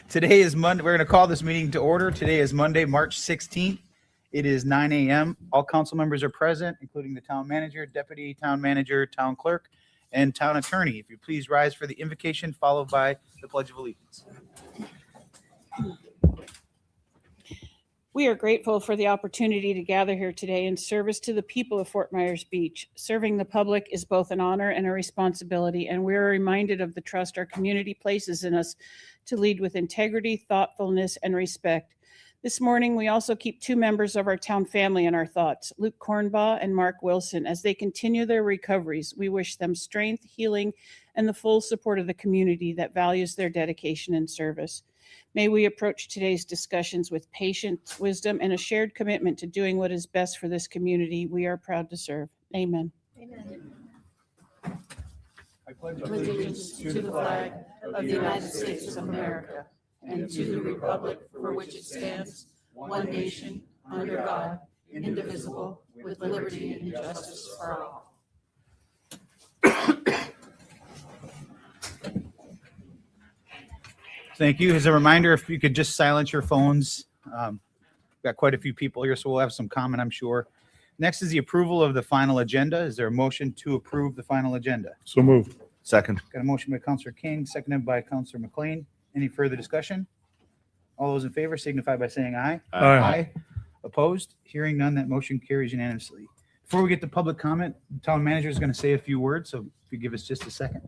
Today is Monday. We're going to call this meeting to order. Today is Monday, March 16th. It is 9 a.m. All council members are present, including the town manager, deputy town manager, town clerk, and town attorney. If you please rise for the invocation, followed by the Pledge of Allegiance. We are grateful for the opportunity to gather here today in service to the people of Fort Myers Beach. Serving the public is both an honor and a responsibility, and we are reminded of the trust our community places in us to lead with integrity, thoughtfulness, and respect. This morning, we also keep two members of our town family in our thoughts, Luke Cornbaugh and Mark Wilson. As they continue their recoveries, we wish them strength, healing, and the full support of the community that values their dedication and service. May we approach today's discussions with patience, wisdom, and a shared commitment to doing what is best for this community we are proud to serve. Amen. Amen. I pledge allegiance to the flag of the United States of America and to the republic for which it stands, one nation, under God, indivisible, with liberty and justice for all. Thank you. As a reminder, if you could just silence your phones. We've got quite a few people here, so we'll have some comment, I'm sure. Next is the approval of the final agenda. Is there a motion to approve the final agenda? So moved. Second. Got a motion by Councilor King, seconded by Councilor McLean. Any further discussion? All those in favor signify by saying aye. Aye. Opposed? Hearing none, that motion carries unanimously. Before we get to public comment, the town manager is going to say a few words, so if you give us just a second.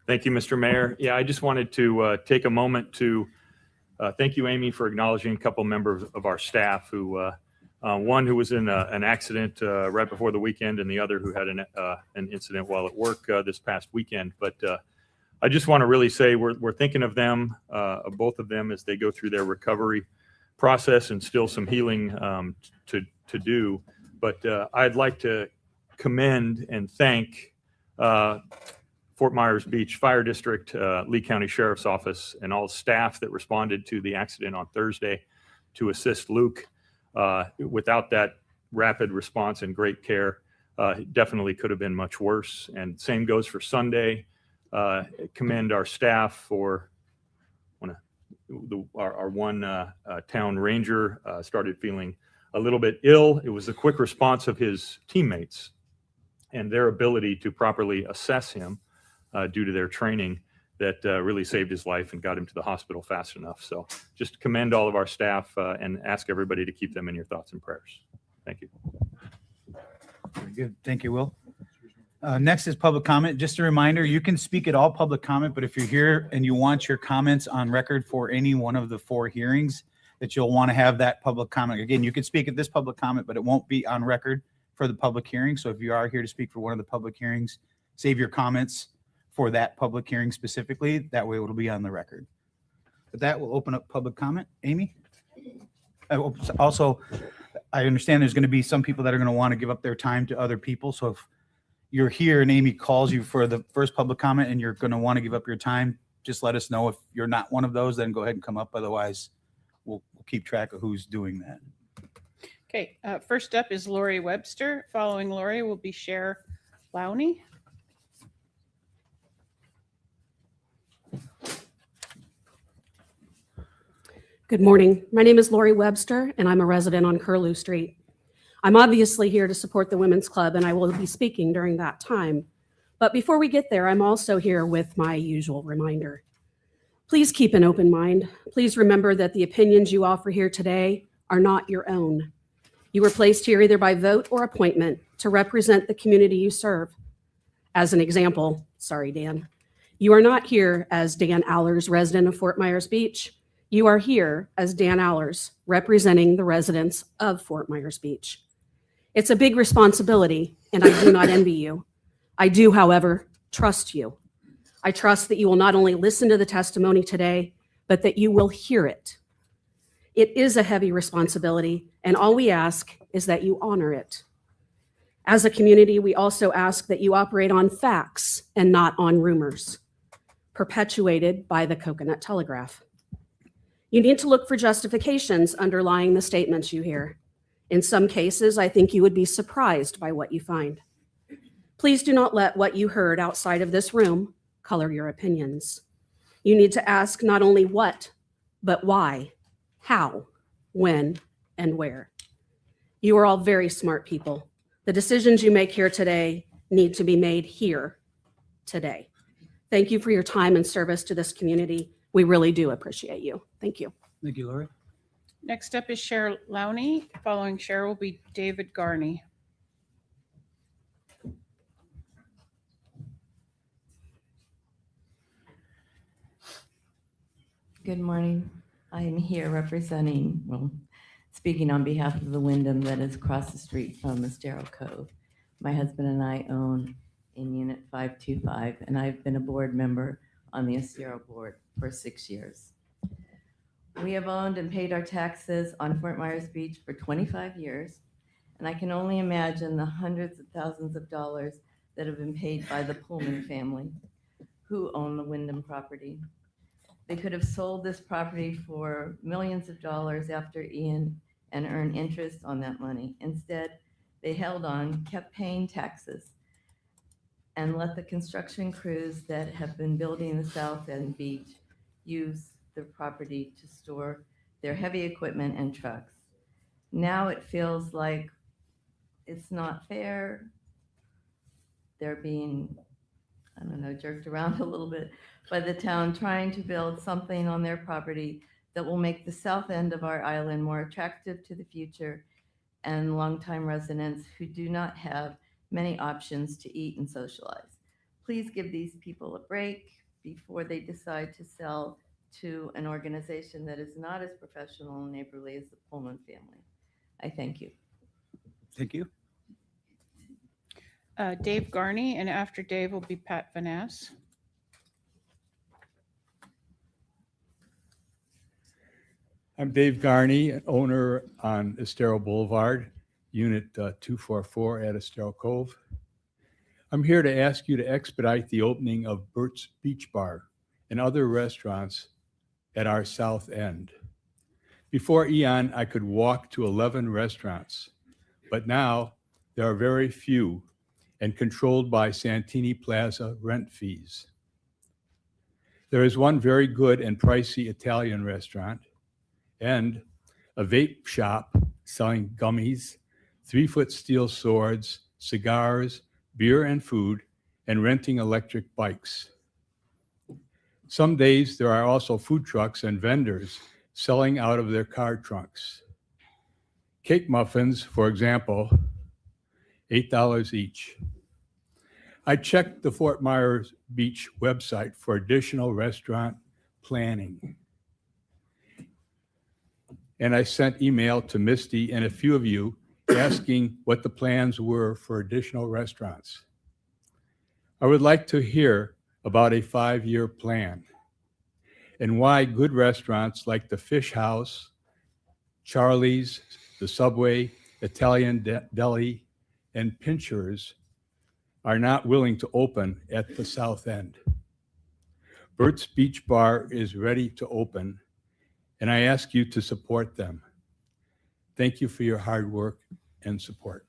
Thank you, Mr. Mayor. Yeah, I just wanted to take a moment to thank you, Amy, for acknowledging a couple members of our staff who, one who was in an accident right before the weekend and the other who had an incident while at work this past weekend. But I just want to really say we're thinking of them, of both of them, as they go through their recovery process and still some healing to do. But I'd like to commend and thank Fort Myers Beach Fire District, Lee County Sheriff's Office, and all staff that responded to the accident on Thursday to assist Luke. Without that rapid response and great care, it definitely could have been much worse. And same goes for Sunday. Commend our staff for our one town ranger started feeling a little bit ill. It was the quick response of his teammates and their ability to properly assess him due to their training that really saved his life and got him to the hospital fast enough. So just commend all of our staff and ask everybody to keep them in your thoughts and prayers. Thank you. Very good. Thank you, Will. Next is public comment. Just a reminder, you can speak at all public comment, but if you're here and you want your comments on record for any one of the 4 hearings, that you'll want to have that public comment. Again, you can speak at this public comment, but it won't be on record for the public hearing. So if you are here to speak for one of the public hearings, save your comments for that public hearing specifically. That way it'll be on the record. With that, we'll open up public comment. Amy? Also, I understand there's going to be some people that are going to want to give up their time to other people. So if you're here and Amy calls you for the first public comment and you're going to want to give up your time, just let us know. If you're not one of those, then go ahead and come up. Otherwise, we'll keep track of who's doing that. Okay, first up is Lori Webster. Following Lori will be Cher Lowney. Good morning. My name is Lori Webster, and I'm a resident on Curlew Street. I'm obviously here to support the Women's Club, and I will be speaking during that time. But before we get there, I'm also here with my usual reminder. Please keep an open mind. Please remember that the opinions you offer here today are not your own. You were placed here either by vote or appointment to represent the community you serve. As an example, sorry, Dan, you are not here as Dan Allers, resident of Fort Myers Beach. You are here as Dan Allers, representing the residents of Fort Myers Beach. It's a big responsibility, and I do not envy you. I do, however, trust you. I trust that you will not only listen to the testimony today, but that you will hear it. It is a heavy responsibility, and all we ask is that you honor it. As a community, we also ask that you operate on facts and not on rumors, perpetuated by the Coconut Telegraph. You need to look for justifications underlying the statements you hear. In some cases, I think you would be surprised by what you find. Please do not let what you heard outside of this room color your opinions. You need to ask not only what, but why, how, when, and where. You are all very smart people. The decisions you make here today need to be made here today. Thank you for your time and service to this community. We really do appreciate you. Thank you. Thank you, Lori. Next up is Cheryl Lowney. Following Cheryl will be David Garney. Good morning. I am here representing, speaking on behalf of the Wyndham that is across the street from Estero Cove. My husband and I own in Unit 525, and I've been a board member on the Estero board for 6 years. We have owned and paid our taxes on Fort Myers Beach for 25 years, and I can only imagine the hundreds of thousands of dollars that have been paid by the Pullman family who own the Wyndham property. They could have sold this property for millions of dollars after Ian and earned interest on that money. Instead, they held on, kept paying taxes, and let the construction crews that have been building the South End Beach use the property to store their heavy equipment and trucks. Now it feels like it's not fair. They're being, I don't know, jerked around a little bit by the town trying to build something on their property that will make the south end of our island more attractive to the future and longtime residents who do not have many options to eat and socialize. Please give these people a break before they decide to sell to an organization that is not as professional and neighborly as the Pullman family. I thank you. Thank you. Dave Garney, and after Dave will be Pat Vanass. I'm Dave Garney, an owner on Estero Boulevard, Unit 244 at Estero Cove. I'm here to ask you to expedite the opening of Bert's Beach Bar and other restaurants at our south end. Before Eon, I could walk to 11 restaurants, but now there are very few and controlled by Santini Plaza rent fees. There is one very good and pricey Italian restaurant and a vape shop selling gummies, 3-foot steel swords, cigars, beer and food, and renting electric bikes. Some days there are also food trucks and vendors selling out of their car trunks. Cake muffins, for example, $8 each. I checked the Fort Myers Beach website for additional restaurant planning. And I sent email to Misty and a few of you asking what the plans were for additional restaurants. I would like to hear about a 5-year plan and why good restaurants like the Fish House, Charlie's, the Subway, Italian Deli, and Pinchers are not willing to open at the south end. Bert's Beach Bar is ready to open, and I ask you to support them. Thank you for your hard work and support.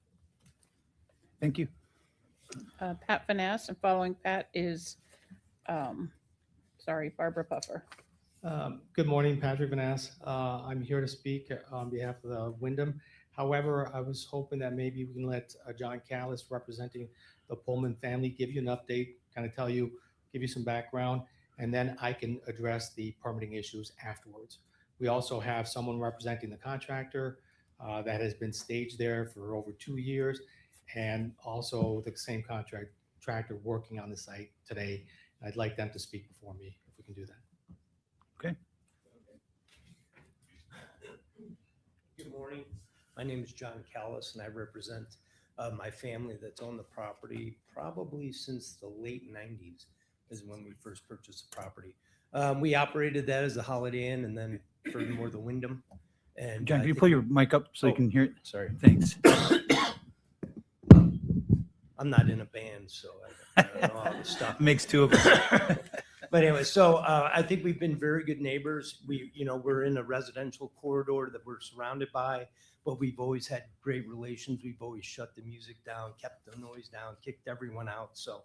Thank you. Pat Vanass, and following Pat is, Barbara Puffer. Good morning, Patrick Vanass. I'm here to speak on behalf of the Wyndham. However, I was hoping that maybe we can let John Callis, representing the Pullman family, give you an update, kind of tell you, give you some background, and then I can address the permitting issues afterwards. We also have someone representing the contractor that has been staged there for over 2 years, and also the same contractor working on the site today. I'd like them to speak before me, if we can do that. Okay. Good morning. My name is John Callis, and I represent my family that's owned the property probably since the late 90s is when we first purchased the property. We operated that as a Holiday Inn, and then furthermore the Wyndham. And John, can you pull your mic up so you Oh. can hear it? sorry, Thanks. I'm not in a band, so I don't know all the stuff. Makes two of us. But anyway, so I think we've been very good neighbors. We're in a residential corridor that we're surrounded by, but we've always had great relations. We've always shut the music down, kept the noise down, kicked everyone out. So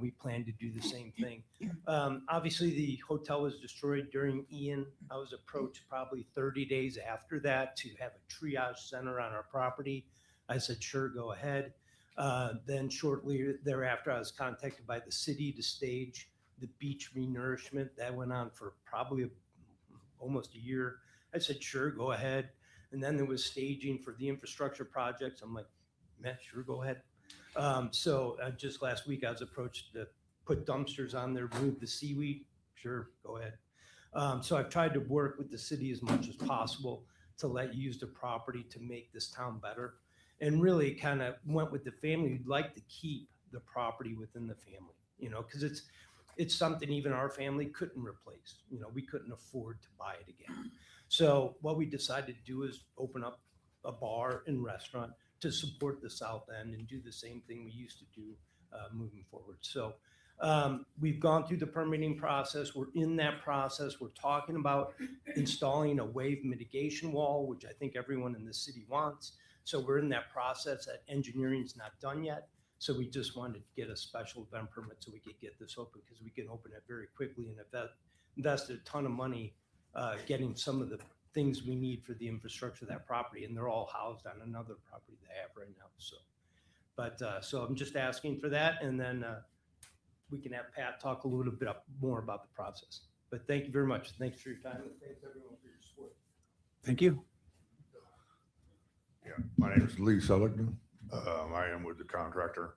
We plan to do the same thing. Obviously, the hotel was destroyed during Ian. I was approached probably 30 days after that to have a triage center on our property. I said, sure, go ahead. Then shortly thereafter, I was contacted by the city to stage the beach renourishment. That went on for probably almost a year. I said, sure, go ahead. And then there was staging for the infrastructure projects. I'm like, man, sure, go ahead. So just last week, I was approached to put dumpsters on there, remove the seaweed. Sure, go ahead. So I've tried to work with the city as much as possible to let you use the property to make this town better. And really kind of went with the family. We'd like to keep the property within the family, you know, because it's something even our family couldn't replace. You know, we couldn't afford to buy it again. So what we decided to do is open up a bar and restaurant to support the South End and do the same thing we used to do moving forward. So we've gone through the permitting process. We're in that process. We're talking about installing a wave mitigation wall, which I think everyone in the city wants. So we're in that process. That engineering's not done yet. So we just wanted to get a special event permit so we could get this open, because we can open it very quickly and invested a ton of money getting some of the things we need for the infrastructure of that property. And they're all housed on another property they have right now. So, but so I'm just asking for that. And then we can have Pat talk a little bit more about the process. But thank you very much. Thanks for your time. And thanks everyone for your support. Thank you. Yeah, my name is Lee Seligman. I am with the contractor.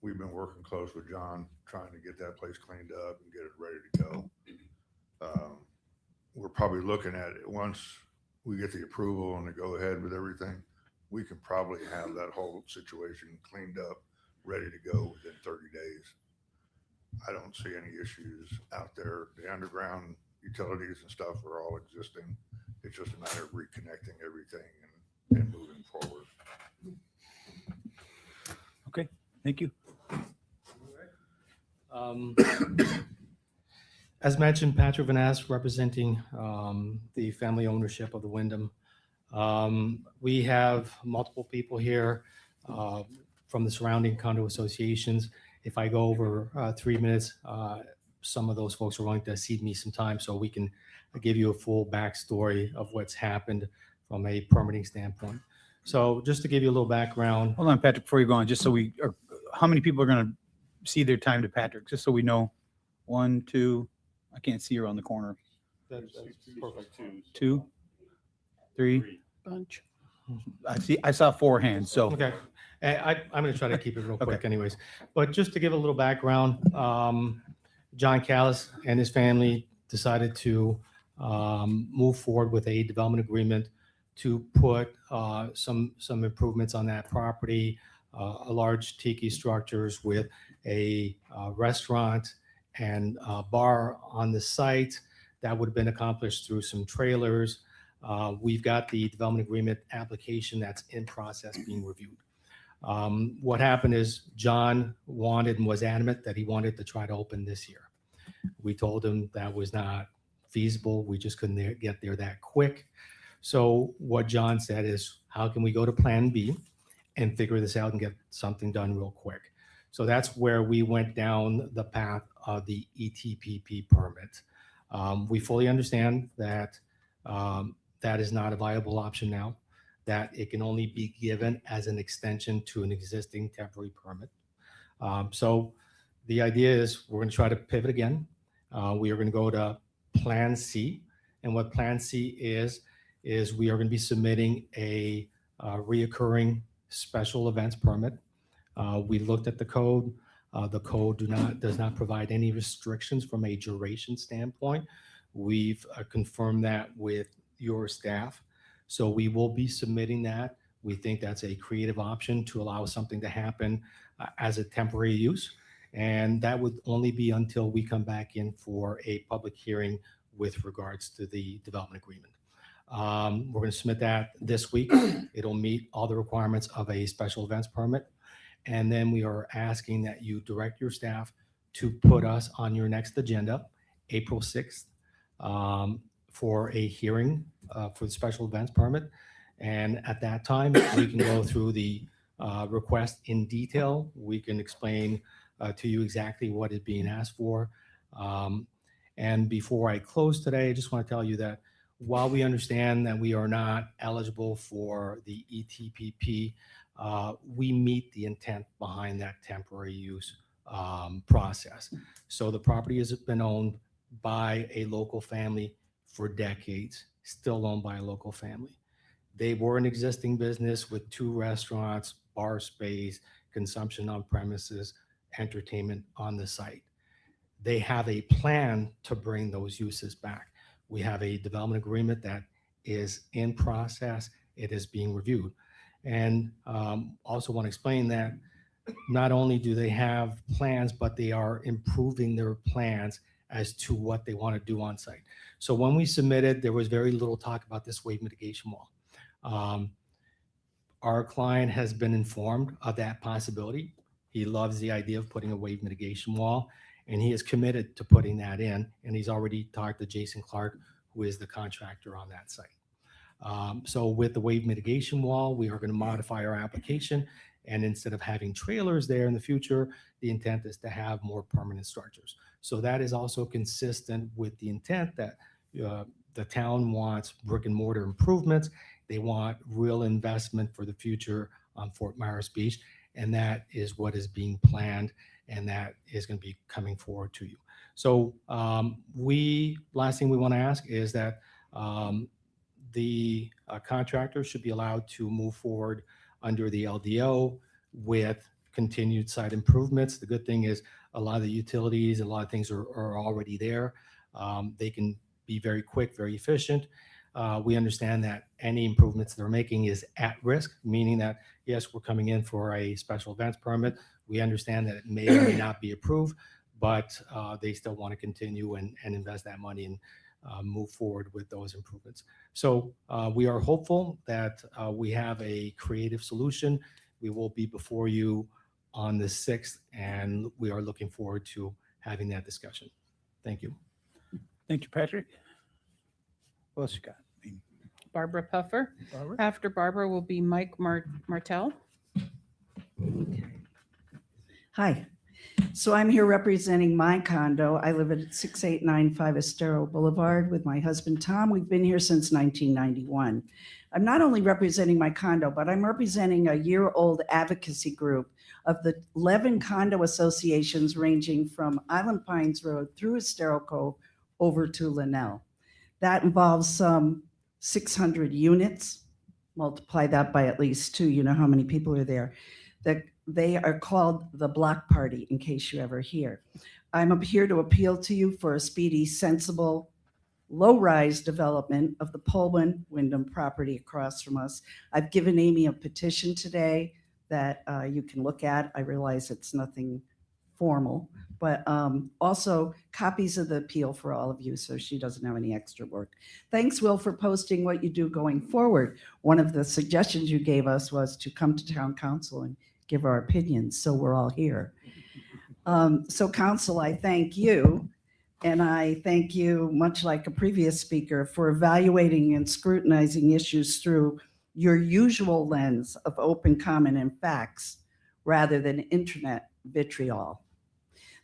We've been working close with John, trying to get that place cleaned up and get it ready to go. We're probably looking at it, once we get the approval and the go ahead with everything, we can probably have that whole situation cleaned up, ready to go within 30 days. I don't see any issues out there. The underground utilities and stuff are all existing. It's just a matter of reconnecting everything and moving forward. Okay, thank you. As mentioned, Patrick Van Ass representing the family ownership of the Wyndham. We have multiple people here from the surrounding condo associations. If I go over 3 minutes, some of those folks are willing to cede me some time so we can give you a full backstory of what's happened from a permitting standpoint. So just to give you a little background. Hold on, Patrick, before you go on, just so we are, how many people are going to cede their time to Patrick? Just so we know. 1, 2, I can't see around the corner. That's perfect. 2, 3. Bunch. I saw 4 hands, so. Okay, I'm going to try to keep it real quick Okay. anyways. But just to give a little background, John Callis and his family decided to move forward with a development agreement to put some improvements on that property, a large tiki structures with a restaurant and a bar on the site. That would have been accomplished through some trailers. We've got the development agreement application that's in process being reviewed. What happened is John wanted and was adamant that he wanted to try to open this year. We told him that was not feasible. We just couldn't get there that quick. So what John said is, how can we go to plan B and figure this out and get something done real quick? So that's where we went down the path of the ETPP permit. We fully understand that that is not a viable option now, that it can only be given as an extension to an existing temporary permit. So the idea is we're going to try to pivot again. We are going to go to Plan C. And what Plan C is we are going to be submitting a reoccurring special events permit. We looked at the code. The code does not provide any restrictions from a duration standpoint. We've confirmed that with your staff. So we will be submitting that. We think that's a creative option to allow something to happen as a temporary use. And that would only be until we come back in for a public hearing with regards to the development agreement. We're going to submit that this week. It'll meet all the requirements of a special events permit. And then we are asking that you direct your staff to put us on your next agenda, April 6th, for a hearing for the special events permit. And at that time, we can go through the request in detail, we can explain to you exactly what is being asked for. And before I close today, I just want to tell you that while we understand that we are not eligible for the ETPP, we meet the intent behind that temporary use process. So the property has been owned by a local family for decades, still owned by a local family. They were an existing business with 2 restaurants, bar space, consumption on premises, entertainment on the site. They have a plan to bring those uses back. We have a development agreement that is in process. It is being reviewed. And also want to explain that not only do they have plans, but they are improving their plans as to what they want to do on site. So when we submitted, there was very little talk about this wave mitigation wall. Our client has been informed of that possibility. He loves the idea of putting a wave mitigation wall, and he is committed to putting that in. And he's already talked to Jason Clark, who is the contractor on that site. So with the wave mitigation wall, we are going to modify our application. And instead of having trailers there in the future, the intent is to have more permanent structures. So that is also consistent with the intent that the town wants brick and mortar improvements. They want real investment for the future on Fort Myers Beach. And that is what is being planned, and that is going to be coming forward to you. So last thing we want to ask is that the contractor should be allowed to move forward under the LDO with continued site improvements. The good thing is a lot of the utilities, a lot of things are already there. They can be very quick, very efficient. We understand that any improvements they're making is at risk, meaning that, yes, we're coming in for a special events permit. We understand that it may or may not be approved, but they still want to continue and invest that money and move forward with those improvements. So we are hopeful that we have a creative solution. We will be before you on the 6th, and we are looking forward to having that discussion. Thank you. Thank you, Patrick. What else you got? Barbara Puffer. Barbara? After Barbara will be Mike Martell. Hi. So I'm here representing my condo. I live at 6895 Estero Boulevard with my husband, Tom. We've been here since 1991. I'm not only representing my condo, but I'm representing a year-old advocacy group of the 11 condo associations ranging from Island Pines Road through Estero Cove over to Linnell. That involves some 600 units. Multiply that by at least 2, you know how many people are there. They are called the Block Party, in case you ever hear. I'm up here to appeal to you for a speedy, sensible, low-rise development of the Pullman Wyndham property across from us. I've given Amy a petition today that you can look at. I realize it's nothing formal, but also copies of the appeal for all of you so she doesn't have any extra work. Thanks, Will, for posting what you do going forward. One of the suggestions you gave us was to come to town council and give our opinions, so we're all here. So council, I thank you, and I thank you, much like a previous speaker, for evaluating and scrutinizing issues through your usual lens of open comment and facts rather than internet vitriol.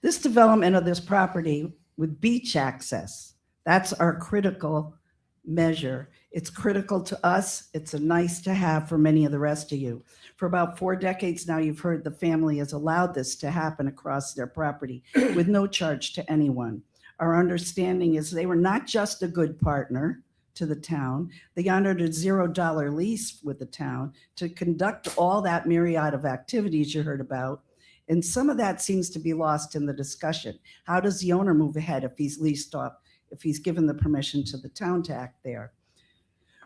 This development of this property with beach access, that's our critical measure. It's critical to us. It's a nice to have for many of the rest of you. For about 4 decades now, you've heard the family has allowed this to happen across their property with no charge to anyone. Our understanding is they were not just a good partner to the town, they honored a $0 lease with the town to conduct all that myriad of activities you heard about. And some of that seems to be lost in the discussion. How does the owner move ahead if he's leased off, if he's given the permission to the town to act there?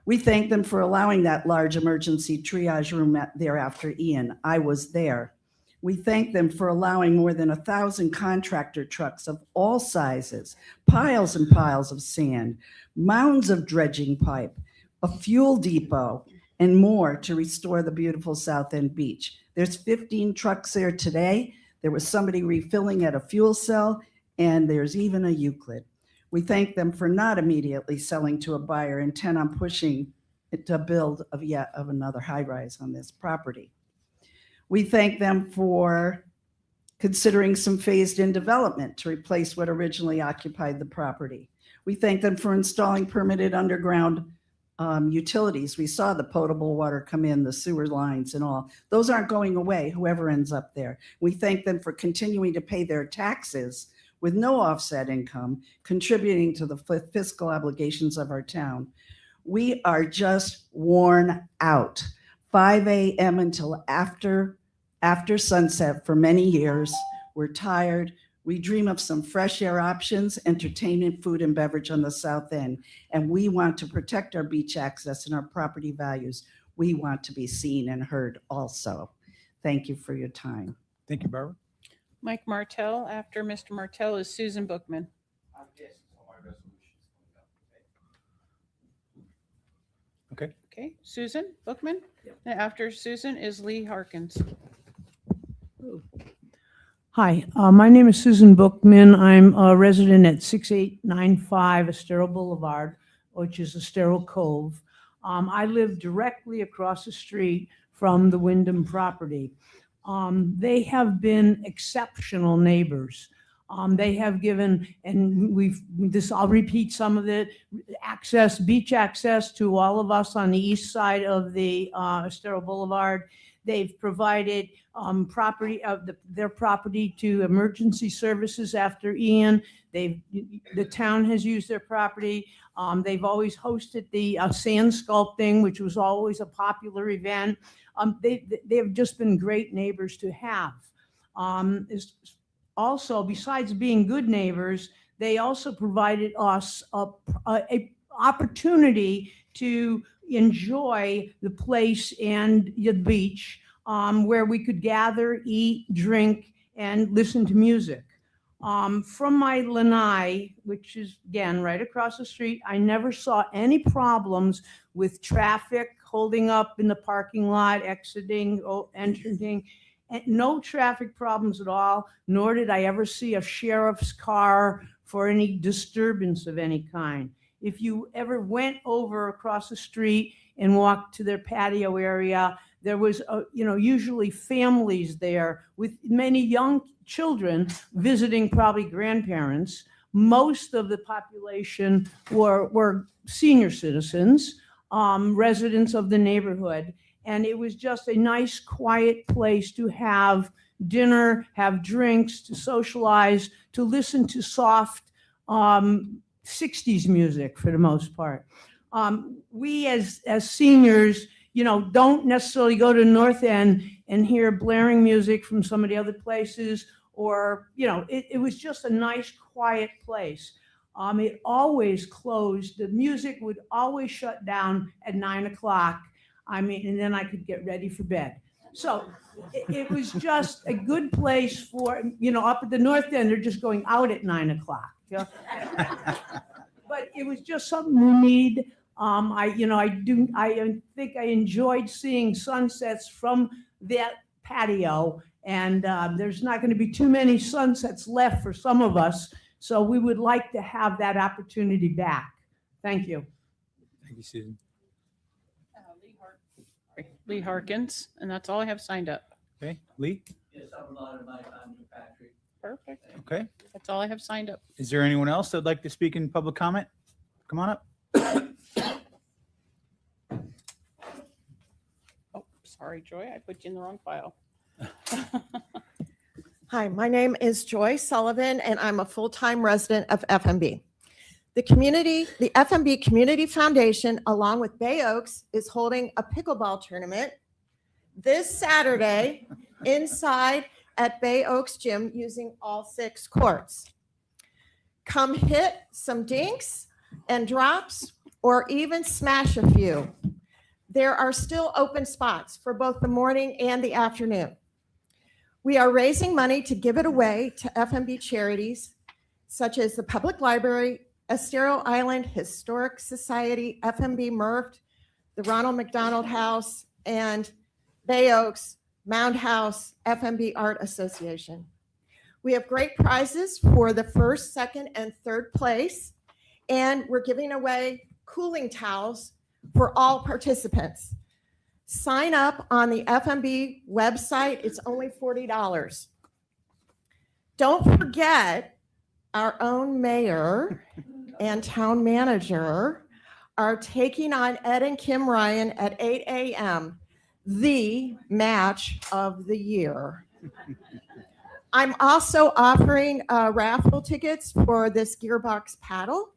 We thank them for allowing that large emergency triage room there after Ian. I was there. We thank them for allowing more than 1,000 contractor trucks of all sizes, piles and piles of sand, mounds of dredging pipe, a fuel depot, and more to restore the beautiful South End Beach. There's 15 trucks there today. There was somebody refilling at a fuel cell, and there's even a Euclid. We thank them for not immediately selling to a buyer intent on pushing it to build of another high rise on this property. We thank them for considering some phased-in development to replace what originally occupied the property. We thank them for installing permitted underground utilities. We saw the potable water come in, the sewer lines and all. Those aren't going away, whoever ends up there. We thank them for continuing to pay their taxes with no offset income, contributing to the fiscal obligations of our town. We are just worn out. 5 a.m. until after sunset for many years. We're tired. We dream of some fresh air options, entertainment, food, and beverage on the south end. And we want to protect our beach access and our property values. We want to be seen and heard also. Thank you for your time. Thank you, Barbara. Mike Martell. After Mr. Martell is Susan Bookman. Okay, Susan Bookman. And after Susan is Lee Harkins. Hi, my name is Susan Bookman. I'm a resident at 6895 Estero Boulevard, which is Estero Cove. I live directly across the street from the Wyndham property. They have been exceptional neighbors. They have given, and I'll repeat some of it, beach access to all of us on the east side of the Estero Boulevard. They've provided their property to emergency services after Ian. The town has used their property. They've always hosted the sand sculpting, which was always a popular event. They have just been great neighbors to have. Also, besides being good neighbors, they also provided us a opportunity to enjoy the place and the beach, where we could gather, eat, drink, and listen to music. From my lanai, which is again right across the street, I never saw any problems with traffic holding up in the parking lot, exiting, entering. No traffic problems at all, nor did I ever see a sheriff's car for any disturbance of any kind. If you ever went over across the street and walked to their patio area, there was, usually families there with many young children visiting probably grandparents. Most of the population were senior citizens, residents of the neighborhood. And it was just a nice, quiet place to have dinner, have drinks, to socialize, to listen to soft 60s music for the most part. We as seniors, don't necessarily go to North End and hear blaring music from some of the other places, or, it was just a nice, quiet place. It always closed. The music would always shut down at 9 o'clock. And then I could get ready for bed. So it was just a good place for, up at the North End, they're just going out at 9 o'clock. But it was just something we need. I think I enjoyed seeing sunsets from that patio, and there's not going to be too many sunsets left for some of us. So we would like to have that opportunity back. Thank you. Thank you, Susan. Lee Harkins, and that's all I have signed up. Okay, Lee? Yes, I've allotted my time to Patrick. Perfect. Okay. That's all I have signed up. Is there anyone else that'd like to speak in public comment? Come on up. Oh, sorry, Joy, I put you in the wrong file. Hi, my name is Joy Sullivan, and I'm a full-time resident of FMB. The FMB Community Foundation, along with Bay Oaks, is holding a pickleball tournament this Saturday inside at Bay Oaks Gym using all 6 courts. Come hit some dinks and drops, or even smash a few. There are still open spots for both the morning and the afternoon. We are raising money to give it away to FMB charities such as the Public Library, Estero Island Historic Society, FMB Murph, the Ronald McDonald House, and Bay Oaks, Mound House, FMB Art Association. We have great prizes for the first, second, and third place, and we're giving away cooling towels for all participants. Sign up on the FMB website. It's only $40. Don't forget, our own mayor and town manager are taking on Ed and Kim Ryan at 8 a.m., the match of the year. I'm also offering raffle tickets for this Gearbox paddle.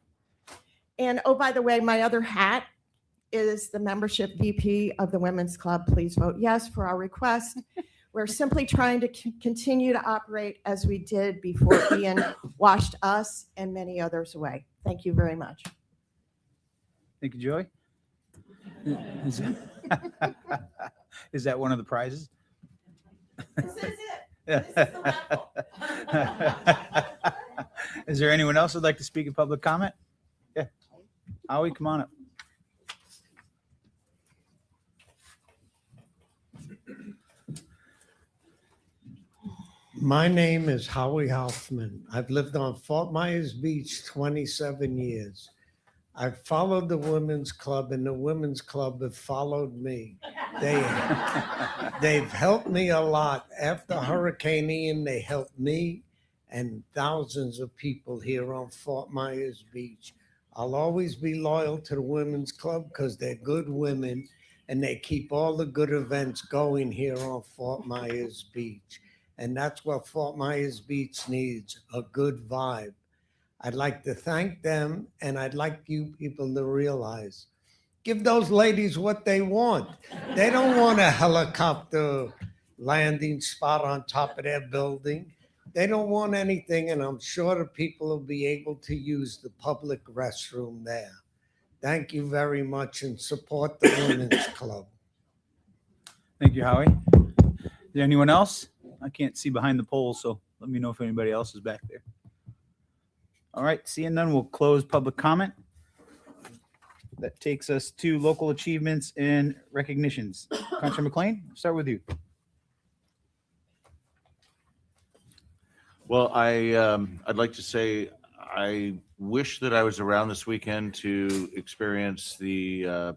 And oh, by the way, my other hat is the membership VP of the Women's Club. Please vote yes for our request. We're simply trying to continue to operate as we did before Ian washed us and many others away. Thank you very much. Thank you, Joy. Is that one of the prizes? This is it. This is the raffle. Is there anyone else who'd like to speak in public comment? Yeah. Howie, come on up. My name is Howie Hoffman. I've lived on Fort Myers Beach 27 years. I've followed the Women's Club, and the Women's Club have followed me. They've helped me a lot. After Hurricane Ian, they helped me and thousands of people here on Fort Myers Beach. I'll always be loyal to the Women's Club because they're good women, and they keep all the good events going here on Fort Myers Beach. And that's what Fort Myers Beach needs, a good vibe. I'd like to thank them, and I'd like you people to realize, give those ladies what they want. They don't want a helicopter landing spot on top of their building. They don't want anything, and I'm sure the people will be able to use the public restroom there. Thank you very much, and support the Women's Club. Thank you, Howie. Is there anyone else? I can't see behind the poll, so let me know if anybody else is back there. All right, seeing none, we'll close public comment. That takes us to local achievements and recognitions. Councilor McLean, start with you. Well, I'd like to say I wish that I was around this weekend to experience the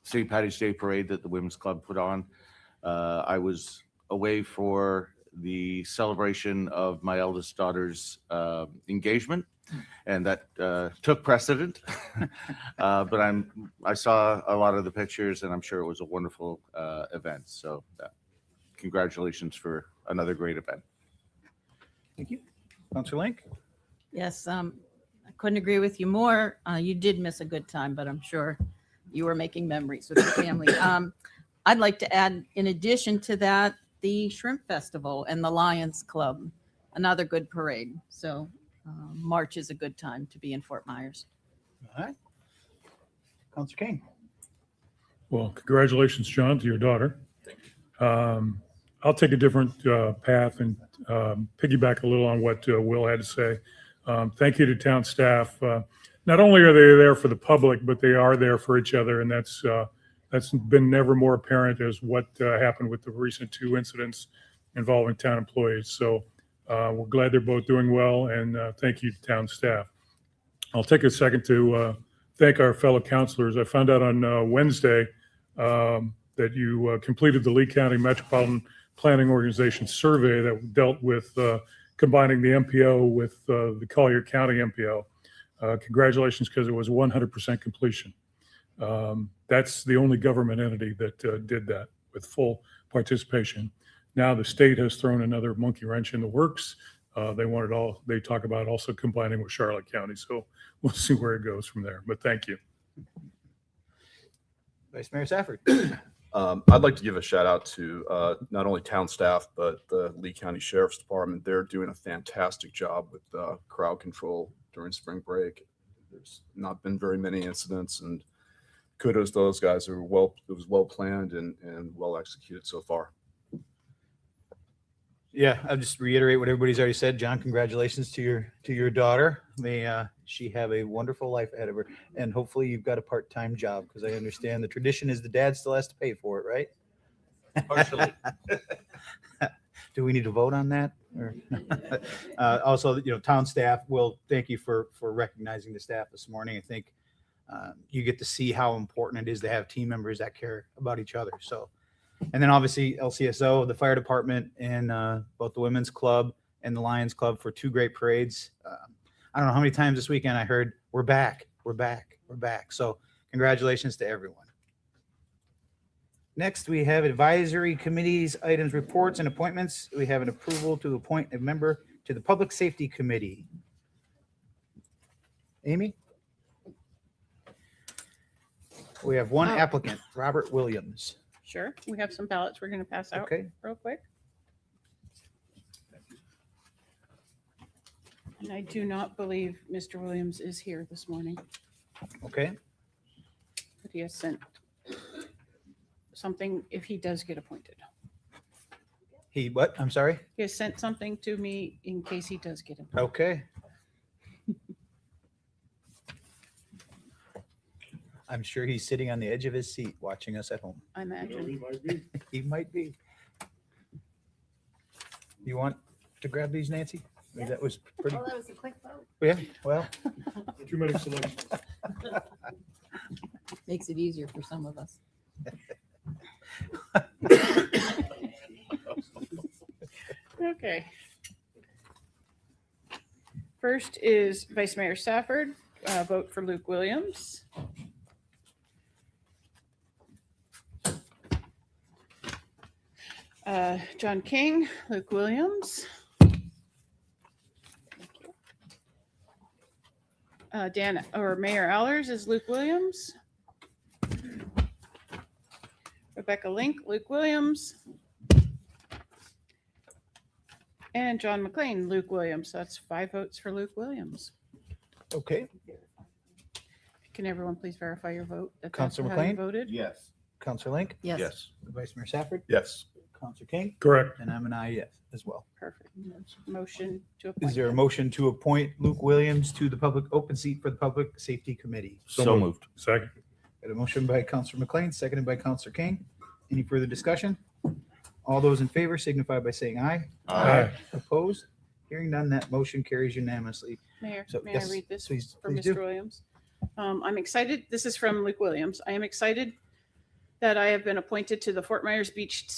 St. Patty's Day parade that the Women's Club put on. I was away for the celebration of my eldest daughter's engagement, and that took precedent. But I saw a lot of the pictures, and I'm sure it was a wonderful event. So congratulations for another great event. Thank you. Councilor Link? Yes, I couldn't agree with you more. You did miss a good time, but I'm sure you were making memories with your family. I'd like to add, in addition to that, the Shrimp Festival and the Lions Club, another good parade. So March is a good time to be in Fort Myers. All right. Councilor Kane? Well, congratulations, John, to your daughter. I'll take a different path and piggyback a little on what Will had to say. Thank you to town staff. Not only are they there for the public, but they are there for each other, and that's been never more apparent as what happened with the recent 2 incidents involving town employees. So we're glad they're both doing well, and thank you to town staff. I'll take a second to thank our fellow counselors. I found out on Wednesday that you completed the Lee County Metropolitan Planning Organization survey that dealt with combining the MPO with the Collier County MPO. Congratulations, because it was 100% completion. That's the only government entity that did that with full participation. Now the state has thrown another monkey wrench in the works. They talk about also combining with Charlotte County. So we'll see where it goes from there. But thank you. Vice Mayor Safford? I'd like to give a shout out to not only town staff, but the Lee County Sheriff's Department. They're doing a fantastic job with crowd control during spring break. There's not been very many incidents, and kudos to those guys. It was well planned and well executed so far. Yeah, I'll just reiterate what everybody's already said. John, congratulations to your daughter. May she have a wonderful life ahead of her, and hopefully you've got a part-time job, because I understand the tradition is the dad still has to pay for it, right? Partially. Do we need to vote on that? Or also, town staff, will thank you for recognizing the staff this morning. I think you get to see how important it is to have team members that care about each other. So, and then obviously LCSO, the fire department, and both the women's club and the Lions Club for 2 great parades. I don't know how many times this weekend I heard, we're back, we're back, we're back. So congratulations to everyone. Next, we have advisory committees, items, reports, and appointments. We have an approval to appoint a member to the Public Safety Committee. Amy? We have one applicant, Robert Williams. Sure. We have some ballots we're going to pass out Okay. real quick. And I do not believe Mr. Williams is here this morning, Okay. but he has sent something if he does get appointed. He what? I'm sorry? He has sent something to me in case he does get appointed. Okay. I'm sure he's sitting on the edge of his seat watching us at home. I imagine. He might be. You want to grab these, Nancy? That was pretty. Well, that was a quick vote. Yeah, well. 2 minute selection. Makes it easier for some of us. Okay. First is Vice Mayor Safford. Vote for Luke Williams. John King, Luke Williams. Mayor Allers is Luke Williams. Rebecca Link, Luke Williams. And John McLean, Luke Williams. That's 5 votes for Luke Williams. Okay. Can everyone please verify your vote? That that's Counselor how you McLean? voted? Yes. Counselor Link? Yes. Vice Mayor Safford? Yes. Counselor King? Correct. And I'm an aye, yes, as well. Perfect. Motion to appoint. Is there a motion to appoint Luke Williams to the public open seat for the Public Safety Committee? So moved. Second. Got a motion by Counselor McLean, seconded by Counselor King. Any further discussion? All those in favor signify by saying aye. Aye. Opposed? Hearing none, that motion carries unanimously. Mayor, So, may yes, I read this please- for please Mr. do. Williams? I'm excited. This is from Luke Williams. I am excited that I have been appointed to the Fort Myers Beach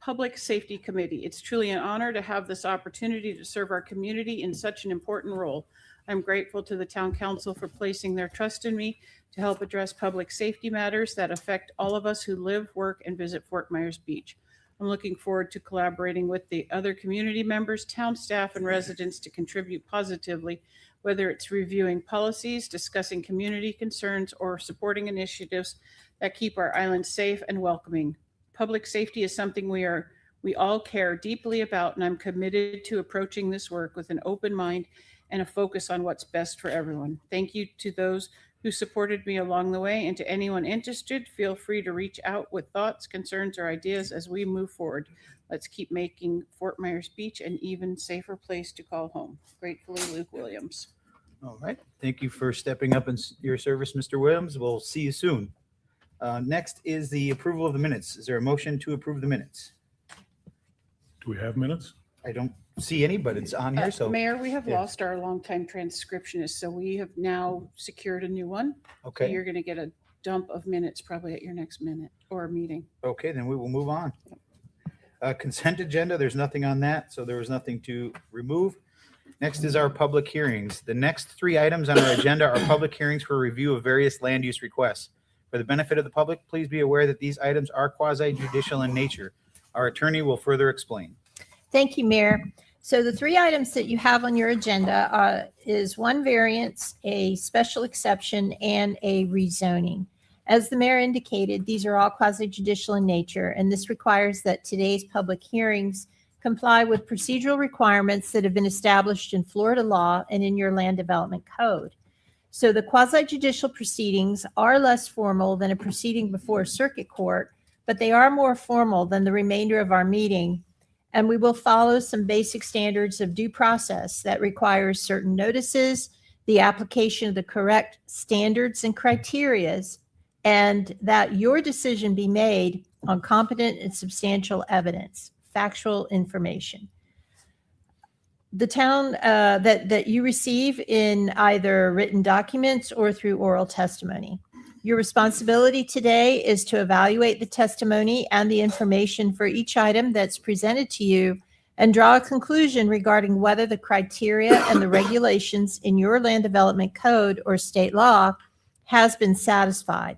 Public Safety Committee. It's truly an honor to have this opportunity to serve our community in such an important role. I'm grateful to the town council for placing their trust in me to help address public safety matters that affect all of us who live, work, and visit Fort Myers Beach. I'm looking forward to collaborating with the other community members, town staff, and residents to contribute positively, whether it's reviewing policies, discussing community concerns, or supporting initiatives that keep our island safe and welcoming. Public safety is something we all care deeply about, and I'm committed to approaching this work with an open mind and a focus on what's best for everyone. Thank you to those who supported me along the way, and to anyone interested, feel free to reach out with thoughts, concerns, or ideas as we move forward. Let's keep making Fort Myers Beach an even safer place to call home. Gratefully, Luke Williams. All right. Thank you for stepping up in your service, Mr. Williams. We'll see you soon. Next is the approval of the minutes. Is there a motion to approve the minutes? Do we have minutes? I don't see any, but it's on here, so. Mayor, we have yeah. lost our longtime transcriptionist, so we have now secured a new one. So Okay. you're going to get a dump of minutes probably at your next minute or meeting. Okay, then we will move on. Consent agenda, there's nothing on that, so there was nothing to remove. Next is our public hearings. The next 3 items on our agenda are public hearings for review of various land use requests. For the benefit of the public, please be aware that these items are quasi-judicial in nature. Our attorney will further explain. Thank you, Mayor. So the 3 items that you have on your agenda is 1 variance, a special exception, and a rezoning. As the mayor indicated, these are all quasi-judicial in nature, and this requires that today's public hearings comply with procedural requirements that have been established in Florida law and in your land development code. So the quasi-judicial proceedings are less formal than a proceeding before a circuit court, but they are more formal than the remainder of our meeting. And we will follow some basic standards of due process that requires certain notices, the application of the correct standards and criterias, and that your decision be made on competent and substantial evidence, factual information. the town that you receive in either written documents or through oral testimony. Your responsibility today is to evaluate the testimony and the information for each item that's presented to you and draw a conclusion regarding whether the criteria and the regulations in your land development code or state law has been satisfied.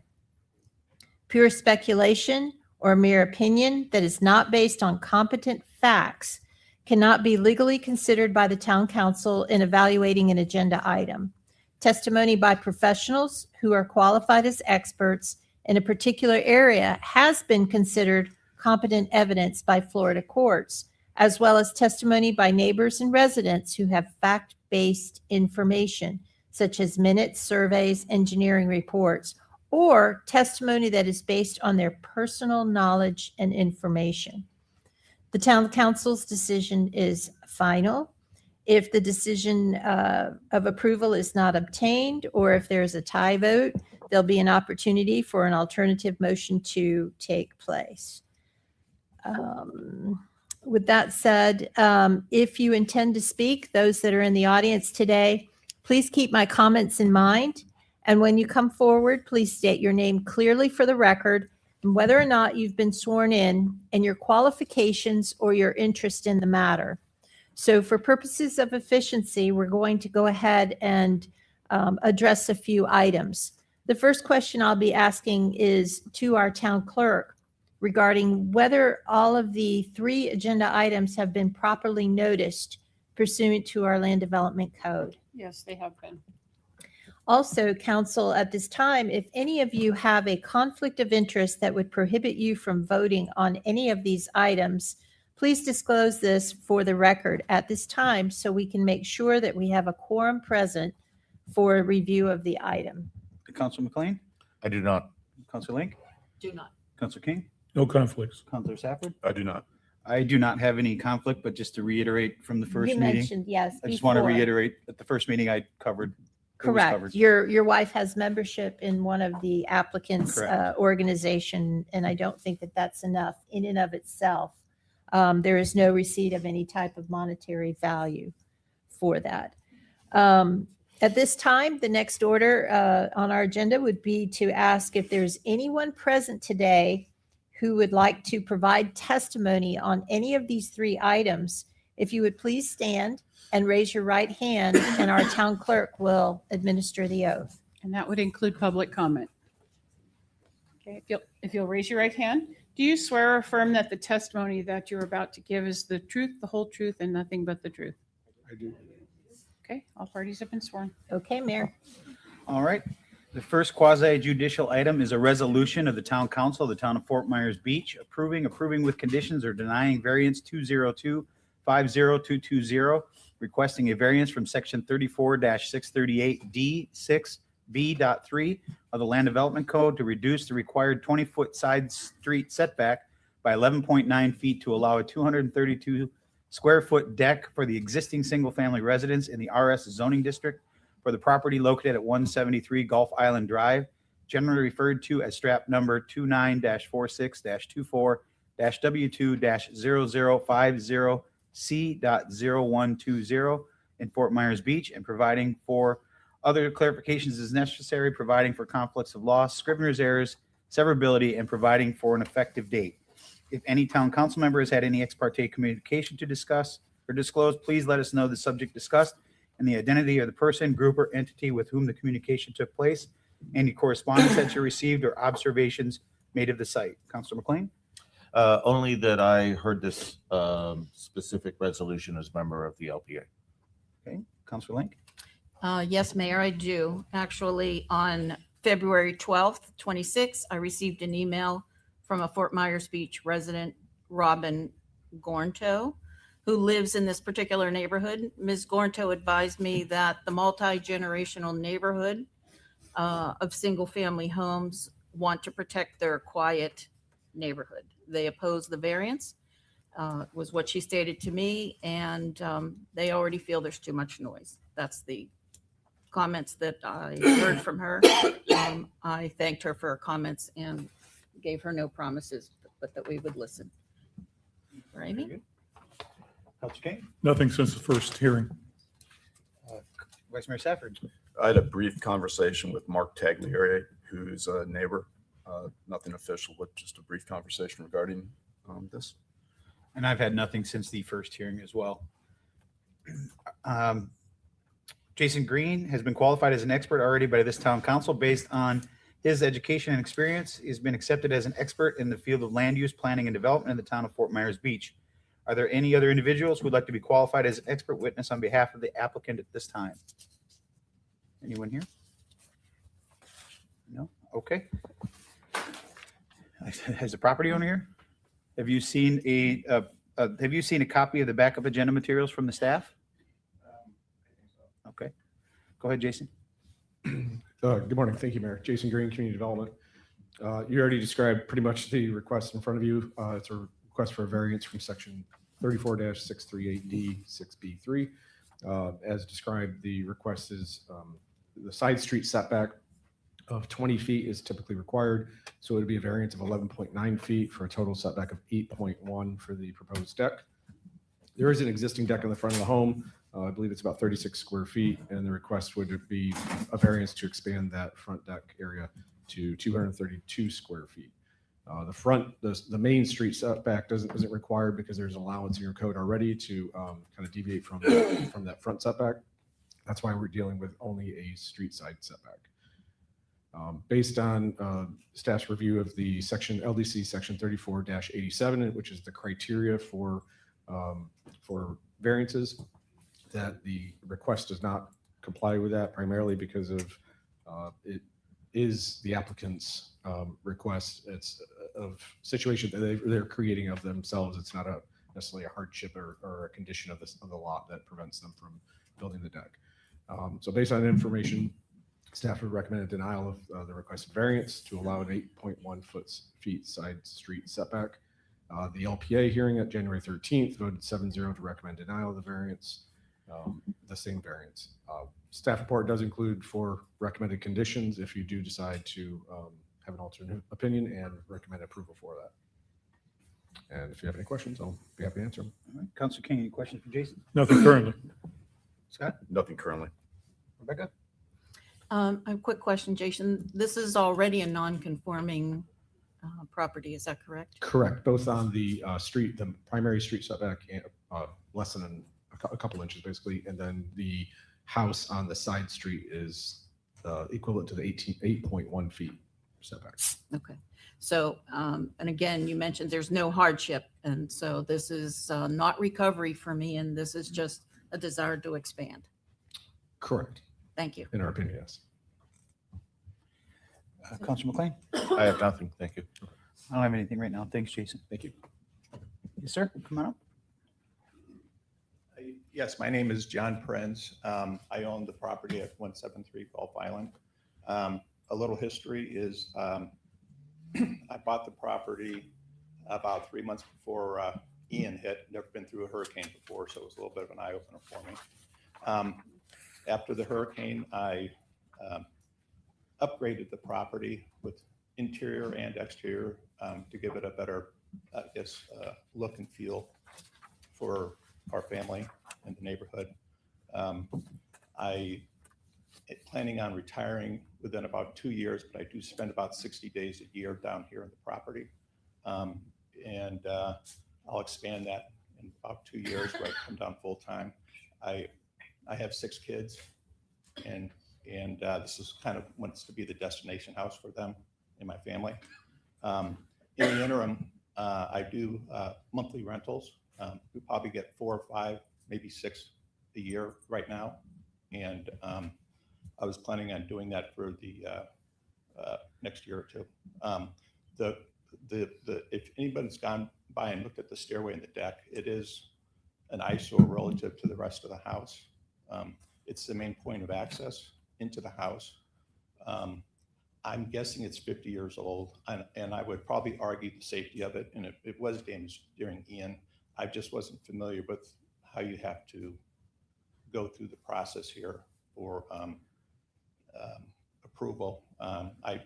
Pure speculation or mere opinion that is not based on competent facts cannot be legally considered by the town council in evaluating an agenda item. Testimony by professionals who are qualified as experts in a particular area has been considered competent evidence by Florida courts, as well as testimony by neighbors and residents who have fact-based information, such as minutes, surveys, engineering reports, or testimony that is based on their personal knowledge and information. The town council's decision is final. If the decision of approval is not obtained, or if there is a tie vote, there'll be an opportunity for an alternative motion to take place. With that said, if you intend to speak, those that are in the audience today, please keep my comments in mind. And when you come forward, please state your name clearly for the record and whether or not you've been sworn in and your qualifications or your interest in the matter. So for purposes of efficiency, we're going to go ahead and address a few items. The first question I'll be asking is to our town clerk regarding whether all of the 3 agenda items have been properly noticed pursuant to our land development code. Yes, they have been. Also, council, at this time, if any of you have a conflict of interest that would prohibit you from voting on any of these items, please disclose this for the record at this time so we can make sure that we have a quorum present for a review of the item. Councilor McLean, I do not. Councilor Link, Do not. Councilor King, No conflicts. Councilor Safford. I do not. I do not have any conflict, but just to reiterate from the first You meeting, mentioned, yes, I just want to before. reiterate at the first meeting I covered. it was Correct. covered. Your wife has membership in one of the applicants' Correct. organization, and I don't think that that's enough in and of itself. There is no receipt of any type of monetary value for that. At this time, the next order on our agenda would be to ask if there's anyone present today who would like to provide testimony on any of these 3 items. If you would please stand and raise your right hand, and our town clerk will administer the oath. And that would include public comment. Okay, if you'll raise your right hand, do you swear or affirm that the testimony that you're about to give is the truth, the whole truth, and nothing but the truth? I do. Okay, all parties have been sworn. Okay, Mayor. All right. The first quasi judicial item is a resolution of the town council of the town of Fort Myers Beach approving with conditions or denying variance 202-50220, requesting a variance from section 34-638D6B.3 of the Land Development Code to reduce the required 20-foot side street setback by 11.9 feet to allow a 232 square foot deck for the existing single-family residence in the RS zoning district for the property located at 173 Gulf Island Drive, generally referred to as strap number 29-46-24-W2-0050C.0120 in Fort Myers Beach, and providing for other clarifications as necessary, providing for conflicts of law, scrivener's errors, severability, and providing for an effective date. If any town council member has had any ex parte communication to discuss or disclose, please let us know the subject discussed and the identity of the person, group, or entity with whom the communication took place, any correspondence that you received or observations made of the site. Councilor McLean? Only that I heard this specific resolution as member of the LPA. Okay. Councilor Link? Yes, Mayor, I do. Actually, on February 12th, 26, I received an email from a Fort Myers Beach resident, Robin Gornto, who lives in this particular neighborhood. Ms. Gornto advised me that the multi-generational neighborhood of single-family homes want to protect their quiet neighborhood. They oppose the variance, was what she stated to me, and they already feel there's too much noise. That's the comments that I heard from her. I thanked her for her comments and gave her no promises, but that we would listen. Amy? Counselor Kane? Nothing since the first hearing. Vice Mayor Safford? I had a brief conversation with Mark Taglieri, who's a neighbor. Nothing official, but just a brief conversation regarding this. And I've had nothing since the first hearing as well. Jason Green has been qualified as an expert already by this town council based on his education and experience. He's been accepted as an expert in the field of land use, planning, and development in the town of Fort Myers Beach. Are there any other individuals who would like to be qualified as an expert witness on behalf of the applicant at this time? Anyone here? No? Okay. Has the property owner here? Have you seen a copy of the backup agenda materials from the staff? Okay. Go ahead, Jason. Good morning. Thank you, Mayor. Jason Green, Community Development. You already described pretty much the request in front of you. It's a request for a variance from section 34-638D 6B3. As described, the request is the side street setback of 20 feet is typically required. So it would be a variance of 11.9 feet for a total setback of 8.1 for the proposed deck. There is an existing deck in the front of the home. I believe it's about 36 square feet, and the request would be a variance to expand that front deck area to 232 square feet. The main street setback isn't required because there's an allowance in your code already to kind of deviate from that front setback. That's why we're dealing with only a street side setback. Based on staff's review of the LDC section 34-87, which is the criteria for variances, that the request does not comply with that, primarily because of it is the applicant's request. It's of situation that they're creating of themselves. It's not necessarily a hardship or a condition of the lot that prevents them from building the deck. So based on information, staff would recommend a denial of the requested variance to allow an 8.1 feet side street setback. The LPA hearing at January 13th voted 7-0 to recommend denial of the variance. The same variance. Staff report does include 4 recommended conditions if you do decide to have an alternate opinion, and recommend approval for that. And if you have any questions, I'll be happy to answer them. All right. Councilor King, any questions for Jason? Nothing currently. Scott? Nothing currently. Rebecca? A quick question, Jason. This is already a non-conforming property, is that correct? Correct. Both on the street, the primary street setback, and less than a couple inches basically, and then the house on the side street is equivalent to the 8.1 feet setback. Okay. So, and again, you mentioned there's no hardship. And so this is not recovery for me, and this is just a desire to expand. Correct. Thank you. In our opinion, yes. Councilor McLean? I have nothing. Thank you. I don't have anything right now. Thanks, Jason. Thank you. Yes, sir. Come on up. Yes, my name is John Prenz. I own the property at 173 Gulf Island. A little history is I bought the property about 3 months before Ian hit. Never been through a hurricane before, so it was a little bit of an eye-opener for me. After the hurricane, I upgraded the property with interior and exterior to give it a better, I guess, look and feel for our family and the neighborhood. I planning on retiring within about 2 years, but I do spend about 60 days a year down here in the property. And I'll expand that in about 2 years where I come down full time. I have 6 kids, and this is kind of wants to be the destination house for them and my family. In the interim, I do monthly rentals. We probably get 4 or 5, maybe 6 a year right now, and I was planning on doing that for the next year or two. If anybody's gone by and looked at the stairway and the deck, it is an eyesore relative to the rest of the house. It's the main point of access into the house. I'm guessing it's 50 years old, and I would probably argue the safety of it, and it was damaged during Ian. I just wasn't familiar with how you have to go through the process here for approval. I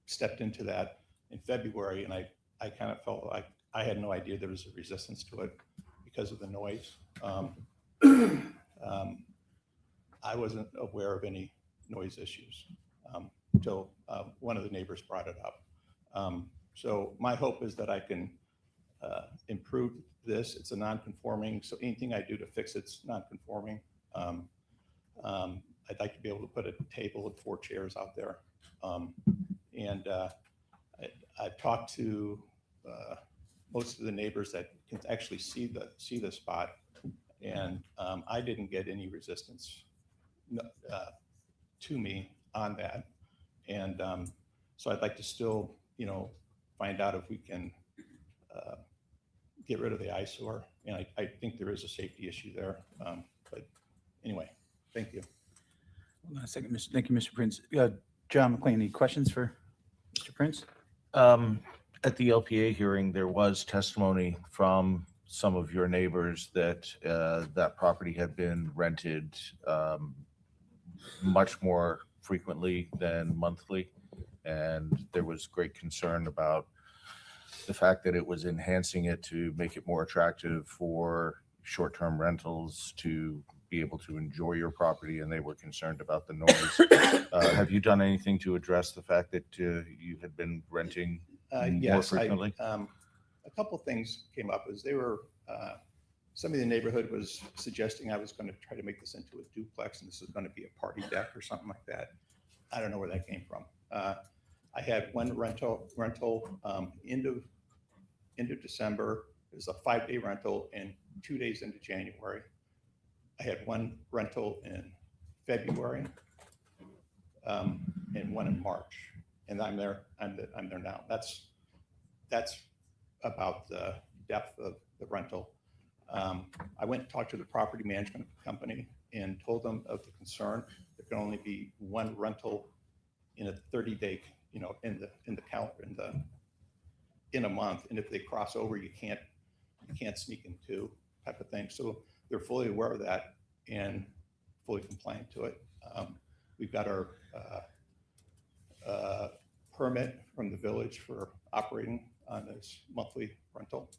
stepped into that in February, and I kind of felt like I had no idea there was a resistance to it because of the noise. I wasn't aware of any noise issues until one of the neighbors brought it up. So my hope is that I can improve this. It's a non-conforming, so anything I do to fix it's non-conforming. I'd like to be able to put a table and 4 chairs out there. I've talked to most of the neighbors that can actually see the spot, and I didn't get any resistance to me on that. And so I'd like to still, find out if we can get rid of the eyesore. And I think there is a safety issue there. But anyway, thank you. Hold on a second, thank you, Mr. Prince. John McLean, any questions for Mr. Prince? At the LPA hearing, there was testimony from some of your neighbors that that property had been rented much more frequently than monthly. And there was great concern about the fact that it was enhancing it to make it more attractive for short-term rentals to be able to enjoy your property, and they were concerned about the noise. Have you done anything to address the fact that you had been renting more Yes, frequently? A couple things came up as they were, somebody in the neighborhood was suggesting I was going to try to make this into a duplex and this is going to be a party deck or something like that. I don't know where that came from. I had one rental into December. It was a 5-day rental, and 2 days into January. I had one rental in February and one in March, and I'm there now. That's about the depth of the rental. I went and talked to the property management company and told them of the concern. There can only be one rental in a 30-day, in the calendar, in a month. And if they cross over, you can't sneak in 2 type of thing. So they're fully aware of that and fully compliant to it. We've got our permit from the village for operating on this monthly rental.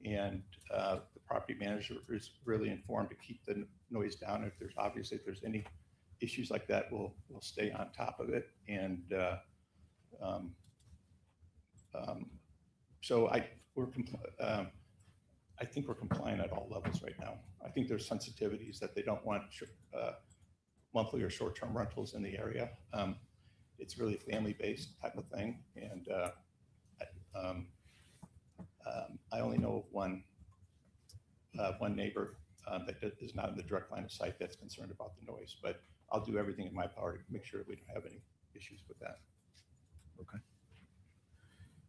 The property manager is really informed to keep the noise down. If there's any issues like that, we'll stay on top of it. And so I think we're compliant at all levels right now. I think there's sensitivities that they don't want monthly or short-term rentals in the area. It's really a family-based type of thing. And I only know one neighbor that is not in the direct line of sight that's concerned about the noise, but I'll do everything in my power to make sure we don't have any issues with that. Okay.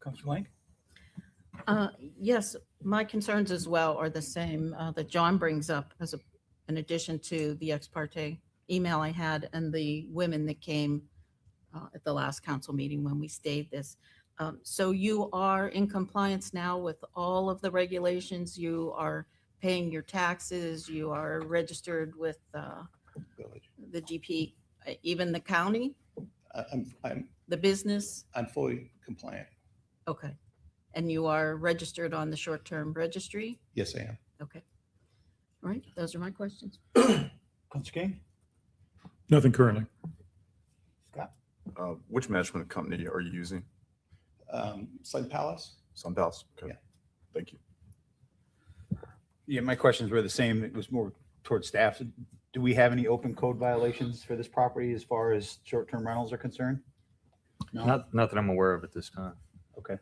Councilor Lang? Yes, my concerns as well are the same that John brings up as in addition to the ex parte email I had and the women that came at the last council meeting when we stayed this. So you are in compliance now with all of the regulations. You are paying your taxes. You are registered with the GP, even the county, the business. I'm fully compliant. Okay. And you are registered on the short-term registry? Yes, I am. Okay. All right. Those are my questions. Councilor King? Nothing currently. Scott? Which management company are you using? Sun Palace. Sun Palace. Okay. Yeah. Thank you. Yeah, my questions were the same. It was more towards staff. Do we have any open code violations for this property as far as short-term rentals are concerned? No? Not that I'm aware of at this time. Okay.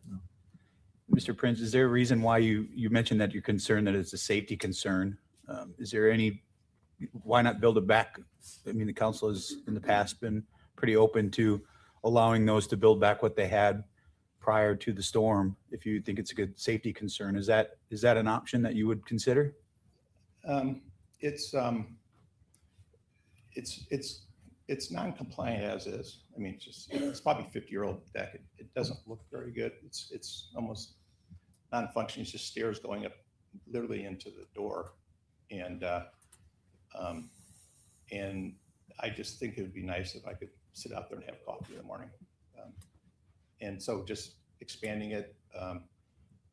Mr. Prince, is there a reason why you mentioned that you're concerned that it's a safety concern? Is there why not build it back? I mean, the council has in the past been pretty open to allowing those to build back what they had prior to the storm. If you think it's a good safety concern, is that an option that you would consider? It's non-compliant as is. I mean, it's probably 50-year-old deck. It doesn't look very good. It's almost non-functioning. It's just stairs going up literally into the door. And I just think it would be nice if I could sit out there and have coffee in the morning. And so just expanding it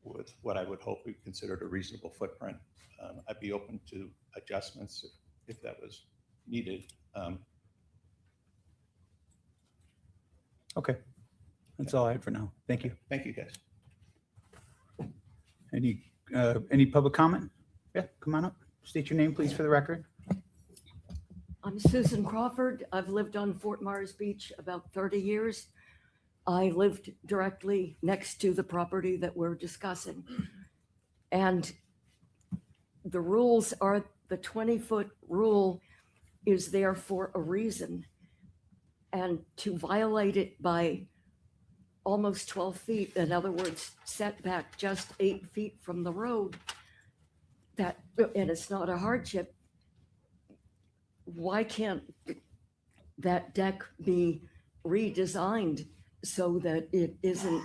with what I would hope we considered a reasonable footprint. I'd be open to adjustments if that was needed. Okay. That's all I have for now. Thank you. Thank you, guys. Any public comment? Yeah, come on up. State your name, please, for the record. I'm Susan Crawford. I've lived on Fort Myers Beach about 30 years. I lived directly next to the property that we're discussing. And the rules are, the 20-foot rule is there for a reason. And to violate it by almost 12 feet, in other words, set back just 8 feet from the road, that, and it's not a hardship, why can't that deck be redesigned so that it isn't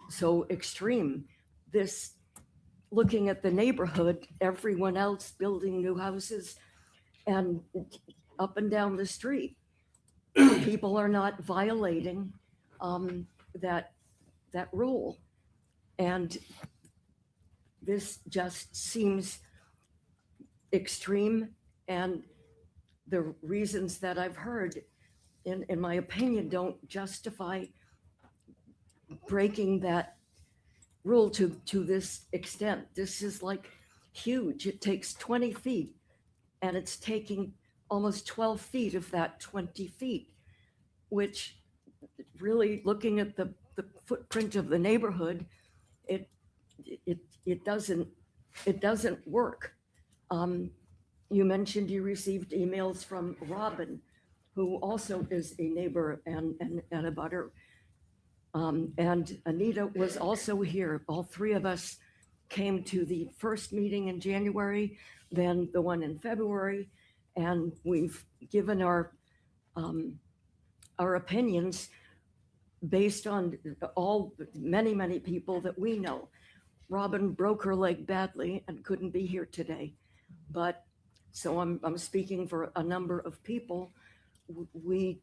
so extreme? This, looking at the neighborhood, everyone else building new houses and up and down the street, people are not violating that rule. And this just seems extreme, and the reasons that I've heard, in my opinion, don't justify breaking that rule to this extent. This is like huge. It takes 20 feet, and it's taking almost 12 feet of that 20 feet, which really, looking at the footprint of the neighborhood, it doesn't work. You mentioned you received emails from Robin, who also is a neighbor and a butter. And Anita was also here. All three of us came to the first meeting in January, then the one in February, and we've given our opinions based on many people that we know. Robin broke her leg badly and couldn't be here today, but so I'm speaking for a number of people. We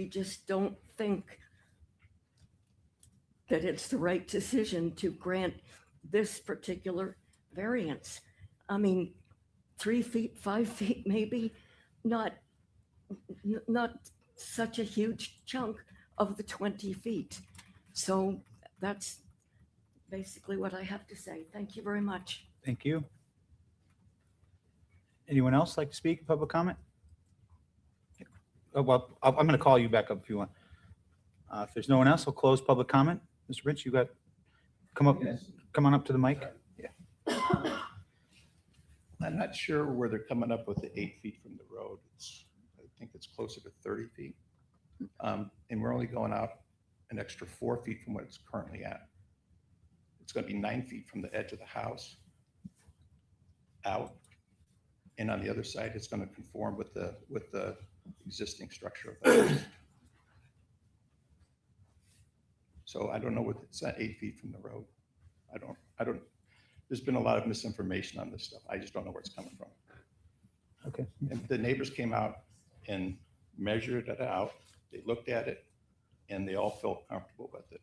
just don't think that it's the right decision to grant this particular variance. I mean, 3 feet, 5 feet, maybe, not such a huge chunk of the 20 feet. So that's basically what I have to say. Thank you very much. Thank you. Anyone else like to speak, public comment? Oh, well, I'm going to call you back up if you want. If there's no one else, I'll close public comment. Mr. Rich, you got, come on up to the mic. Yeah. I'm not sure where they're coming up with the 8 feet from the road. I think it's closer to 30 feet. And we're only going out an extra 4 feet from what it's currently at. It's going to be 9 feet from the edge of the house out. And on the other side, it's going to conform with the existing structure of the house. So I don't know what it's at 8 feet from the road. I don't, there's been a lot of misinformation on this stuff. I just don't know where it's coming from. Okay. And the neighbors came out and measured it out. They looked at it and they all felt comfortable with it.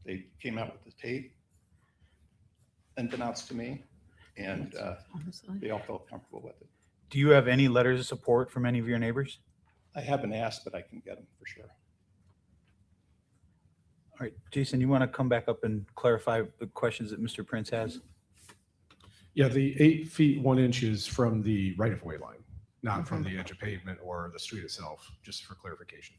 They came out with the tape unbeknownst to me, and they all felt comfortable with it. Do you have any letters of support from any of your neighbors? I haven't asked, but I can get them for sure. All right, Jason, you want to come back up and clarify the questions that Mr. Prince has? Yeah, the 8 feet 1 inch is from the right of way line, not from the edge of pavement or the street itself, just for clarification.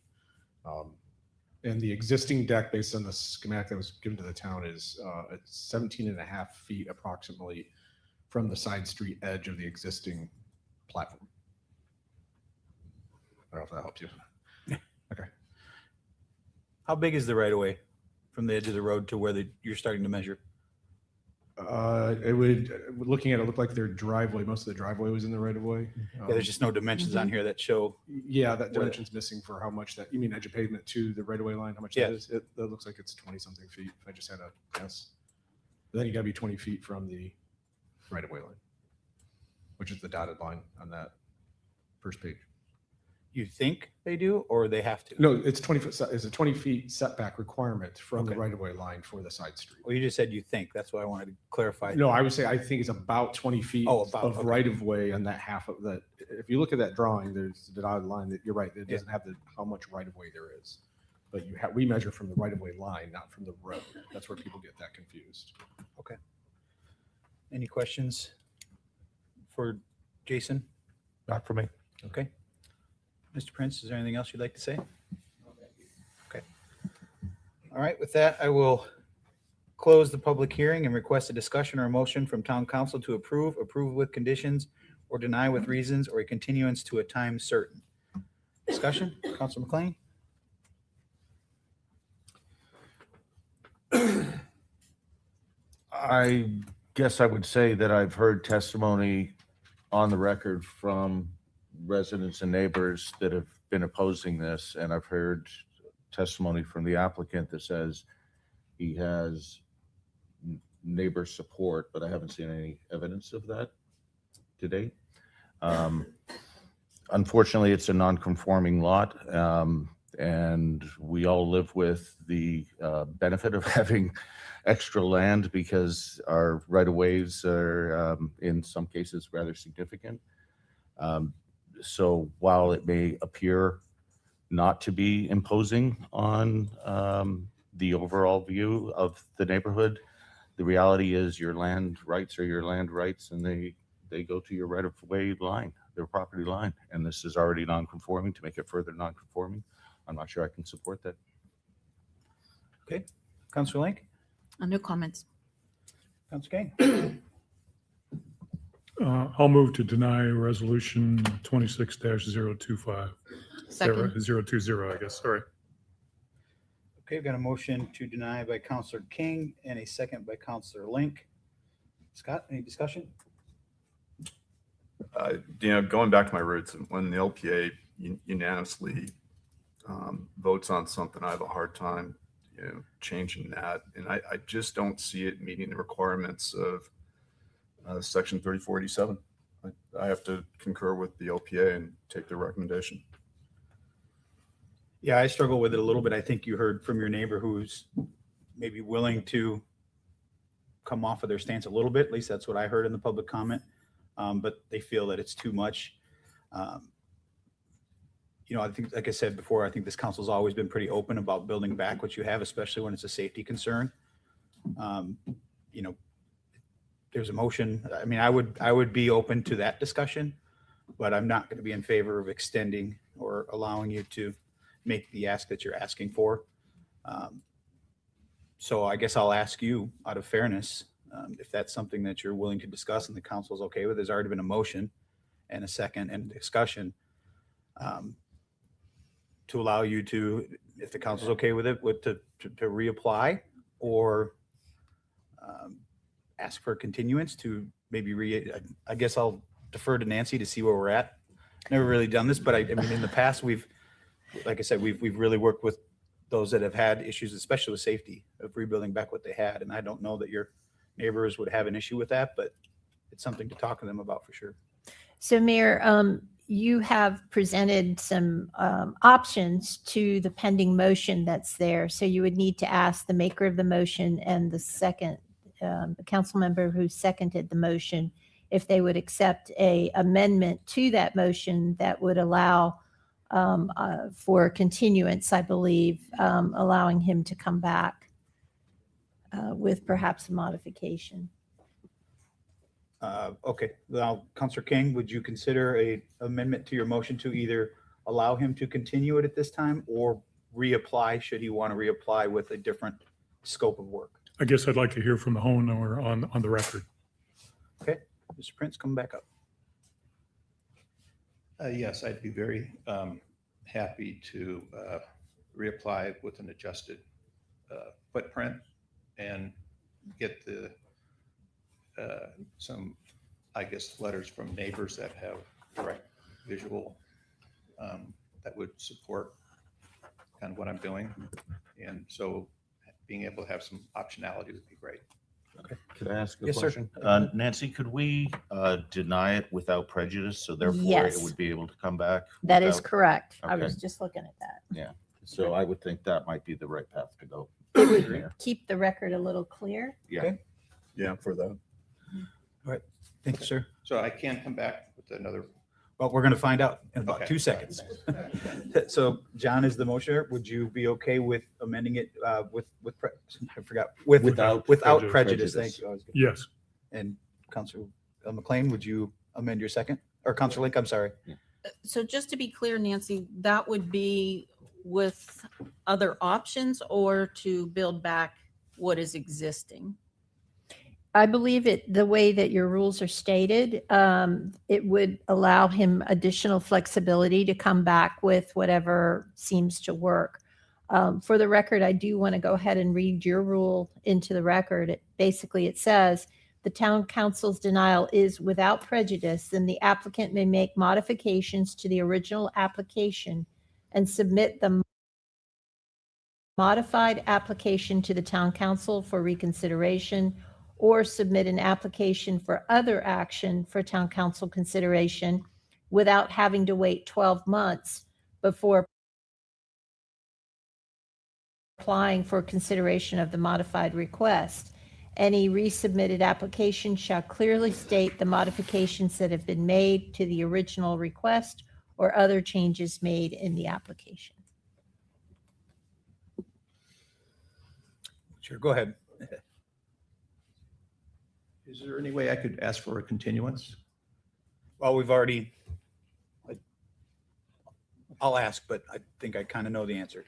And the existing deck, based on the schematic that was given to the town, is 17.5 feet approximately from the side street edge of the existing platform. I don't know if that helps you. Okay. How big is the right of way from the edge of the road to where you're starting to measure? It would, looking at it, looked like their driveway, most of the driveway was in the right of way. Yeah, there's just no dimensions on here that show. Yeah, that dimension's missing for how much that, you mean edge of pavement to the right of way line, how much that is? That looks like it's 20 something feet, if I just had a guess. But then you gotta be 20 feet from the right of way line, which is the dotted line on that first page. you think they do, or they have to? No, it's 20 foot, it's a 20 feet setback requirement from the Okay. right of way line for the side street. Well, you just said you think. That's why I wanted to clarify. No, I would say, I think it's about 20 feet Oh, about, of okay. right of way on that half of that. If you look at that drawing, there's the dotted line that you're right. It Yeah. doesn't have how much right of way there is. But we measure from the right of way line, not from the road. That's where people get that confused. Okay. Any questions for Jason? Not for me. Okay. Mr. Prince, is there anything else you'd like to say? Okay. All right, with that, I will close the public hearing and request a discussion or a motion from town council to approve with conditions, or deny with reasons, or a continuance to a time certain. Discussion, Councilor McLean? I guess I would say that I've heard testimony on the record from residents and neighbors that have been opposing this, and I've heard testimony from the applicant that says he has neighbor support, but I haven't seen any evidence of that to date. Unfortunately, it's a non-conforming lot, and we all live with the benefit of having extra land because our right-of-ways are, in some cases, rather significant. So while it may appear not to be imposing on the overall view of the neighborhood, the reality is your land rights are your land rights, and they go to your right-of-way line, their property line. And this is already non-conforming. To make it further non-conforming, I'm not sure I can support that. Okay, Councilor Link? No comments. Councilor Kane? I'll move to deny resolution 26-025. Second. 020, I guess, sorry. Okay, we've got a motion to deny by Councilor King and a second by Councilor Link. Scott, any discussion? Going back to my roots, when the LPA unanimously votes on something, I have a hard time, changing that. And I just don't see it meeting the requirements of Section 3487. I have to concur with the LPA and take their recommendation. Yeah, I struggle with it a little bit. I think you heard from your neighbor who's maybe willing to come off of their stance a little bit. At least that's what I heard in the public comment. But they feel that it's too much. I think, like I said before, I think this council's always been pretty open about building back what you have, especially when it's a safety concern. There's a motion. I mean, I would be open to that discussion, but I'm not going to be in favor of extending or allowing you to make the ask that you're asking for. So I guess I'll ask you, out of fairness, if that's something that you're willing to discuss and the council's okay with. There's already been a motion and a second and discussion to allow you to, if the council's okay with it, to reapply or ask for a continuance to maybe I guess I'll defer to Nancy to see where we're at. Never really done this, but I mean, in the past, like I said, we've really worked with those that have had issues, especially with safety, of rebuilding back what they had. And I don't know that your neighbors would have an issue with that, but it's something to talk to them about for sure. So Mayor, you have presented some options to the pending motion that's there. So you would need to ask the maker of the motion and the second, the council member who seconded the motion, if they would accept a amendment to that motion that would allow for continuance, I believe, allowing him to come back with perhaps a modification. Okay, now, Councilor King, would you consider a amendment to your motion to either allow him to continue it at this time or reapply, should he want to reapply with a different scope of work? I guess I'd like to hear from the homeowner on the record. Okay, Mr. Prince, come back up. Yes, I'd be very happy to reapply with an adjusted footprint and get some, I guess, letters from neighbors that have direct visual that would support kind of what I'm doing. And so being able to have some optionality would be great. Could I ask a Yes, sir. question? Nancy, could we deny it without prejudice, so therefore it Yes. would be able to come back? That is without- correct. I Okay. was just looking at that. Yeah, so I would think that might be the right path to go. It would Yeah. keep the record a little clear. Yeah. Okay. Yeah, for that. All right. Thank you, sir. So I can come back with another. Well, we're going to find out in about Okay. 2 seconds. So John is the motioner. Would you be okay with amending it I forgot, Without prejudice. prejudice. Thank you. I was gonna- Yes. And Counselor McLean, would you amend your second? Or Counselor Link, I'm sorry. So just to be clear, Nancy, that would be with other options or to build back what is existing? I believe the way that your rules are stated, it would allow him additional flexibility to come back with whatever seems to work. For the record, I do want to go ahead and read your rule into the record. Basically, it says, the town council's denial is without prejudice, then the applicant may make modifications to the original application and submit the modified application to the town council for reconsideration, or submit an application for other action for town council consideration without having to wait 12 months before applying for consideration of the modified request. Any resubmitted application shall clearly state the modifications that have been made to the original request or other changes made in the application. Sure, go ahead. Is there any way I could ask for a continuance? Well, we've already, I'll ask, but I think I kind of know the answer.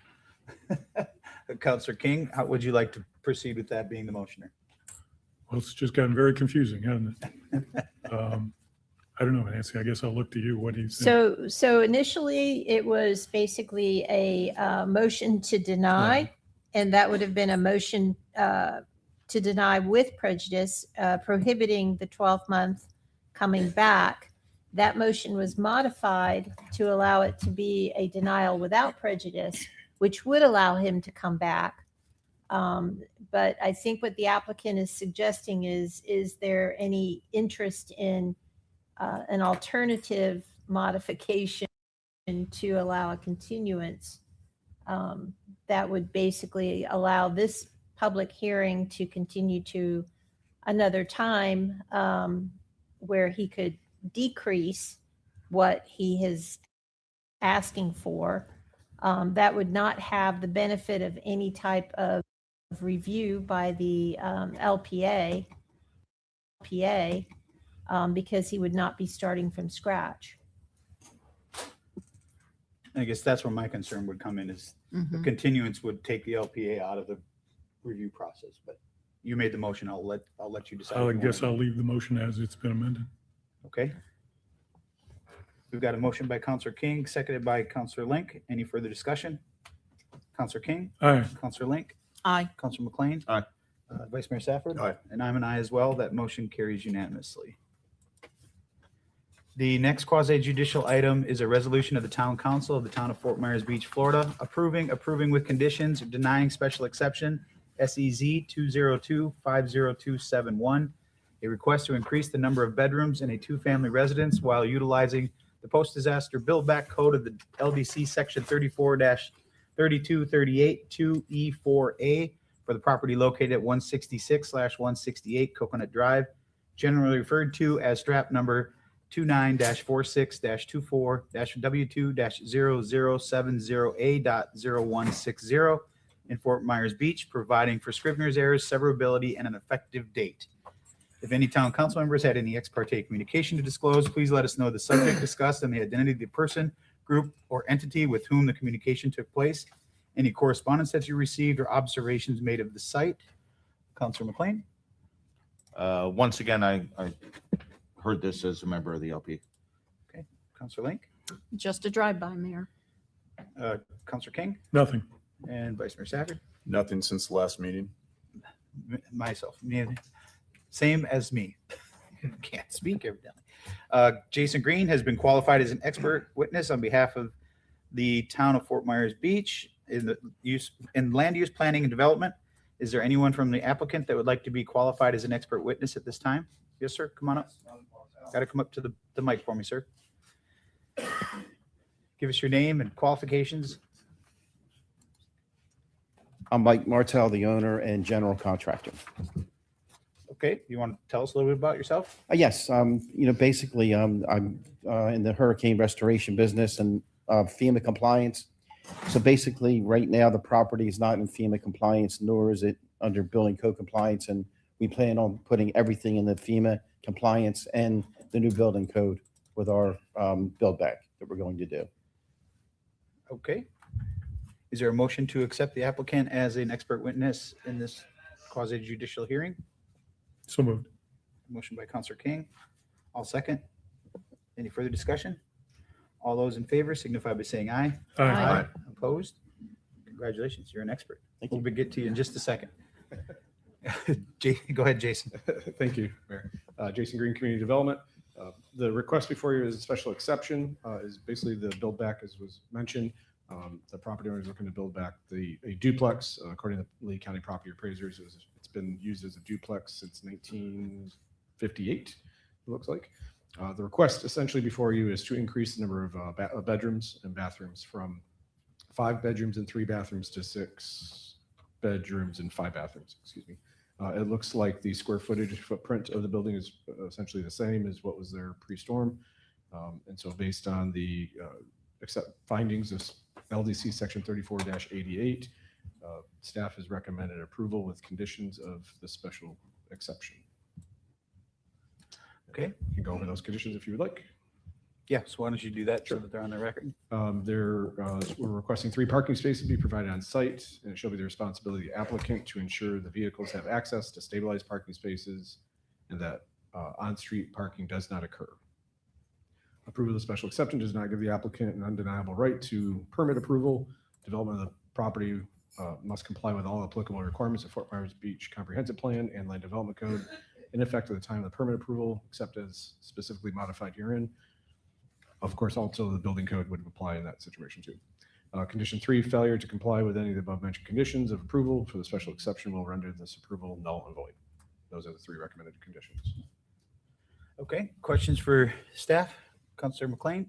Counselor King, how would you like to proceed with that being the motioner? Well, it's just gotten very confusing, hasn't it? I don't know, Nancy, I guess I'll look to you. What do you think? So initially, it was basically a motion to deny, and that would have been a motion to deny with prejudice, prohibiting the 12-month coming back. That motion was modified to allow it to be a denial without prejudice, which would allow him to come back. But I think what the applicant is suggesting is there any interest in an alternative modification to allow a continuance that would basically allow this public hearing to continue to another time where he could decrease what he is asking for. That would not have the benefit of any type of review by the LPA because he would not be starting from scratch. I guess that's where my concern would come in is the continuance would take the LPA out of the review process, but you made the motion. I'll let you decide. I guess I'll leave the motion as it's been amended. Okay. We've got a motion by Counselor King, seconded by Counselor Link. Any further discussion? Counselor King? Aye. Counselor Link? Aye. Counselor McLean? Aye. Vice Mayor Safford? Aye. And I'm an aye as well. That motion carries unanimously. The next quasi judicial item is a resolution of the Town Council of the Town of Fort Myers Beach, Florida, approving with conditions, or denying special exception, SEZ 202-50271, a request to increase the number of bedrooms in a two-family residence while utilizing the post-disaster build-back code of the LDC Section 34-3238 2E4A for the property located at 166/168 Coconut Drive, generally referred to as strap number 29-46-24-W2-0070A.0160 in Fort Myers Beach, providing for scrivener's errors, severability, and an effective date. If any town council members had any ex parte communication to disclose, please let us know the subject discussed and the identity of the person, group, or entity with whom the communication took place, any correspondence that you received, or observations made of the site. Counselor McLean? Once again, I heard this as a member of the LP. Okay. Counselor Link? Just a drive-by, Mayor. Counselor King? Nothing. And Vice Mayor Safford? Nothing since the last meeting. Myself. Same as me. Can't speak evidently. Jason Green has been qualified as an expert witness on behalf of the town of Fort Myers Beach in land use planning and development. Is there anyone from the applicant that would like to be qualified as an expert witness at this time? Yes, sir. Come on up. Got to come up to the mic for me, sir. Give us your name and qualifications. I'm Mike Martell, the owner and general contractor. Okay, you want to tell us a little bit about yourself? Yes, basically, I'm in the hurricane restoration business and FEMA compliance. So basically, right now, the property is not in FEMA compliance, nor is it under building code compliance. And we plan on putting everything in the FEMA compliance and the new building code with our build back that we're going to do. Okay. Is there a motion to accept the applicant as an expert witness in this quasi judicial hearing? So moved. Motion by Counselor King. I'll second. Any further discussion? All those in favor signify by saying aye. Aye. Opposed? Congratulations, you're an expert. Thank We'll get to you in just a second. Go ahead, Jason. Thank you, Mayor. Jason Green, Community Development. The request before you is a special exception, is basically the build back, as was mentioned. The property owner is looking to build back a duplex. According to the Lee County property appraisers, it's been used as a duplex since 1958, it looks like. The request essentially before you is to increase the number of bedrooms and bathrooms from 5 bedrooms and 3 bathrooms to 6 bedrooms and 5 bathrooms, excuse me. It looks like the square footage footprint of the building is essentially the same as what was there pre-storm. And so based on the findings of LDC section 34-88, staff has recommended approval with conditions of the special exception. Okay. You can go over those conditions if you would like. Yeah, so why don't you do that so that they're on the record? We're requesting 3 parking spaces be provided on site, and it shall be the responsibility of the applicant to ensure the vehicles have access to stabilized parking spaces and that on-street parking does not occur. Approval of the special exception does not give the applicant an undeniable right to permit approval. Development of the property must comply with all applicable requirements of Fort Myers Beach Comprehensive Plan and Land Development Code in effect at the time of the permit approval, except as specifically modified herein. Of course, also the building code would apply in that situation too. Condition 3, failure to comply with any of the above mentioned conditions of approval for the special exception will render this approval null and void. Those are the 3 recommended conditions. Okay, questions for staff? Counselor McLean?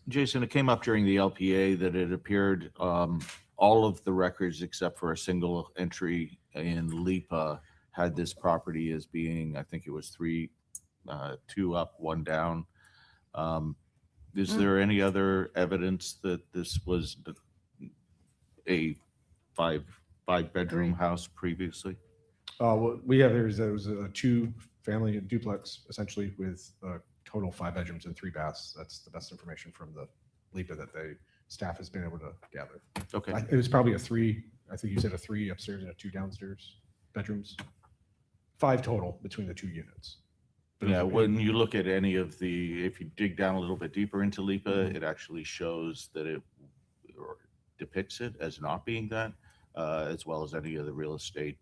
Jason, it came up during the LPA that it appeared all of the records except for a single entry in LIPA had this property as being, I think it was 3, 2 up, 1 down. Is there any other evidence that this was a five bedroom house previously? What we have here is that it was a 2-family duplex, essentially with a total 5 bedrooms and 3 baths. That's the best information from the LIPA that staff has been able to gather. Okay. It was probably a 3. I think you said a 3 upstairs and a 2 downstairs bedrooms. 5 total between the 2 units. Yeah, when you look at any of if you dig down a little bit deeper into LIPA, it actually shows that it or depicts it as not being that, as well as any of the real estate.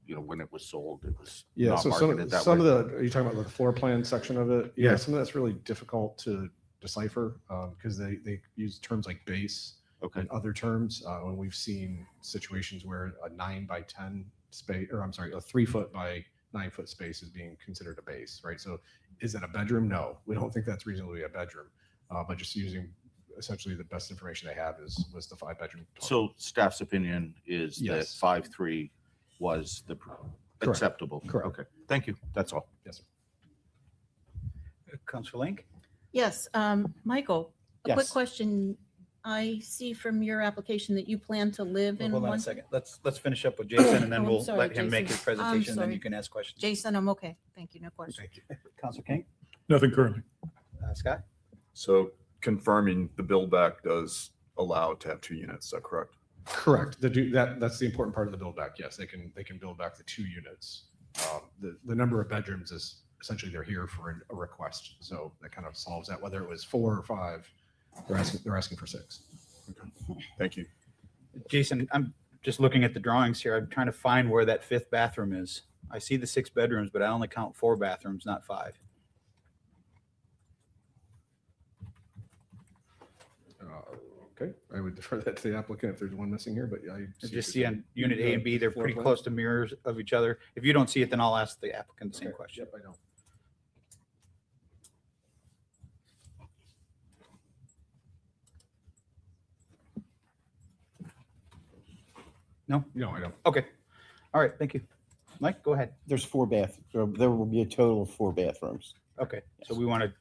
When it was sold, it was not marketed that way. Are you talking about the floor plan section of it? Yeah, some of that's really difficult to decipher because they use terms like base and other terms. When we've seen situations where a 9 by 10 space, or I'm sorry, a 3 foot by 9 foot space is being considered a base, right? So is it a bedroom? No, we don't think that's reasonably a bedroom, but just using essentially the best information they have was the 5 bedroom. So staff's opinion is that 5.3 was the acceptable. Correct. Okay, thank you. That's all. Yes, sir. Counselor Link? Yes, Michael, a quick Yes. question. I see from your application that you plan to live in Hold on one. a second. Let's finish up with Jason and then Oh, I'm we'll sorry, let him make Jason. his presentation and then sorry. you can ask questions. Jason, I'm okay. Thank you. No question. Thank you. Counselor King? Nothing currently. Scott? So confirming the build back does allow it to have 2 units, is that correct? Correct. That's the important part of the build back. Yes, they can build back the 2 units. The number of bedrooms is essentially they're here for a request, so that kind of solves that. Whether it was 4 or 5, they're asking for 6. Okay. Thank you. Jason, I'm just looking at the drawings here. I'm trying to find where that 5th bathroom is. I see the 6 bedrooms, but I only count 4 bathrooms, not 5. Okay, I would defer that to the applicant if there's one missing here, but I. Just see on unit A and B, they're pretty close to mirrors of each other. If you don't see it, then I'll ask the applicant the same question. Yep, I know. No? No, I don't. Okay. All right, thank you. Mike, go ahead. There's there will be a total of 4 bathrooms. Okay, so we want to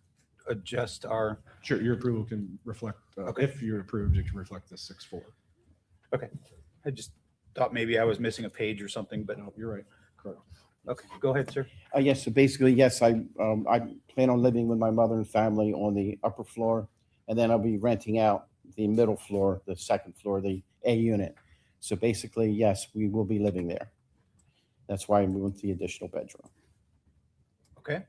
adjust our, Sure, your approval can reflect, Okay. if you're approved, it can reflect the 6-4. okay. I just thought maybe I was missing a page or something, but No, you're right, correct. okay, go ahead, sir. Yes, so basically, yes, I plan on living with my mother and family on the upper floor, and then I'll be renting out the middle floor, the second floor, the A unit. So basically, yes, we will be living there. That's why I moved the additional bedroom. Okay.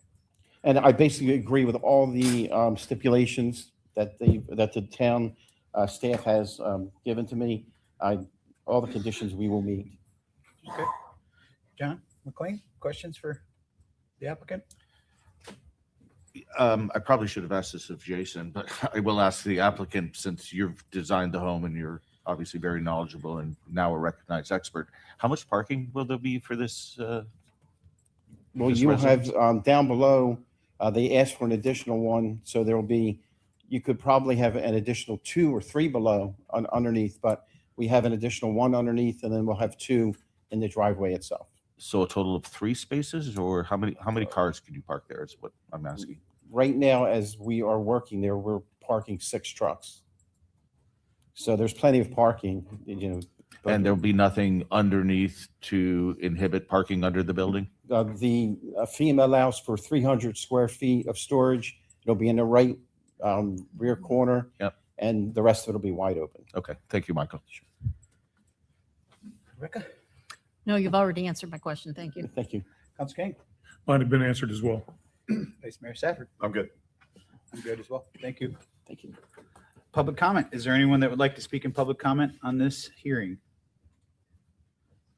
And I basically agree with all the stipulations that the town staff has given to me. All the conditions we will meet. Okay. John McLean, questions for the applicant? I probably should have asked this of Jason, but I will ask the applicant, since you've designed the home and you're obviously very knowledgeable and now a recognized expert. How much parking will there be for this? Well, this you residence? have down below, they asked for an additional one, so there will be, you could probably have an additional 2 or 3 below underneath, but we have an additional 1 underneath, and then we'll have 2 in the driveway itself. So a total of 3 spaces, or how many cars can you park there is what I'm asking. Right now, as we are working there, we're parking 6 trucks. So there's plenty of parking, but, And there'll be nothing underneath to inhibit parking under the building? the FEMA allows for 300 square feet of storage. It'll be in the right rear corner. Yep. And the rest of it will be wide open. Okay, thank you, Michael. Rebecca? No, you've already answered my question. Thank you. Thank you. Council King? Mine have been answered as well. Vice Mayor Safford? I'm good. I'm good as well. Thank you. Thank you. Public comment. Is there anyone that would like to speak in public comment on this hearing?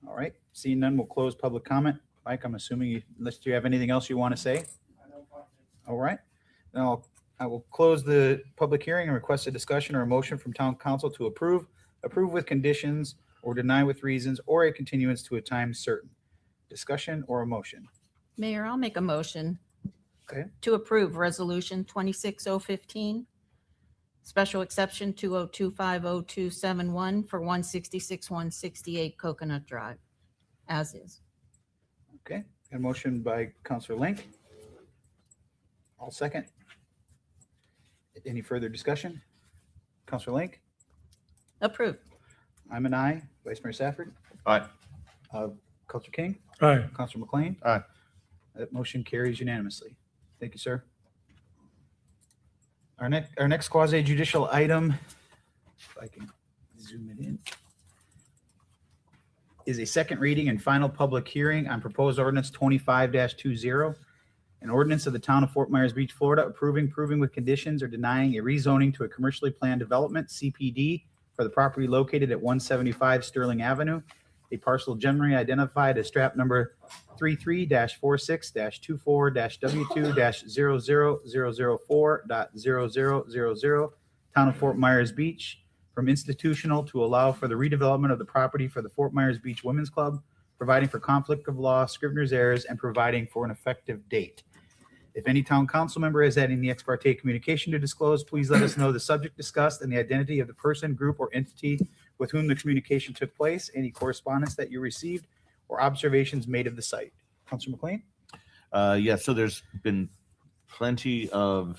All right, seeing none, we'll close public comment. Mike, I'm assuming unless you have anything else you want to say? All right, now I will close the public hearing and request a discussion or a motion from town council to approve with conditions, or deny with reasons, or a continuance to a time certain. Discussion or a motion? Mayor, I'll make a motion Okay. to approve Resolution 26015, special exception 2025071 for 166-168 Coconut Drive, as is. Okay, a motion by Counselor Link. All second. Any further discussion? Counselor Link? Approved. I'm an aye. Vice Mayor Safford? Aye. Counselor King? Aye. Counselor McLean? Aye. That motion carries unanimously. Thank you, sir. Our next quasi judicial item, if I can zoom it in, is a second reading and final public hearing on proposed ordinance 25-20, an ordinance of the town of Fort Myers Beach, Florida, approving with conditions, or denying a rezoning to a commercially planned development, CPD, for the property located at 175 Sterling Avenue, a parcel generally identified as strap number 33-46-24-W2-00004.0000, town of Fort Myers Beach, from institutional to allow for the redevelopment of the property for the Fort Myers Beach Women's Club, providing for conflict of law, scrivener's errors, and providing for an effective date. If any town council member has had any ex parte communication to disclose, please let us know the subject discussed and the identity of the person, group, or entity with whom the communication took place, any correspondence that you received, or observations made of the site. Councilor McLean? Yeah, so there's been plenty of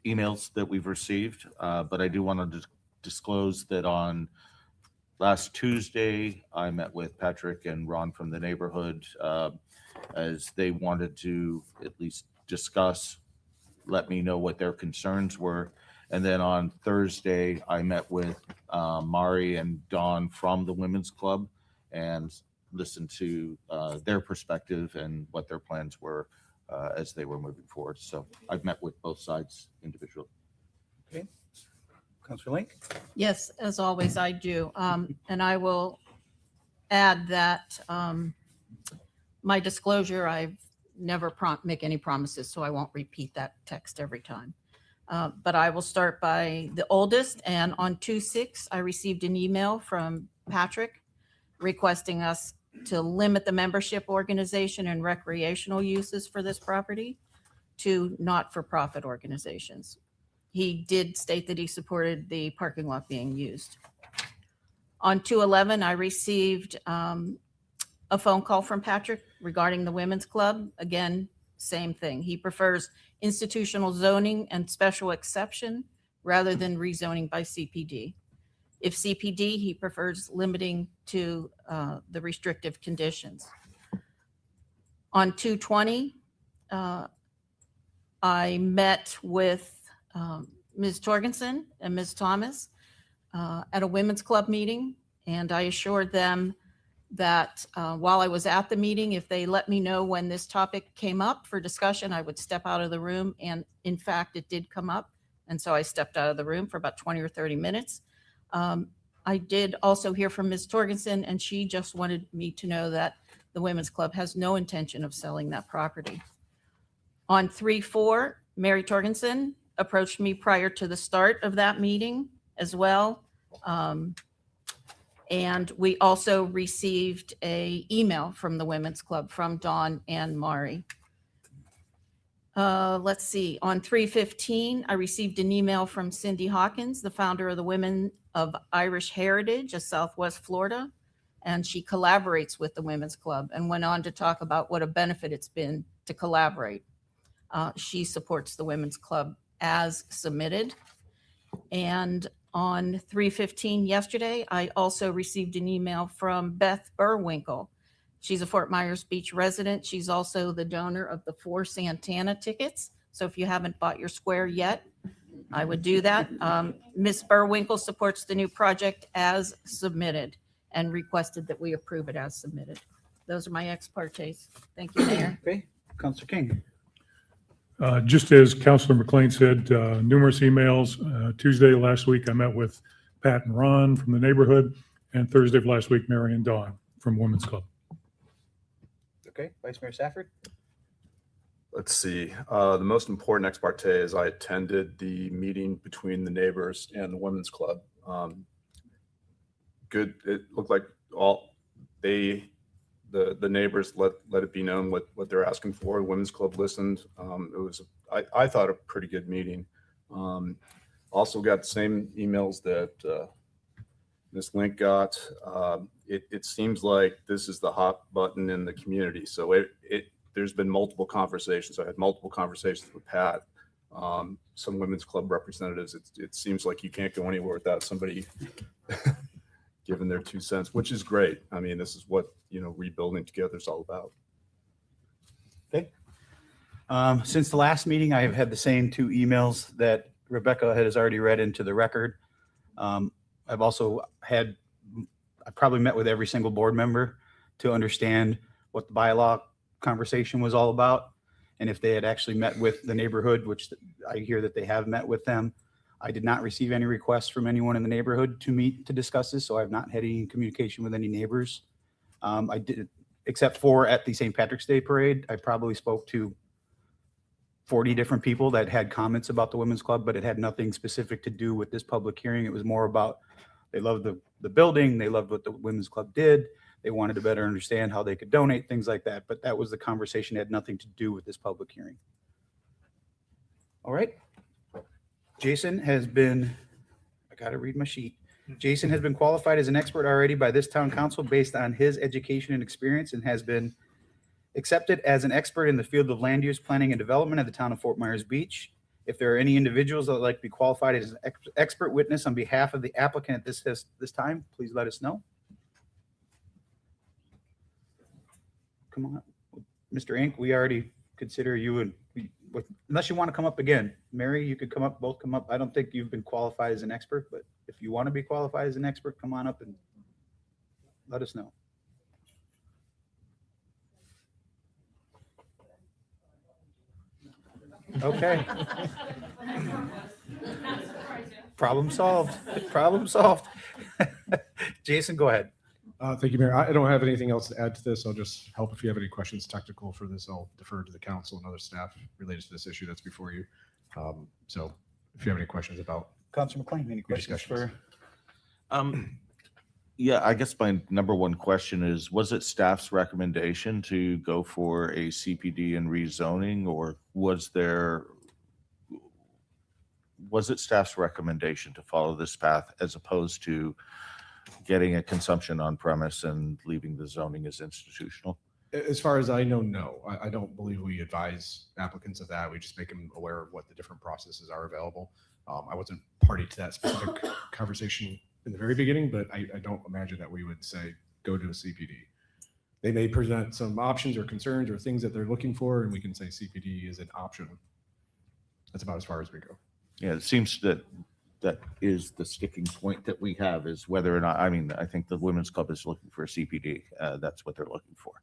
emails that we've received, but I do want to disclose that on last Tuesday, I met with Patrick and Ron from the neighborhood as they wanted to at least discuss, let me know what their concerns were. And then on Thursday, I met with Mari and Dawn from the Women's Club and listened to their perspective and what their plans were as they were moving forward. So I've met with both sides individually. Okay. Councilor Link? Yes, as always, I do. And I will add that my disclosure, I've never make any promises, so I won't repeat that text every time. But I will start by the oldest. And on 2/6, I received an email from Patrick requesting us to limit the membership organization and recreational uses for this property to not-for-profit organizations. He did state that he supported the parking lot being used. On 2/11, I received a phone call from Patrick regarding the Women's Club. Again, same thing. He prefers institutional zoning and special exception rather than rezoning by CPD. If CPD, he prefers limiting to the restrictive conditions. On 2/20, I met with Ms. Torgensen and Ms. Thomas at a women's club meeting, and I assured them that while I was at the meeting, if they let me know when this topic came up for discussion, I would step out of the room. And in fact, it did come up. And so I stepped out of the room for about 20 or 30 minutes. I did also hear from Ms. Torgensen, and she just wanted me to know that the Women's Club has no intention of selling that property. On 3/4, Mary Torgensen approached me prior to the start of that meeting as well. And we also received an email from the Women's Club from Dawn and Mari. Let's see. On 3/15, I received an email from Cindy Hawkins, the founder of the Women of Irish Heritage of Southwest Florida. And she collaborates with the Women's Club and went on to talk about what a benefit it's been to collaborate. She supports the Women's Club as submitted. And on 3/15 yesterday, I also received an email from Beth Burwinkle. She's a Fort Myers Beach resident. She's also the donor of the 4 Santana tickets. So if you haven't bought your square yet, I would do that. Ms. Burwinkle supports the new project as submitted and requested that we approve it as submitted. Those are my ex partes. Thank you, Mayor. Okay, Councilor King. Just as Councilor McLean said, numerous emails. Tuesday last week, I met with Pat and Ron from the neighborhood, and Thursday of last week, Mary and Dawn from Women's Club. Okay, Vice Mayor Safford. Let's see. The most important ex parte is I attended the meeting between the neighbors and the Women's Club. Good. It looked like the neighbors let it be known what they're asking for. The Women's Club listened. It was, I thought, a pretty good meeting. Also got the same emails that Ms. Link got. It seems like this is the hot button in the community. So there's been multiple conversations. I had multiple conversations with Pat, some Women's Club representatives. It seems like you can't go anywhere without somebody giving their 2 cents, which is great. I mean, this is what, rebuilding together is all about. Okay. Since the last meeting, I have had the same 2 emails that Rebecca has already read into the record. I've also I probably met with every single board member to understand what the bylaw conversation was all about. And if they had actually met with the neighborhood, which I hear that they have met with them. I did not receive any requests from anyone in the neighborhood to meet to discuss this, so I've not had any communication with any neighbors. I did, except for at the St. Patrick's Day Parade, I probably spoke to 40 different people that had comments about the Women's Club, but it had nothing specific to do with this public hearing. It was more about they loved the building, they loved what the Women's Club did, they wanted to better understand how they could donate, things like that. But that was the conversation. It had nothing to do with this public hearing. All right. Jason has been, I got to read my sheet. Jason has been qualified as an expert already by this town council based on his education and experience, and has been accepted as an expert in the field of land use planning and development of the town of Fort Myers Beach. If there are any individuals that would like to be qualified as an expert witness on behalf of the applicant at this time, please let us know. Come on, Mr. Inc., we already consider you, and unless you want to come up again, Mary, you could come up, both come up. I don't think you've been qualified as an expert, but if you want to be qualified as an expert, come on up and let us know. Okay. Problem solved. Problem solved. Jason, go ahead. Thank you, Mayor. I don't have anything else to add to this. I'll just help if you have any questions technical for this. I'll defer to the council and other staff related to this issue that's before you. So if you have any questions about Councilor McLean, any your questions discussions. for? Yeah, I guess my number one question is, was it staff's recommendation to go for a CPD and rezoning, or was it staff's recommendation to follow this path as opposed to getting a consumption on premise and leaving the zoning as institutional? As far as I know, no. I don't believe we advise applicants of that. We just make them aware of what the different processes are available. I wasn't party to that specific conversation in the very beginning, but I don't imagine that we would say, go to a CPD. They may present some options or concerns or things that they're looking for, and we can say CPD is an option. That's about as far as we go. Yeah, it seems that is the sticking point that we have, is whether or not, I mean, I think the Women's Club is looking for a CPD. That's what they're looking for.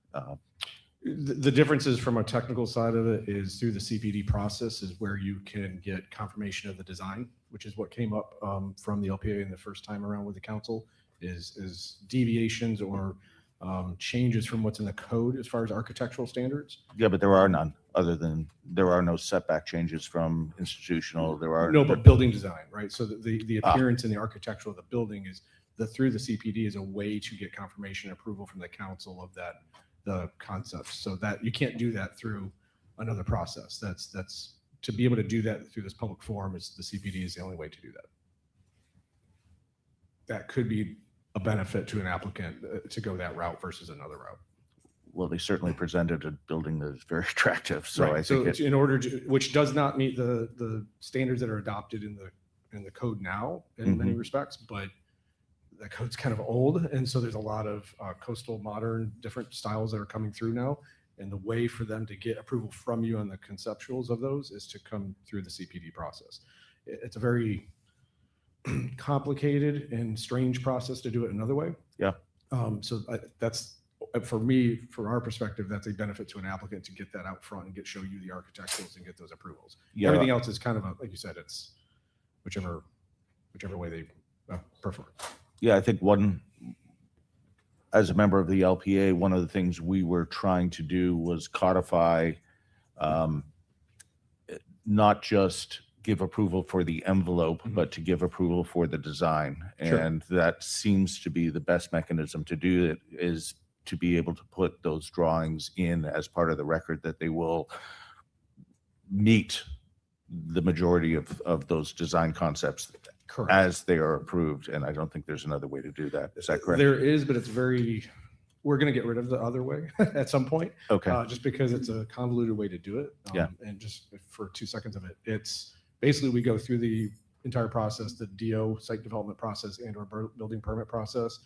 The differences from a technical side of it is through the CPD process is where you can get confirmation of the design, which is what came up from the LPA in the first time around with the council, is deviations or changes from what's in the code as far as architectural standards. Yeah, but there are none, other than there are no setback changes from institutional. There are No, but building design, right? So the appearance and the architectural of the building is through the CPD is a way to get confirmation and approval from the council of the concepts, so that you can't do that through another process. That's to be able to do that through this public forum, is the CPD is the only way to do that. That could be a benefit to an applicant to go that route versus another route. Well, they certainly presented a building that is very attractive. So Right. I think So in order to, which does not meet the standards that are adopted in the code now in many respects, but that code's kind of old. And so there's a lot of coastal modern different styles that are coming through now. And the way for them to get approval from you on the conceptuals of those is to come through the CPD process. It's a very complicated and strange process to do it another way. Yeah. So that's, for me, from our perspective, that's a benefit to an applicant to get that out front and show you the architecturals and get those approvals. Yeah. Everything else is kind of like you said, it's whichever way they prefer. Yeah, I think as a member of the LPA, one of the things we were trying to do was codify, not just give approval for the envelope, but to give approval for the design. Sure. And that seems to be the best mechanism to do it, is to be able to put those drawings in as part of the record, that they will meet the majority of those design concepts. Correct. As they are approved. And I don't think there's another way to do that. Is that correct? There is, but we're going to get rid of the other way at some point. Okay. Just because it's a convoluted way to do it. Yeah. And just for 2 seconds of it, it's basically we go through the entire process, the DO site development process and or building permit process.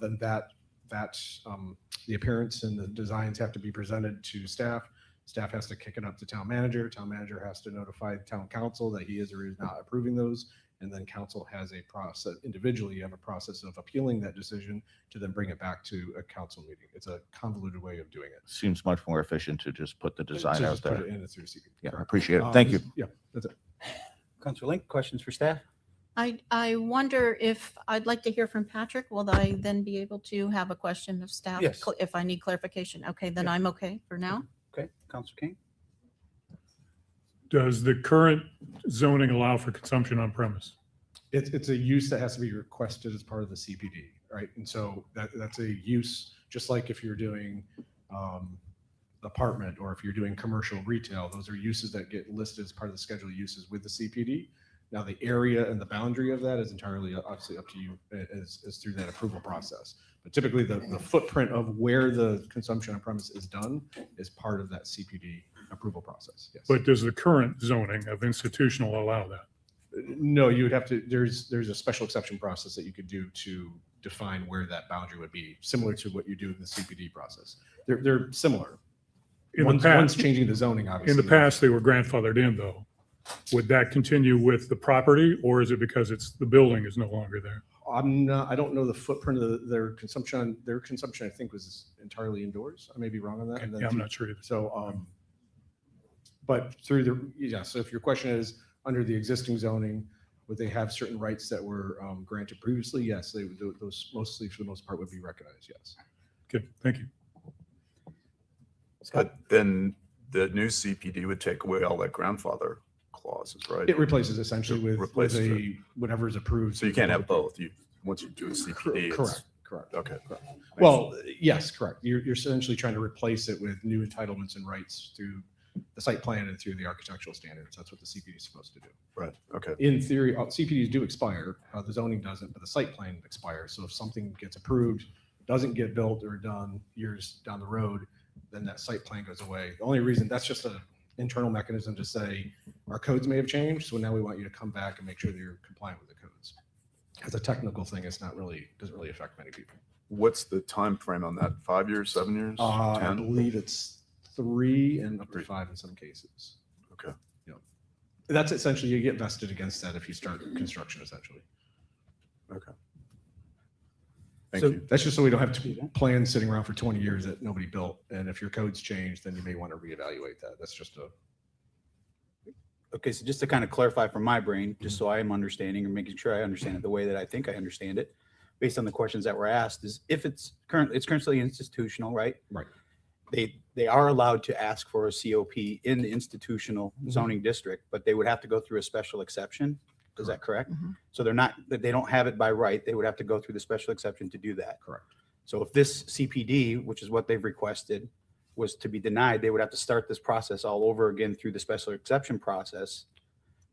Then the appearance and the designs have to be presented to staff. Staff has to kick it up to town manager. Town manager has to notify town council that he is or is not approving those. And then council has a process, individually, you have a process of appealing that decision to then bring it back to a council meeting. It's a convoluted way of doing it. Seems much more efficient to just put the design To out just put there. it in through CPD. Yeah, I appreciate it. Thank you. Yeah, that's it. Councilor Link, questions for staff? I wonder if, I'd like to hear from Patrick. Will I then be able to have a question of staff? Yes. If I need clarification. Okay, then Yeah. I'm okay for now. Okay, Councilor King? Does the current zoning allow for consumption on premise? It's a use that has to be requested as part of the CPD, right? And so that's a use, just like if you're doing apartment or if you're doing commercial retail, those are uses that get listed as part of the schedule of uses with the CPD. Now, the area and the boundary of that is entirely obviously up to you as through that approval process. But typically the footprint of where the consumption on premise is done is part of that CPD approval process. Yes. But does the current zoning of institutional allow that? No, you would have to, there's a special exception process that you could do to define where that boundary would be, similar to what you do in the CPD process. They're similar. One's changing the zoning, obviously. In the past, they were grandfathered in, though. Would that continue with the property, or is it because the building is no longer there? I don't know the footprint of their consumption. Their consumption, I think, was entirely indoors. I may be wrong on that. Okay. Yeah, I'm not sure either. So, but so if your question is under the existing zoning, would they have certain rights that were granted previously? Yes, they would. Those mostly, for the most part, would be recognized. Yes. Okay, thank you. But then the new CPD would take away all that grandfather clauses, right? It replaces essentially with Replaces it. whatever is approved. So you can't have both. Once you do a CPD, Correct. Correct. Okay. Well, yes, correct. You're essentially trying to replace it with new entitlements and rights through the site plan and through the architectural standards. That's what the CPD is supposed to do. Right. Okay. In theory, CPDs do expire. The zoning doesn't, but the site plan expires. So if something gets approved, doesn't get built or done years down the road, then that site plan goes away. The only reason, that's just an internal mechanism to say our codes may have changed, so now we want you to come back and make sure that you're compliant with the codes. As a technical thing, it's not really, doesn't really affect many people. What's the time frame on that? 5 years, 7 years? I 10? believe it's 3 and up to 5 in some cases. Okay. Yeah. That's essentially, you get vested against that if you start construction, essentially. Okay. Thank So- you. That's just so we don't have plans sitting around for 20 years that nobody built. And if your codes change, then you may want to reevaluate that. That's just a, Okay, so just to kind of clarify from my brain, just so I am understanding or making sure I understand it the way that I think I understand it, based on the questions that were asked, is if it's currently institutional, right? Right. They are allowed to ask for a COP in the institutional zoning district, but they would have to go through a special exception. Is that correct? So they don't have it by right. They would have to go through the special exception to do that. Correct. So if this CPD, which is what they've requested, was to be denied, they would have to start this process all over again through the special exception process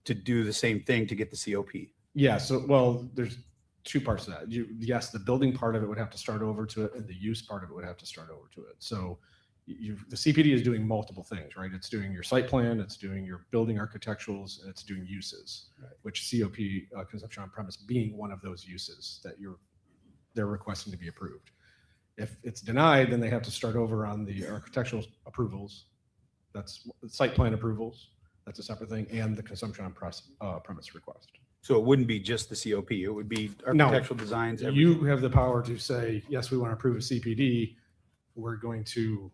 to do the same thing to get the COP. yeah. So, well, there's 2 parts to that. Yes, the building part of it would have to start over to it and the use part of it would have to start over to it. So the CPD is doing multiple things, right? It's doing your site plan, it's doing your building architecturals, and it's doing uses, which COP, consumption on premise, being one of those uses that they're requesting to be approved. If it's denied, then they have to start over on the architectural approvals. That's site plan approvals. That's a separate thing, and the consumption on premise request. So it wouldn't be just the COP, it would be No. architectural designs. You have the power to say, yes, we want to approve a CPD. We're going to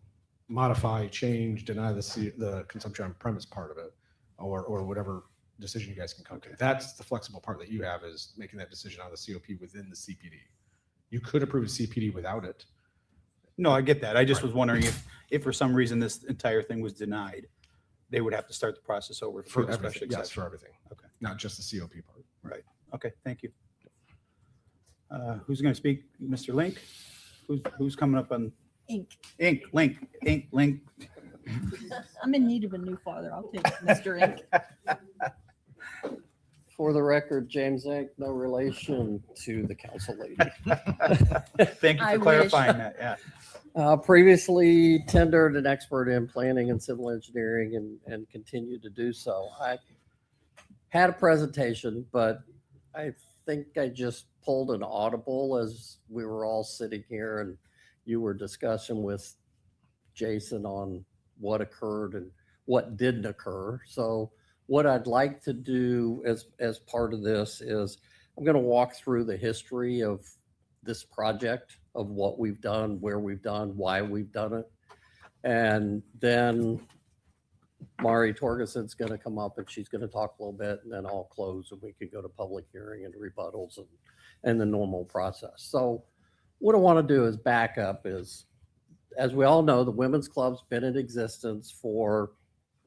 modify, change, deny the consumption on premise part of it, or whatever decision you guys can come to. That's the flexible part that you have, is making that decision on the COP within the CPD. You could approve a CPD without it. No, I get that. I just was wondering if for some reason this entire thing was denied, they would have to start the process over For the special everything, yes, exception. for everything. Okay. Not just the COP part. Right. Okay, thank you. Who's going to speak? Mr. Link? Who's coming up on? Link. I'm in need of a new father. I'll take Mr. Inc. For the record, James Inc., no relation to the council lady. Thank you I for clarifying that, yeah. Previously tendered an expert in planning and civil engineering and continue to do so. I had a presentation, but I think I just pulled an audible as we were all sitting here and you were discussing with Jason on what occurred and what didn't occur. So what I'd like to do as part of this is I'm going to walk through the history of this project, of what we've done, where we've done, why we've done it. And then Mari Torgerson's going to come up and she's going to talk a little bit, and then I'll close and we can go to public hearing and rebuttals and the normal process. So what I want to do is back up is, as we all know, the Women's Club's been in existence for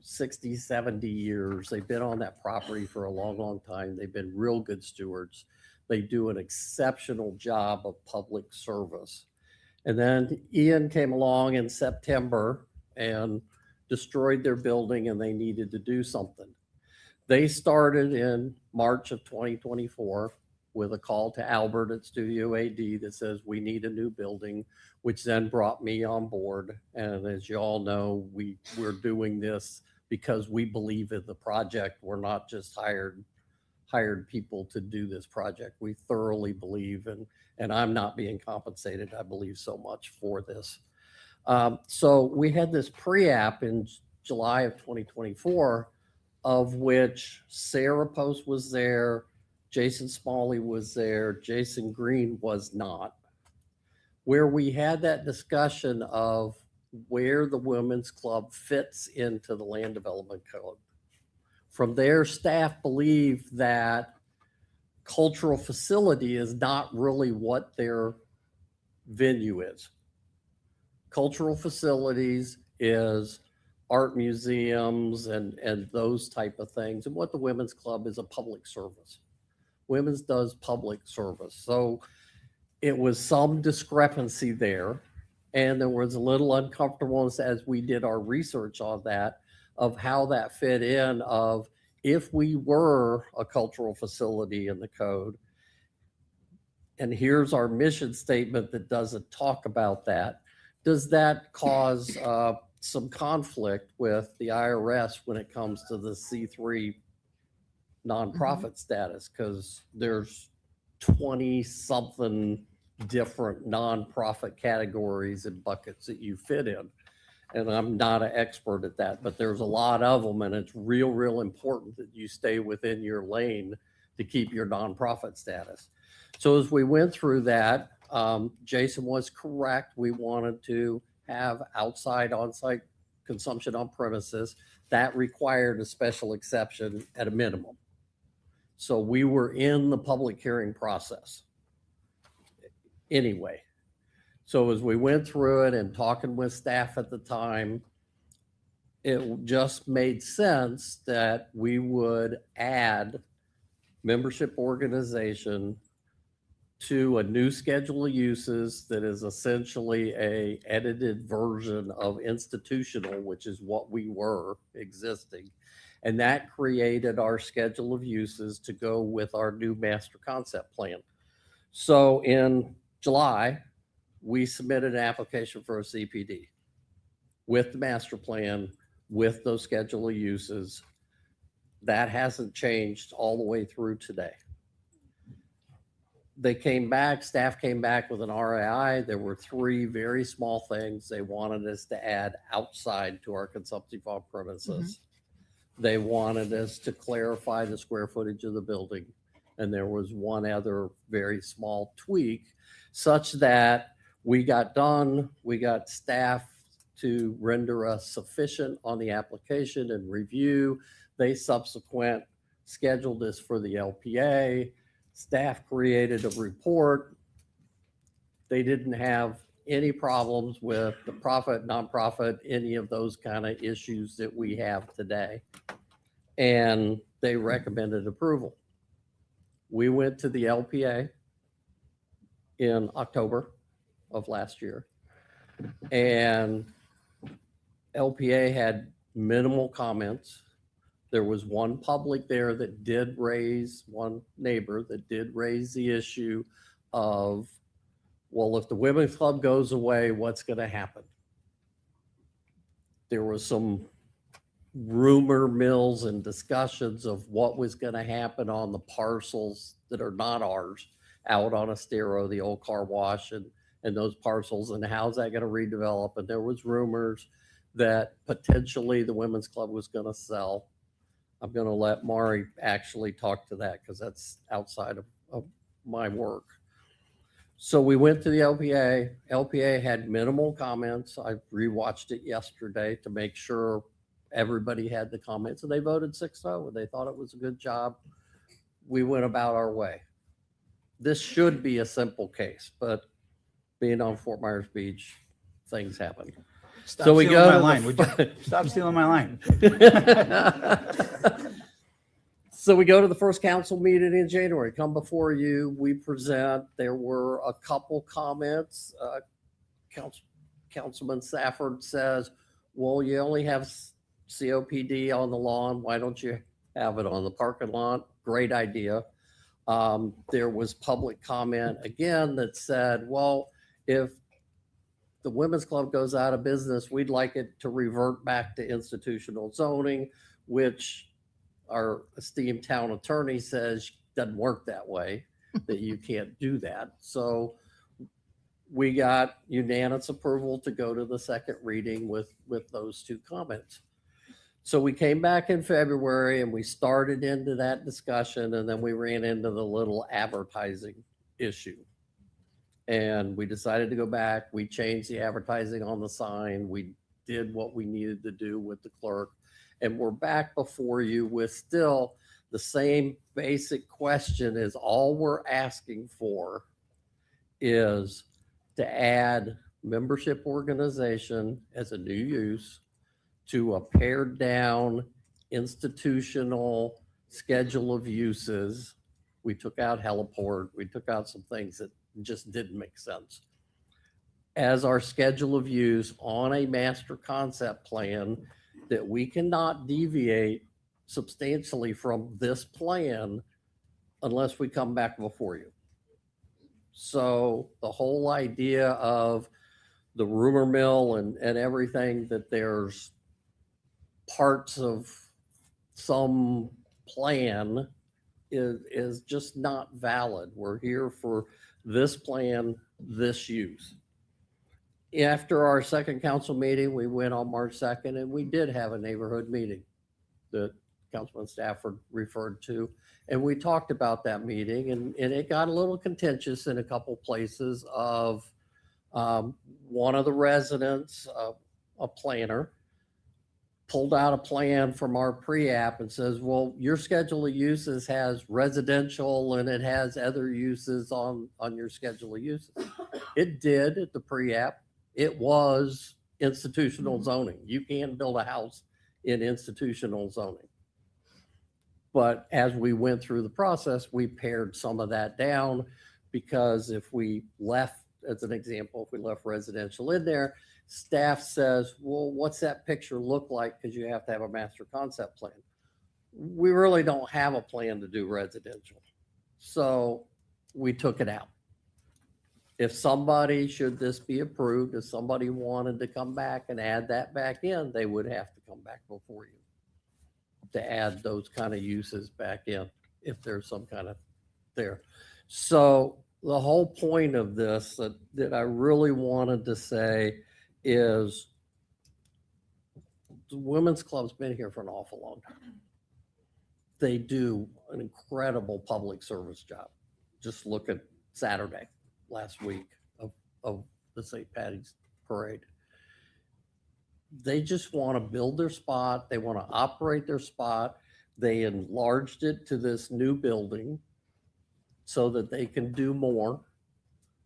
60, 70 years. They've been on that property for a long, long time. They've been real good stewards. They do an exceptional job of public service. And then Ian came along in September and destroyed their building, and they needed to do something. They started in March of 2024 with a call to Albert at Studio AD that says we need a new building, which then brought me on board. And as you all know, we're doing this because we believe in the project. We're not just hired people to do this project. We thoroughly believe, and I'm not being compensated, I believe so much for this. So we had this pre-app in July of 2024, of which Sarah Post was there, Jason Smalley was there, Jason Green was not, where we had that discussion of where the Women's Club fits into the Land Development Code. From there, staff believe that cultural facility is not really what their venue is. Cultural facilities is art museums and those type of things. And what the Women's Club is a public service. Women's does public service. So it was some discrepancy there. And there was a little uncomfortableness as we did our research on that of how that fit in of if we were a cultural facility in the code, and here's our mission statement that doesn't talk about that, does that cause some conflict with the IRS when it comes to the C3 nonprofit status? Because there's 20 something different nonprofit categories and buckets that you fit in. And I'm not an expert at that, but there's a lot of them, and it's real important that you stay within your lane to keep your nonprofit status. So as we went through that, Jason was correct. We wanted to have outside on-site consumption on premises. That required a special exception at a minimum. So we were in the public hearing process anyway. So as we went through it and talking with staff at the time, it just made sense that we would add membership organization to a new schedule of uses that is essentially a edited version of institutional, which is what we were existing. And that created our schedule of uses to go with our new master concept plan. So in July, we submitted an application for a CPD with the master plan, with those schedule of uses. That hasn't changed all the way through today. They came back, staff came back with an RAI. There were 3 very small things they wanted us to add outside to our consumptive on premises. They wanted us to clarify the square footage of the building. And there was one other very small tweak such that we got done, we got staff to render us sufficient on the application and review. They subsequent scheduled this for the LPA. Staff created a report. They didn't have any problems with the profit, nonprofit, any of those kind of issues that we have today. And they recommended approval. We went to the LPA in October of last year, and LPA had minimal comments. There was one public there that did raise, one neighbor that did raise the issue of, well, if the women's club goes away, what's going to happen? There was some rumor mills and discussions of what was going to happen on the parcels that are not ours out on Estero, the old car wash and those parcels, and how's that going to redevelop? And there was rumors that potentially the women's club was going to sell. I'm going to let Mari actually talk to that because that's outside of my work. So we went to the LPA. LPA had minimal comments. I rewatched it yesterday to make sure everybody had the comments, and they voted 6-0, and they thought it was a good job. We went about our way. This should be a simple case, but being on Fort Myers Beach, things happen. Stop So we stealing go my to the line. Would you stop stealing my line? So we go to the first council meeting in January. Come before you, we present. There were a couple comments. Councilman Safford says, well, you only have COPD on the lawn. Why don't you have it on the parking lot? Great idea. There was public comment again that said, well, if the women's club goes out of business, we'd like it to revert back to institutional zoning, which our esteemed town attorney says doesn't work that way, that you can't do that. So we got unanimous approval to go to the second reading with those 2 comments. So we came back in February and we started into that discussion, and then we ran into the little advertising issue. And we decided to go back. We changed the advertising on the sign. We did what we needed to do with the clerk. And we're back before you with still the same basic question is all we're asking for is to add membership organization as a new use to a pared down institutional schedule of uses. We took out heliport. We took out some things that just didn't make sense as our schedule of use on a master concept plan, that we cannot deviate substantially from this plan unless we come back before you. So the whole idea of the rumor mill and everything, that there's parts of some plan is just not valid. We're here for this plan, this use. After our second council meeting, we went on March 2nd and we did have a neighborhood meeting that Councilman Stafford referred to. And we talked about that meeting, and it got a little contentious in a couple places of one of the residents, a planner, pulled out a plan from our pre-app and says, well, your schedule of uses has residential and it has other uses on your schedule of uses. It did at the pre-app. It was institutional zoning. You can't build a house in institutional zoning. But as we went through the process, we pared some of that down, because if we left, as an example, if we left residential in there, staff says, well, what's that picture look like? Because you have to have a master concept plan. We really don't have a plan to do residential. So we took it out. If somebody, should this be approved, if somebody wanted to come back and add that back in, they would have to come back before you to add those kind of uses back in, if there's some kind of there. So the whole point of this that I really wanted to say is the Women's Club's been here for an awful long time. They do an incredible public service job. Just look at Saturday last week of the St. Patty's Parade. They just want to build their spot. They want to operate their spot. They enlarged it to this new building so that they can do more,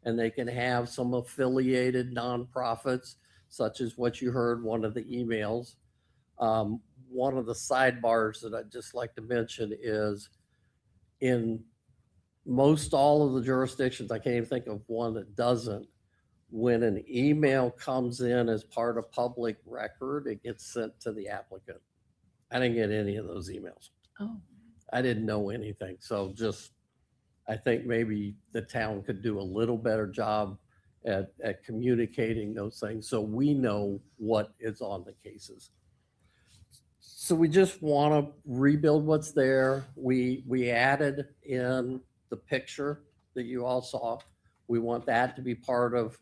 and they can have some affiliated nonprofits, such as what you heard one of the emails. One of the sidebars that I'd just like to mention is, in most all of the jurisdictions, I can't even think of one that doesn't, when an email comes in as part of public record, it gets sent to the applicant. I didn't get any of those emails. Oh. I didn't know anything. So just, I think maybe the town could do a little better job at communicating those things, so we know what is on the cases. So we just want to rebuild what's there. We added in the picture that you all saw. We want that to be part of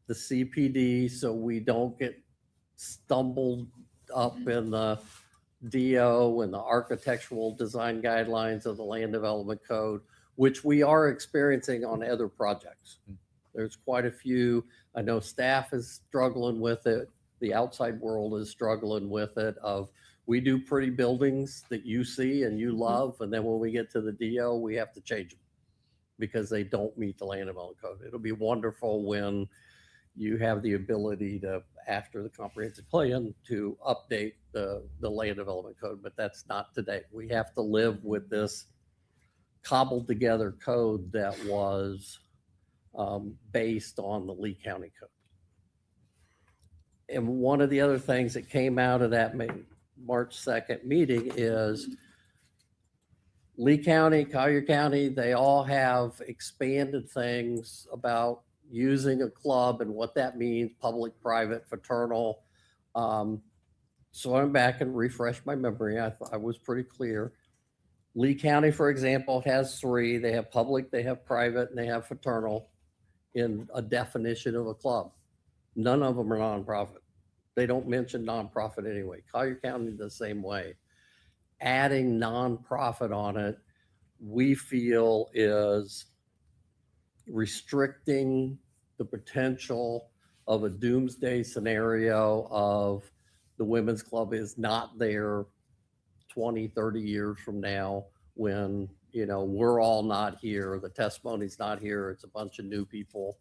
the CPD, so we don't get stumbled up in the DO and the architectural design guidelines of the Land Development Code, which we are experiencing on other projects. There's quite a few. I know staff is struggling with it. The outside world is struggling with it. We do pretty buildings that you see and you love, and then when we get to the DO, we have to change them because they don't meet the Land Development Code. It'll be wonderful when you have the ability to, after the comprehensive plan, to update the Land Development Code, but that's not today. We have to live with this cobbled together code that was based on the Lee County Code. And one of the other things that came out of that March 2nd meeting is Lee County, Collier County, they all have expanded things about using a club and what that means, public, private, fraternal. So I'm back and refreshed my memory. I was pretty clear. Lee County, for example, has 3. They have public, they have private, and they have fraternal in a definition of a club. None of them are nonprofit. They don't mention nonprofit anyway. Collier County the same way. Adding nonprofit on it, we feel, is restricting the potential of a doomsday scenario of the Women's Club is not there 20, 30 years from now when, we're all not here, the testimony's not here, it's a bunch of new people,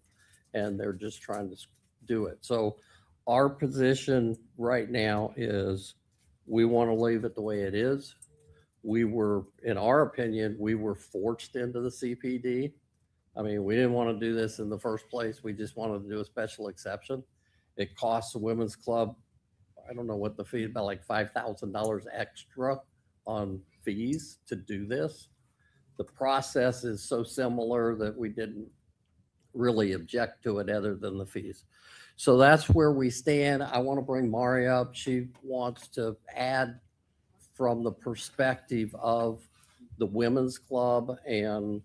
and they're just trying to do it. So our position right now is we want to leave it the way it is. We were, in our opinion, we were forced into the CPD. I mean, we didn't want to do this in the first place. We just wanted to do a special exception. It costs the women's club, I don't know what the fee, about like $5,000 extra on fees to do this. The process is so similar that we didn't really object to it other than the fees. So that's where we stand. I want to bring Mari up. She wants to add from the perspective of the women's club and,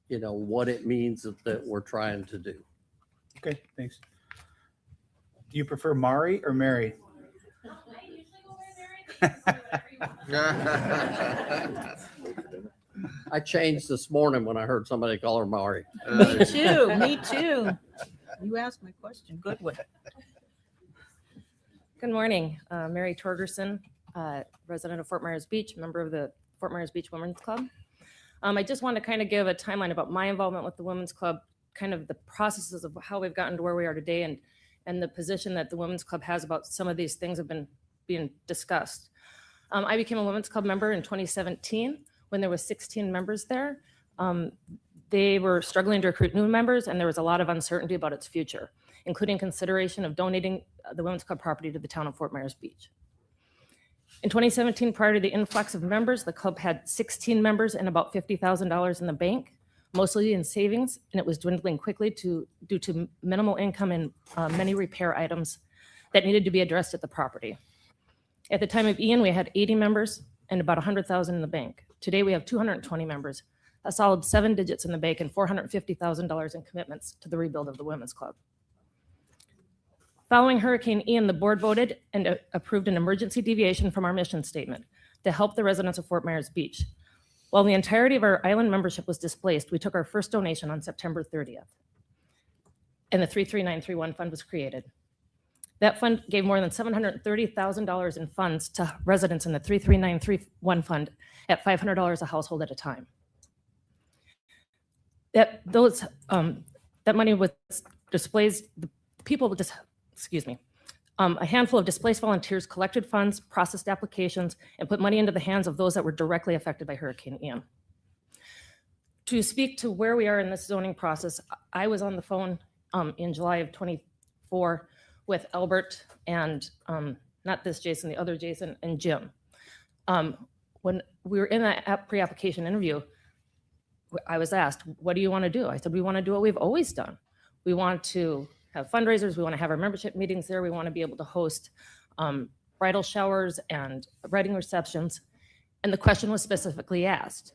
you know, what it means that we're trying to do. Okay, thanks. Do you prefer Mari or Mary? I changed this morning when I heard somebody call her Mari. Me too, me too. You asked my question, good one. Good morning, Mary Torgerson, resident of Fort Myers Beach, member of the Fort Myers Beach Women's Club. I just want to kind of give a timeline about my involvement with the Women's Club, kind of the processes of how we've gotten to where we are today, and the position that the Women's Club has about some of these things have been being discussed. I became a Women's Club member in 2017 when there was 16 members there. They were struggling to recruit new members, and there was a lot of uncertainty about its future, including consideration of donating the Women's Club property to the town of Fort Myers Beach. In 2017, prior to the influx of members, the club had 16 members and about $50,000 in the bank, mostly in savings, and it was dwindling quickly due to minimal income and many repair items that needed to be addressed at the property. At the time of Ian, we had 80 members and about $100,000 in the bank. Today, we have 220 members, a solid 7 digits in the bank, and $450,000 in commitments to the rebuild of the Women's Club. Following Hurricane Ian, the board voted and approved an emergency deviation from our mission statement to help the residents of Fort Myers Beach. While the entirety of our island membership was displaced, we took our first donation on September 30th, and the 33931 fund was created. That fund gave more than $730,000 in funds to residents in the 33931 fund at $500 a household at a time. That money was displaced. The people with a handful of displaced volunteers collected funds, processed applications, and put money into the hands of those that were directly affected by Hurricane Ian. To speak to where we are in this zoning process, I was on the phone in July of 24 with Albert and not this Jason, the other Jason, and Jim. When we were in that pre-application interview, I was asked, what do you want to do? I said, we want to do what we've always done. We want to have fundraisers. We want to have our membership meetings there. We want to be able to host bridal showers and wedding receptions. And the question was specifically asked,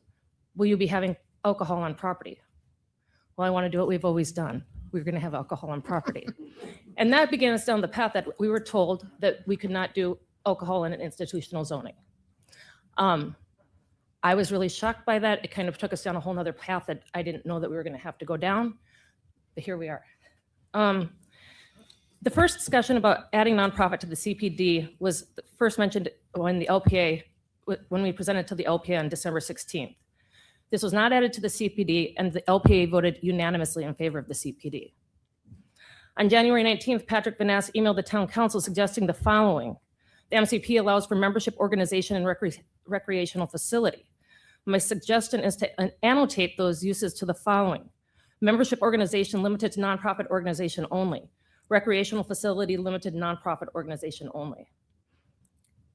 will you be having alcohol on property? Well, I want to do what we've always done. We're going to have alcohol on property. And that began us down the path that we were told that we could not do alcohol in an institutional zoning. I was really shocked by that. It kind of took us down a whole nother path that I didn't know that we were going to have to go down, but here we are. The first discussion about adding nonprofit to the CPD was first mentioned when we presented to the LPA on December 16th. This was not added to the CPD, and the LPA voted unanimously in favor of the CPD. On January 19th, Patrick Vanass emailed the town council suggesting the following. The MCP allows for membership organization and recreational facility. My suggestion is to annotate those uses to the following. Membership organization limited to nonprofit organization only. Recreational facility limited nonprofit organization only.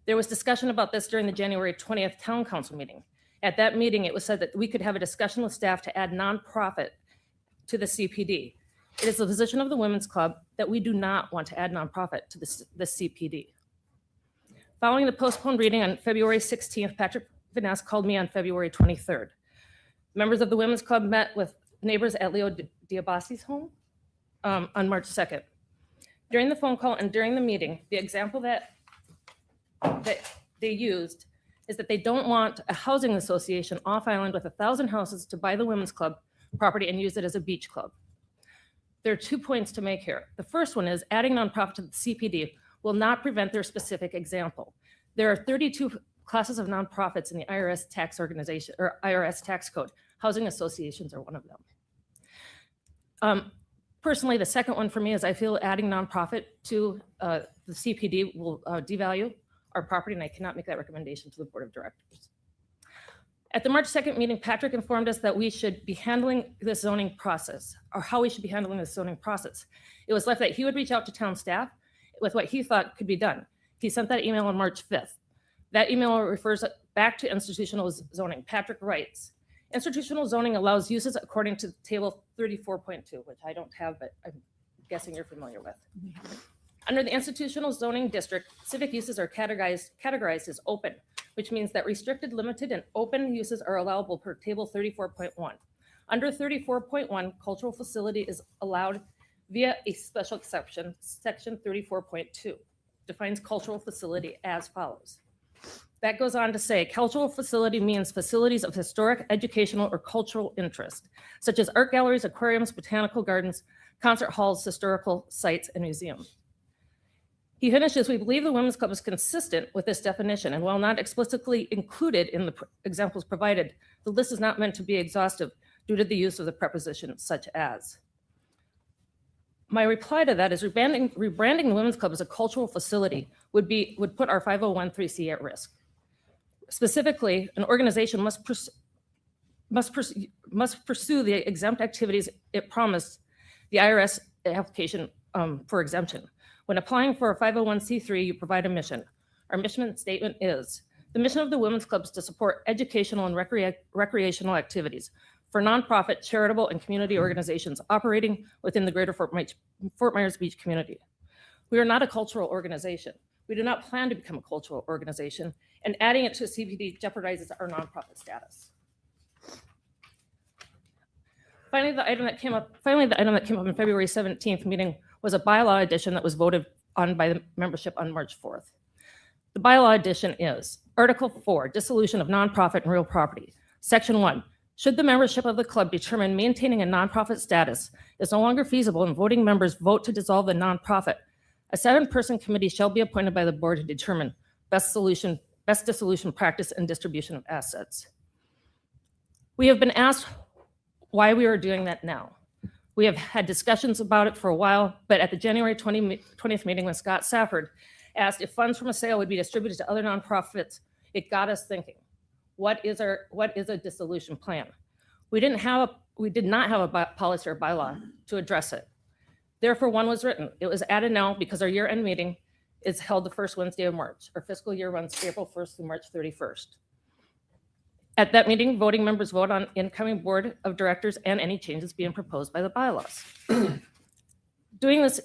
There was discussion about this during the January 20th town council meeting. At that meeting, it was said that we could have a discussion with staff to add nonprofit to the CPD. It is the position of the Women's Club that we do not want to add nonprofit to the CPD. Following the postponed reading on February 16th, Patrick Vanass called me on February 23rd. Members of the Women's Club met with neighbors at Leo Diabasi's home on March 2nd. During the phone call and during the meeting, the example that they used is that they don't want a housing association off island with 1,000 houses to buy the Women's Club property and use it as a beach club. There are 2 points to make here. The first one is adding nonprofit to the CPD will not prevent their specific example. There are 32 classes of nonprofits in the IRS tax organization or IRS tax code. Housing associations are one of them. Personally, the second one for me is I feel adding nonprofit to the CPD will devalue our property, and I cannot make that recommendation to the board of directors. At the March 2nd meeting, Patrick informed us that we should be handling this zoning process, or how we should be handling this zoning process. It was left that he would reach out to town staff with what he thought could be done. He sent that email on March 5th. That email refers back to institutional zoning. Patrick writes, institutional zoning allows uses according to table 34.2, which I don't have, but I'm guessing you're familiar with. Under the institutional zoning district, civic uses are categorized as open, which means that restricted, limited, and open uses are allowable per table 34.1. Under 34.1, cultural facility is allowed via a special exception. Section 34.2 defines cultural facility as follows. That goes on to say, cultural facility means facilities of historic, educational, or cultural interest, such as art galleries, aquariums, botanical gardens, concert halls, historical sites, and museums. He finishes, we believe the Women's Club is consistent with this definition, and while not explicitly included in the examples provided, the list is not meant to be exhaustive due to the use of the preposition such as. My reply to that is rebranding the Women's Club as a cultural facility would put our 501(c) at risk. Specifically, an organization must pursue the exempt activities it promised the IRS application for exemption. When applying for a 501(c)(3), you provide a mission. Our mission statement is, the mission of the Women's Club is to support educational and recreational activities for nonprofit, charitable, and community organizations operating within the greater Fort Myers Beach community. We are not a cultural organization. We do not plan to become a cultural organization, and adding it to CPD jeopardizes our nonprofit status. Finally, the item that came up in February 17th meeting was a bylaw addition that was voted on by the membership on March 4th. The bylaw addition is Article 4, dissolution of nonprofit and real property. Section 1, should the membership of the club determine maintaining a nonprofit status is no longer feasible and voting members vote to dissolve the nonprofit, a 7-person committee shall be appointed by the board to determine best dissolution practice and distribution of assets. We have been asked why we are doing that now. We have had discussions about it for a while, but at the January 20th meeting when Scott Safford asked if funds from a sale would be distributed to other nonprofits, it got us thinking, what is a dissolution plan? We did not have a policy or bylaw to address it. Therefore, one was written. It was added now because our year-end meeting is held the first Wednesday of March. Our fiscal year runs April 1st through March 31st. At that meeting, voting members vote on incoming board of directors and any changes being proposed by the bylaws. Doing this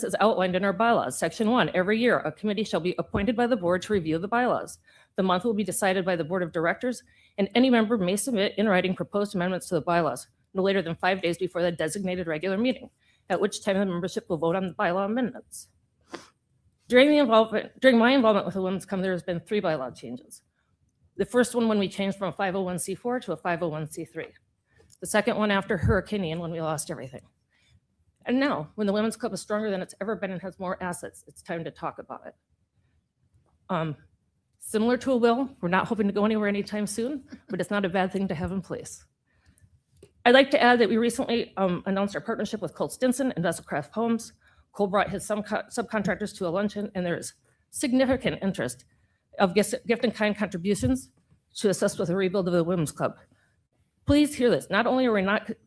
is outlined in our bylaws. Section 1, every year, a committee shall be appointed by the board to review the bylaws. The month will be decided by the board of directors, and any member may submit in writing proposed amendments to the bylaws no later than 5 days before the designated regular meeting, at which time the membership will vote on the bylaw amendments. During my involvement with the Women's Club, there has been 3 bylaw changes. The first one when we changed from a 501(c)(4) to a 501(c)(3). The second one after Hurricane Ian when we lost everything. And now, when the Women's Club is stronger than it's ever been and has more assets, it's time to talk about it. Similar to a will, we're not hoping to go anywhere anytime soon, but it's not a bad thing to have in place. I'd like to add that we recently announced our partnership with Cole Stinson and Vessel Craft Homes. Cole brought his subcontractors to a luncheon, and there is significant interest of gift and kind contributions to assist with the rebuild of the Women's Club. Please hear this. Not only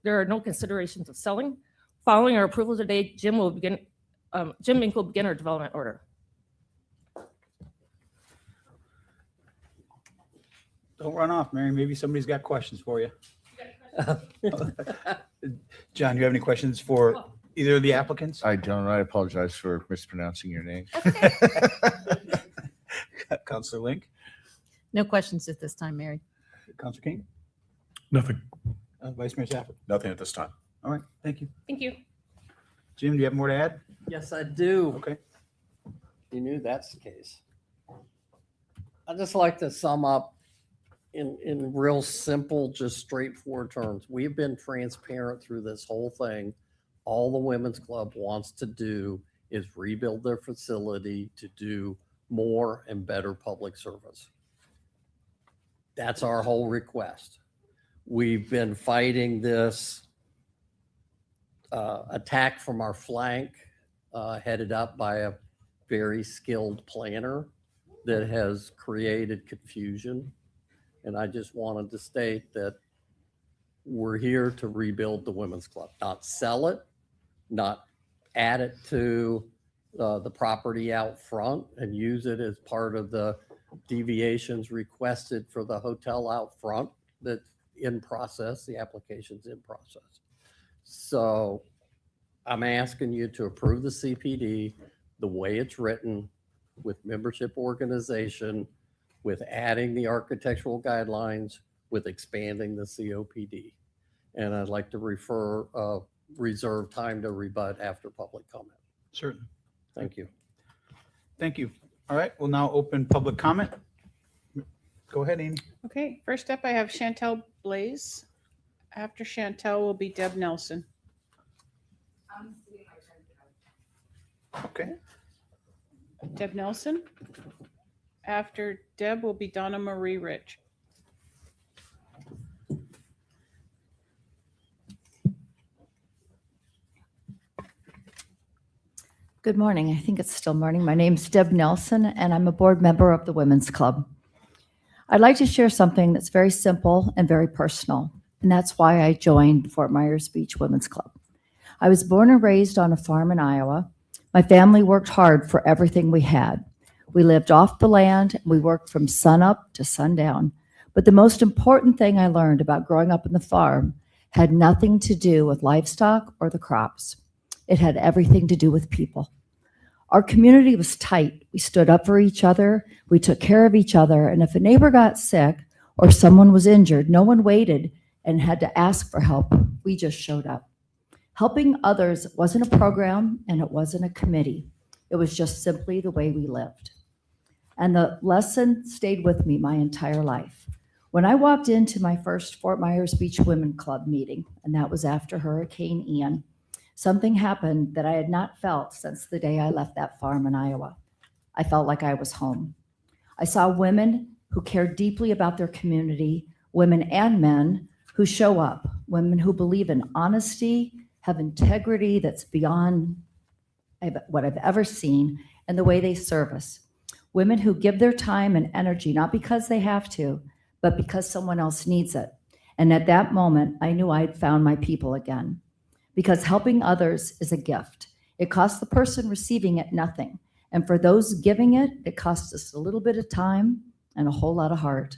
there are no considerations of selling, following our approval today, Jim Mink will begin our development order. Don't run off, Mary. Maybe somebody's got questions for you. John, do you have any questions for either of the applicants? I don't. I apologize for mispronouncing your name. Councilor Link? No questions at this time, Mary. Councilor King? Nothing. Vice Mayor Safford? Nothing at this time. All right, thank you. Thank you. Jim, do you have more to add? Yes, I do. Okay. You knew that's the case. I'd just like to sum up in real simple, just straightforward terms. We've been transparent through this whole thing. All the Women's Club wants to do is rebuild their facility to do more and better public service. That's our whole request. We've been fighting this attack from our flank, headed up by a very skilled planner that has created confusion. And I just wanted to state that we're here to rebuild the women's club, not sell it, not add it to the property out front and use it as part of the deviations requested for the hotel out front that's in process, the application's in process. So I'm asking you to approve the CPD the way it's written, with membership organization, with adding the architectural guidelines, with expanding the COPD. And I'd like to reserve time to rebut after public comment. Certainly. Thank you. Thank you. All right, we'll now open public comment. Go ahead, Amy. Okay, first up, I have Chantel Blaze. After Chantel will be Deb Nelson. Okay. Deb Nelson. After Deb will be Donna Marie Rich. Good morning. I think it's still morning. My name's Deb Nelson, and I'm a board member of the Women's Club. I'd like to share something that's very simple and very personal, and that's why I joined Fort Myers Beach Women's Club. I was born and raised on a farm in Iowa. My family worked hard for everything we had. We lived off the land, and we worked from sunup to sundown. But the most important thing I learned about growing up in the farm had nothing to do with livestock or the crops. It had everything to do with people. Our community was tight. We stood up for each other. We took care of each other. And if a neighbor got sick or someone was injured, no one waited and had to ask for help. We just showed up. Helping others wasn't a program and it wasn't a committee. It was just simply the way we lived. And the lesson stayed with me my entire life. When I walked into my first Fort Myers Beach Women's Club meeting, and that was after Hurricane Ian, something happened that I had not felt since the day I left that farm in Iowa. I felt like I was home. I saw women who care deeply about their community, women and men who show up, women who believe in honesty, have integrity that's beyond what I've ever seen, and the way they service. Women who give their time and energy, not because they have to, but because someone else needs it. And at that moment, I knew I'd found my people again. Because helping others is a gift. It costs the person receiving it nothing. And for those giving it, it costs us a little bit of time and a whole lot of heart.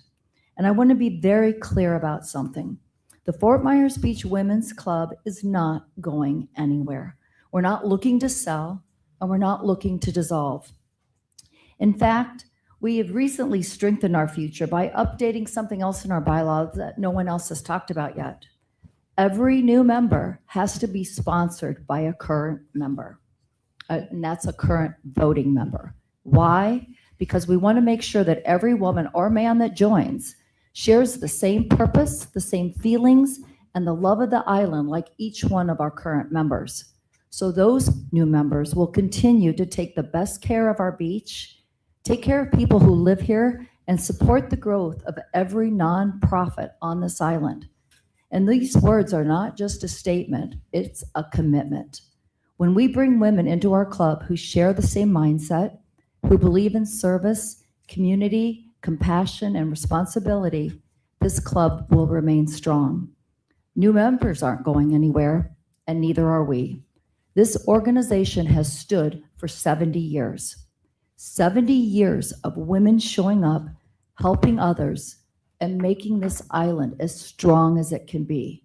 And I want to be very clear about something. The Fort Myers Beach Women's Club is not going anywhere. We're not looking to sell, and we're not looking to dissolve. In fact, we have recently strengthened our future by updating something else in our bylaws that no one else has talked about yet. Every new member has to be sponsored by a current member, and that's a current voting member. Why? Because we want to make sure that every woman or man that joins shares the same purpose, the same feelings, and the love of the island like each one of our current members. So those new members will continue to take the best care of our beach, take care of people who live here, and support the growth of every nonprofit on this island. And these words are not just a statement, it's a commitment. When we bring women into our club who share the same mindset, who believe in service, community, compassion, and responsibility, this club will remain strong. New members aren't going anywhere, and neither are we. This organization has stood for 70 years. 70 years of women showing up, helping others, and making this island as strong as it can be.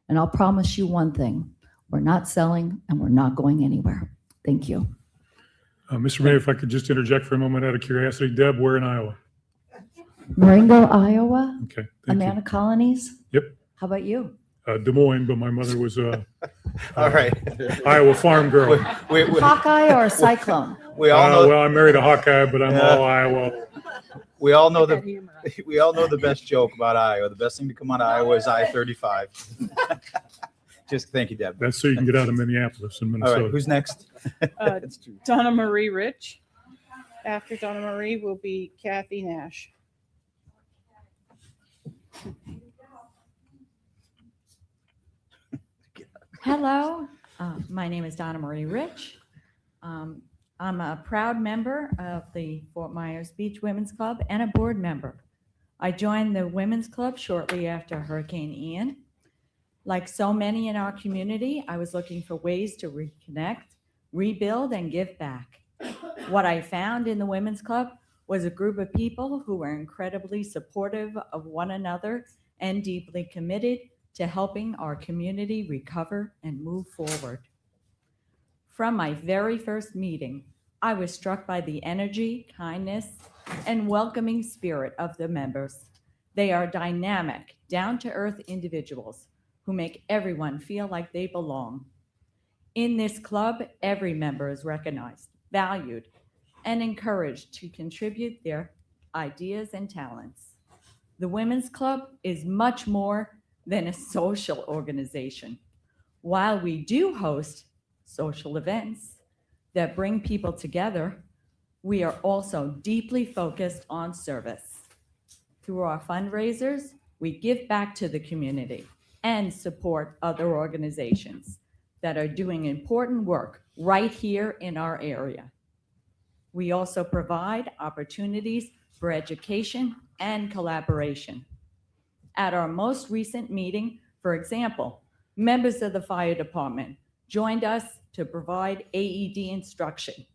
And I'll promise you one thing, we're not selling and we're not going anywhere. Thank you. Mr. Mayor, if I could just interject for a moment out of curiosity. Deb, where in Iowa? Marengo, Iowa, Okay, thank Amana Colonies. Yep. How about you? Des Moines, but my mother was All right. Iowa farm girl. Hawkeye or Cyclone? We all know. Well, I married a Hawkeye, but I'm all Iowa. We all know the best joke about Iowa. The best thing to come out of Iowa is I-35. Just thank you, Deb. That's so you can get out of Minneapolis and All Minnesota. right, who's next? Donna Marie Rich. After Donna Marie will be Kathy Nash. Hello, My name is Donna Marie Rich. I'm a proud member of the Fort Myers Beach Women's Club and a board member. I joined the Women's Club shortly after Hurricane Ian. Like so many in our community, I was looking for ways to reconnect, rebuild, and give back. What I found in the Women's Club was a group of people who were incredibly supportive of one another and deeply committed to helping our community recover and move forward. From my very first meeting, I was struck by the energy, kindness, and welcoming spirit of the members. They are dynamic, down-to-earth individuals who make everyone feel like they belong. In this club, every member is recognized, valued, and encouraged to contribute their ideas and talents. The Women's Club is much more than a social organization. While we do host social events that bring people together, we are also deeply focused on service. Through our fundraisers, we give back to the community and support other organizations that are doing important work right here in our area. We also provide opportunities for education and collaboration. At our most recent meeting, for example, members of the fire department joined us to provide AED instruction,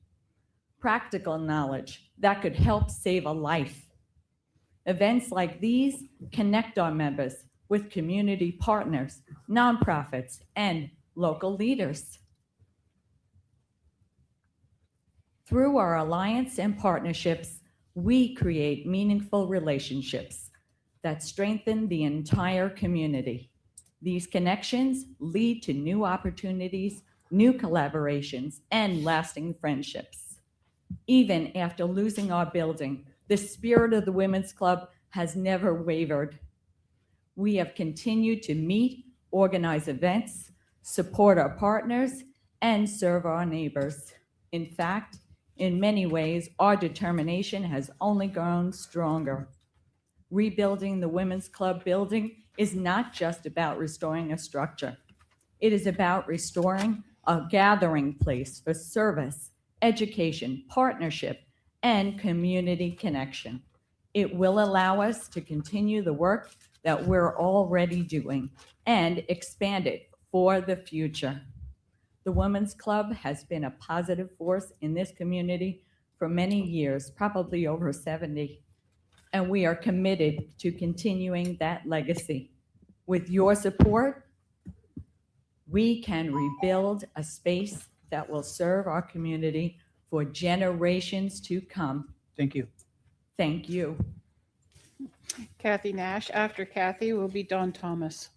practical knowledge that could help save a life. Events like these connect our members with community partners, nonprofits, and local leaders. Through our alliance and partnerships, we create meaningful relationships that strengthen the entire community. These connections lead to new opportunities, new collaborations, and lasting friendships. Even after losing our building, the spirit of the Women's Club has never wavered. We have continued to meet, organize events, support our partners, and serve our neighbors. In fact, in many ways, our determination has only grown stronger. Rebuilding the Women's Club building is not just about restoring a structure. It is about restoring a gathering place for service, education, partnership, and community connection. It will allow us to continue the work that we're already doing and expand it for the future. The Women's Club has been a positive force in this community for many years, probably over 70. And we are committed to continuing that legacy. With your support, we can rebuild a space that will serve our community for generations to come. Thank you. Thank you. Kathy Nash. After Kathy will be Don Thomas.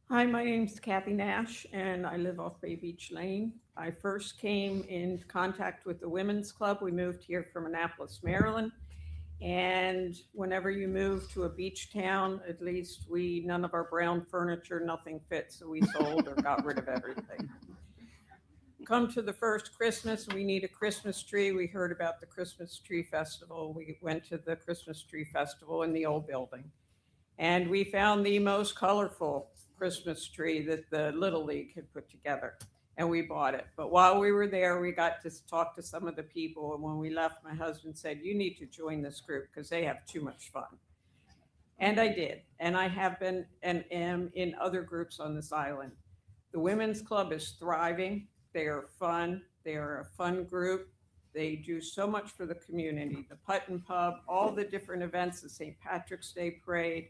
Hi, my name's Kathy Nash, and I live off Bay Beach Lane. I first came in contact with the Women's Club. We moved here from Annapolis, Maryland. And whenever you move to a beach town, at least none of our brown furniture, nothing fits. So we sold or got rid of everything. Come to the first Christmas, we need a Christmas tree. We heard about the Christmas Tree Festival. We went to the Christmas Tree Festival in the old building. And we found the most colorful Christmas tree that the Little League had put together, and we bought it. But while we were there, we got to talk to some of the people, and when we left, my husband said, "You need to join this group because they have too much fun." And I did, and I have been and am in other groups on this island. The Women's Club is thriving. They are fun. They are a fun group. They do so much for the community. The Putt and Pub, all the different events, the St. Patrick's Day Parade.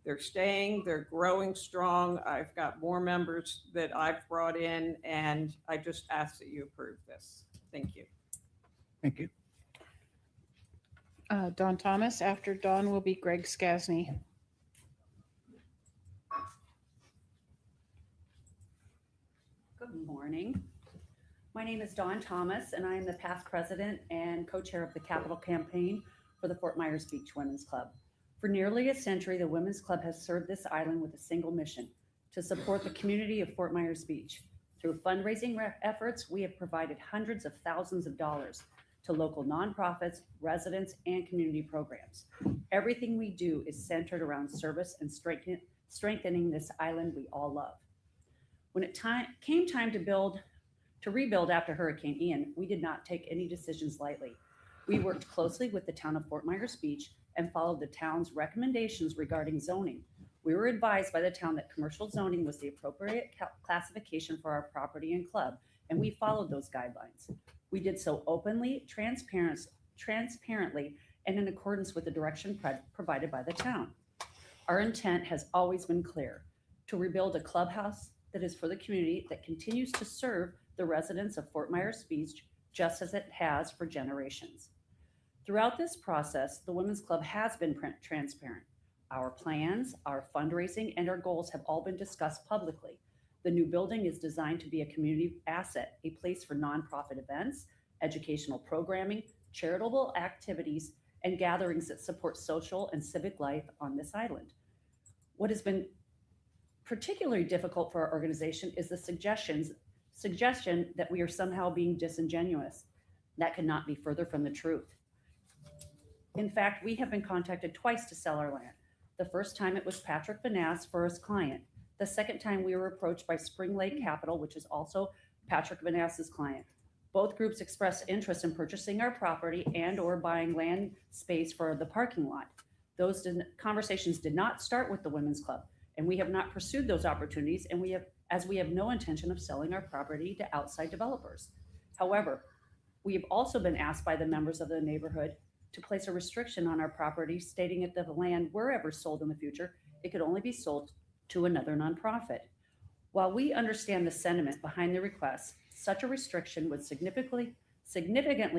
They're staying, they're growing strong. I've got more members that I've brought in, and I just ask that you approve this. Thank you. Thank you. Don Thomas. After Don will be Greg Skasny. Good morning. My name is Dawn Thomas, and I am the past president and co-chair of the Capital Campaign for the Fort Myers Beach Women's Club. For nearly a century, the Women's Club has served this island with a single mission: to support the community of Fort Myers Beach. Through fundraising efforts, we have provided hundreds of thousands of dollars to local nonprofits, residents, and community programs. Everything we do is centered around service and strengthening this island we all love. When it came time to rebuild after Hurricane Ian, we did not take any decisions lightly. We worked closely with the town of Fort Myers Beach and followed the town's recommendations regarding zoning. We were advised by the town that commercial zoning was the appropriate classification for our property and club, and we followed those guidelines. We did so openly, transparently, and in accordance with the direction provided by the town. Our intent has always been clear: to rebuild a clubhouse that is for the community, that continues to serve the residents of Fort Myers Beach just as it has for generations. Throughout this process, the Women's Club has been transparent. Our plans, our fundraising, and our goals have all been discussed publicly. The new building is designed to be a community asset, a place for nonprofit events, educational programming, charitable activities, and gatherings that support social and civic life on this island. What has been particularly difficult for our organization is the suggestion that we are somehow being disingenuous. That could not be further from the truth. In fact, we have been contacted twice to sell our land. The first time it was Patrick Vanass for his client. The second time we were approached by Spring Lake Capital, which is also Patrick Vanass's client. Both groups expressed interest in purchasing our property and or buying land space for the parking lot. Those conversations did not start with the Women's Club, and we have not pursued those opportunities, and we have no intention of selling our property to outside developers. However, we have also been asked by the members of the neighborhood to place a restriction on our property, stating that the land were ever sold in the future, it could only be sold to another nonprofit. While we understand the sentiment behind the request, such a restriction would significantly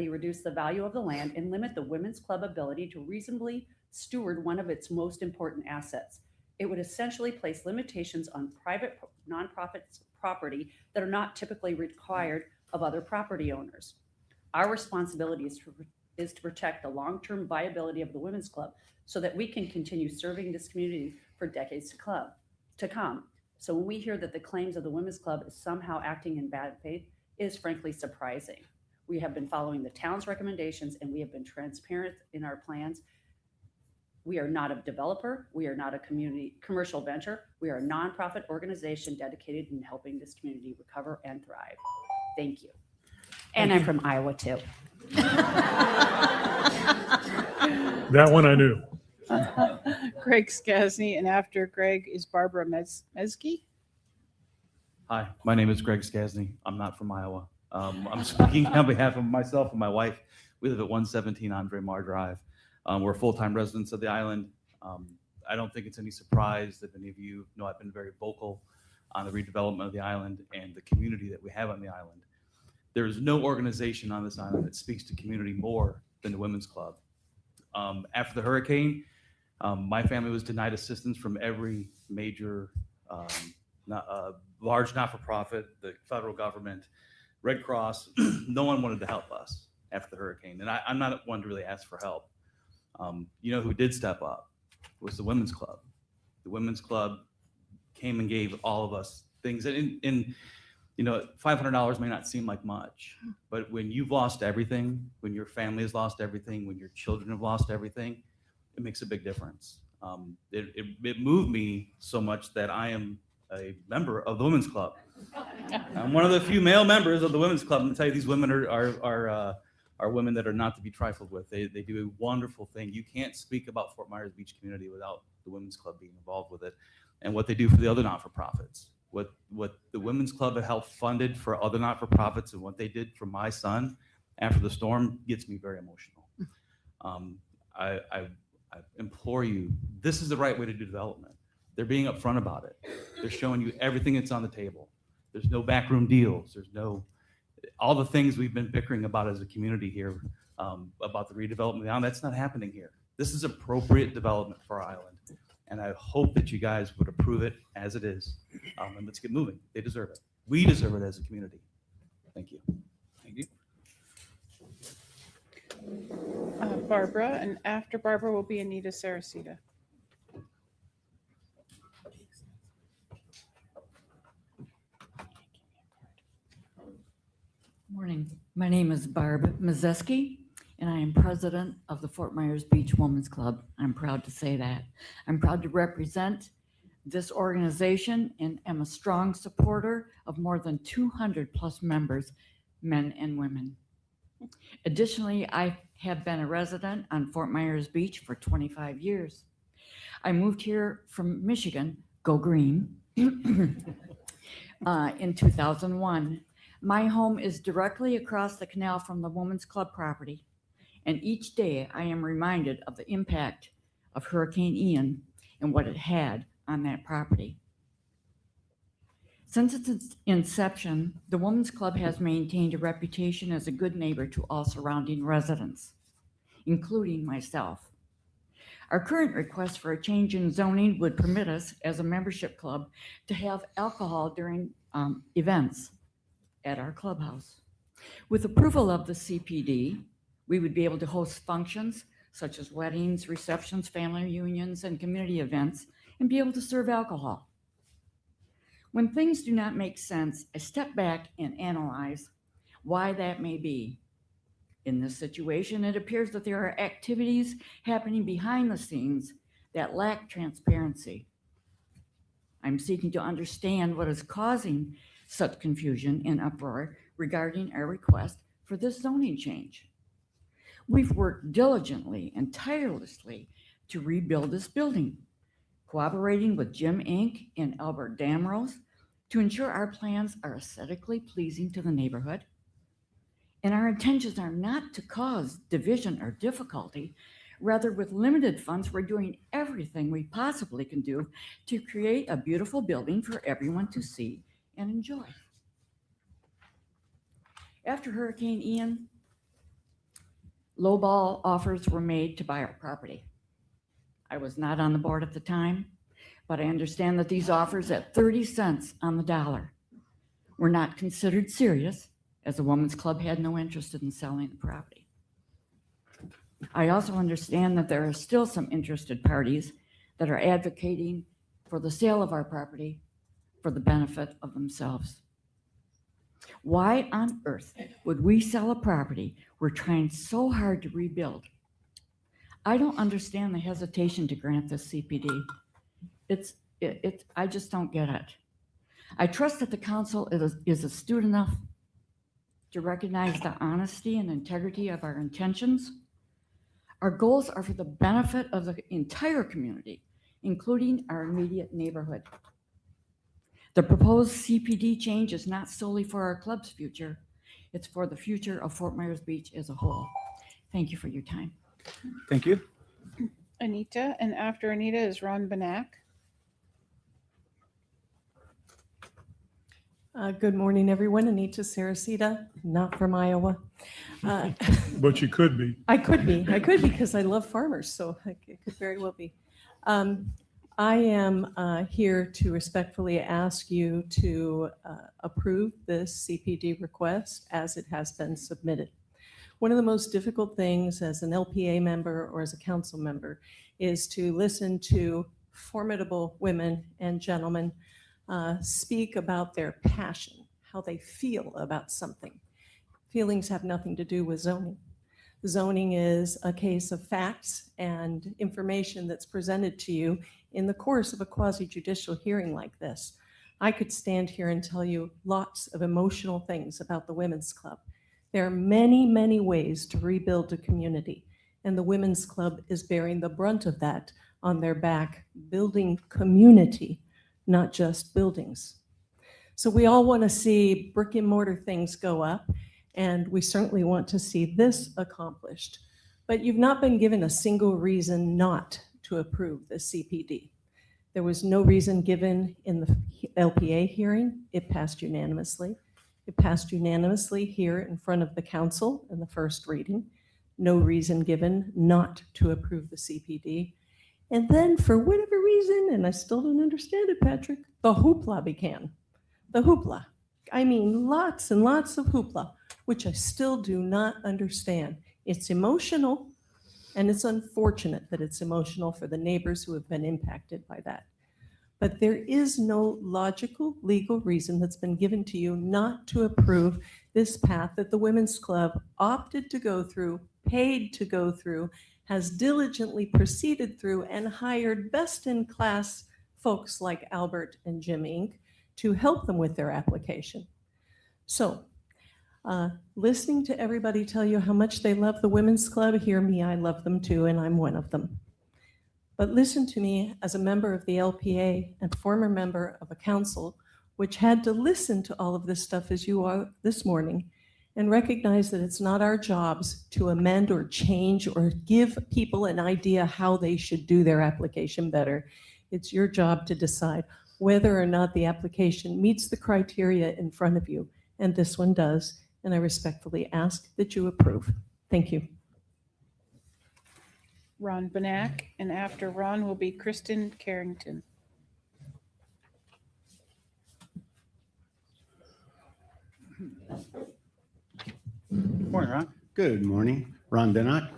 reduce the value of the land and limit the Women's Club ability to reasonably steward one of its most important assets. It would essentially place limitations on private nonprofits' property that are not typically required of other property owners. Our responsibility is to protect the long-term viability of the Women's Club so that we can continue serving this community for decades to come. So when we hear that the claims of the Women's Club is somehow acting in bad faith, it is frankly surprising. We have been following the town's recommendations and we have been transparent in our plans. We are not a developer. We are not a commercial venture. We are a nonprofit organization dedicated in helping this community recover and thrive. Thank you. And I'm from Iowa too. That one I knew. Greg Skasny, and after Greg is Barbara Mezke. Hi, my name is Greg Skasny. I'm not from Iowa. I'm speaking on behalf of myself and my wife. We live at 117 Andre Marr Drive. We're full-time residents of the island. I don't think it's any surprise that many of you know I've been very vocal on the redevelopment of the island and the community that we have on the island. There is no organization on this island that speaks to community more than the Women's Club. After the hurricane, my family was denied assistance from every major large not-for-profit, the federal government, Red Cross. No one wanted to help us after the hurricane, and I'm not one to really ask for help. You know who did step up was the Women's Club. The Women's Club came and gave all of us things. And you know, $500 may not seem like much, but when you've lost everything, when your family has lost everything, when your children have lost everything, it makes a big difference. It moved me so much that I am a member of the Women's Club. I'm one of the few male members of the Women's Club. I'm gonna tell you, these women are women that are not to be trifled with. They do a wonderful thing. You can't speak about Fort Myers Beach community without the Women's Club being involved with it, and what they do for the other not-for-profits. What the Women's Club had helped funded for other not-for-profits and what they did for my son after the storm gets me very emotional. I implore you, this is the right way to do development. They're being upfront about it. They're showing you everything that's on the table. There's no backroom deals. There's no, all the things we've been bickering about as a community here about the redevelopment of the island. That's not happening here. This is appropriate development for our island. And I hope that you guys would approve it as it is. And let's get moving. They deserve it. We deserve it as a community. Thank you. Thank you. Barbara, and after Barbara will be Anita Saracita. Morning. My name is Barb Mazeski, and I am president of the Fort Myers Beach Women's Club. I'm proud to say that. I'm proud to represent this organization and am a strong supporter of more than 200 plus members, men and women. Additionally, I have been a resident on Fort Myers Beach for 25 years. I moved here from Michigan, go green, in 2001. My home is directly across the canal from the Women's Club property, and each day I am reminded of the impact of Hurricane Ian and what it had on that property. Since its inception, the Women's Club has maintained a reputation as a good neighbor to all surrounding residents, including myself. Our current request for a change in zoning would permit us as a membership club to have alcohol during events at our clubhouse. With approval of the CPD, we would be able to host functions such as weddings, receptions, family reunions, and community events, and be able to serve alcohol. When things do not make sense, I step back and analyze why that may be. In this situation, it appears that there are activities happening behind the scenes that lack transparency. I'm seeking to understand what is causing such confusion and uproar regarding our request for this zoning change. We've worked diligently and tirelessly to rebuild this building, cooperating with Jim Inc. and Albert Damrose to ensure our plans are aesthetically pleasing to the neighborhood. And our intentions are not to cause division or difficulty. Rather, with limited funds, we're doing everything we possibly can do to create a beautiful building for everyone to see and enjoy. After Hurricane Ian, lowball offers were made to buy our property. I was not on the board at the time, but I understand that these offers at 30 cents on the dollar were not considered serious, as the Women's Club had no interest in selling the property. I also understand that there are still some interested parties that are advocating for the sale of our property for the benefit of themselves. Why on earth would we sell a property we're trying so hard to rebuild? I don't understand the hesitation to grant this CPD. I just don't get it. I trust that the council is astute enough to recognize the honesty and integrity of our intentions. Our goals are for the benefit of the entire community, including our immediate neighborhood. The proposed CPD change is not solely for our club's future, it's for the future of Fort Myers Beach as a whole. Thank you for your time. Thank you. Anita, and after Anita is Ron Benak. Good morning, everyone. Anita Saracita, not from Iowa. But you could be. I could be because I love farmers, so it could very well be. I am here to respectfully ask you to approve this CPD request as it has been submitted. One of the most difficult things as an LPA member or as a council member is to listen to formidable women and gentlemen speak about their passion, how they feel about something. Feelings have nothing to do with zoning. Zoning is a case of facts and information that's presented to you in the course of a quasi-judicial hearing like this. I could stand here and tell you lots of emotional things about the Women's Club. There are many, many ways to rebuild a community, and the Women's Club is bearing the brunt of that on their back, building community, not just buildings. So we all want to see brick and mortar things go up, and we certainly want to see this accomplished. But you've not been given a single reason not to approve the CPD. There was no reason given in the LPA hearing. It passed unanimously. It passed unanimously here in front of the council in the first reading. No reason given not to approve the CPD. And then for whatever reason, and I still don't understand it, Patrick, the hoopla began. The hoopla. I mean, lots and lots of hoopla, which I still do not understand. It's emotional, and it's unfortunate that it's emotional for the neighbors who have been impacted by that. But there is no logical, legal reason that's been given to you not to approve this path that the Women's Club opted to go through, paid to go through, has diligently proceeded through, and hired best-in-class folks like Albert and Jim Inc. to help them with their application. So listening to everybody tell you how much they love the Women's Club, hear me, I love them too, and I'm one of them. But listen to me as a member of the LPA and former member of a council which had to listen to all of this stuff as you are this morning and recognize that it's not our jobs to amend or change or give people an idea how they should do their application better. It's your job to decide whether or not the application meets the criteria in front of you, and this one does, and I respectfully ask that you approve. Thank you. Ron Benak, and after Ron will be Kristen Carrington. Morning, Ron. Good morning. Ron Benak,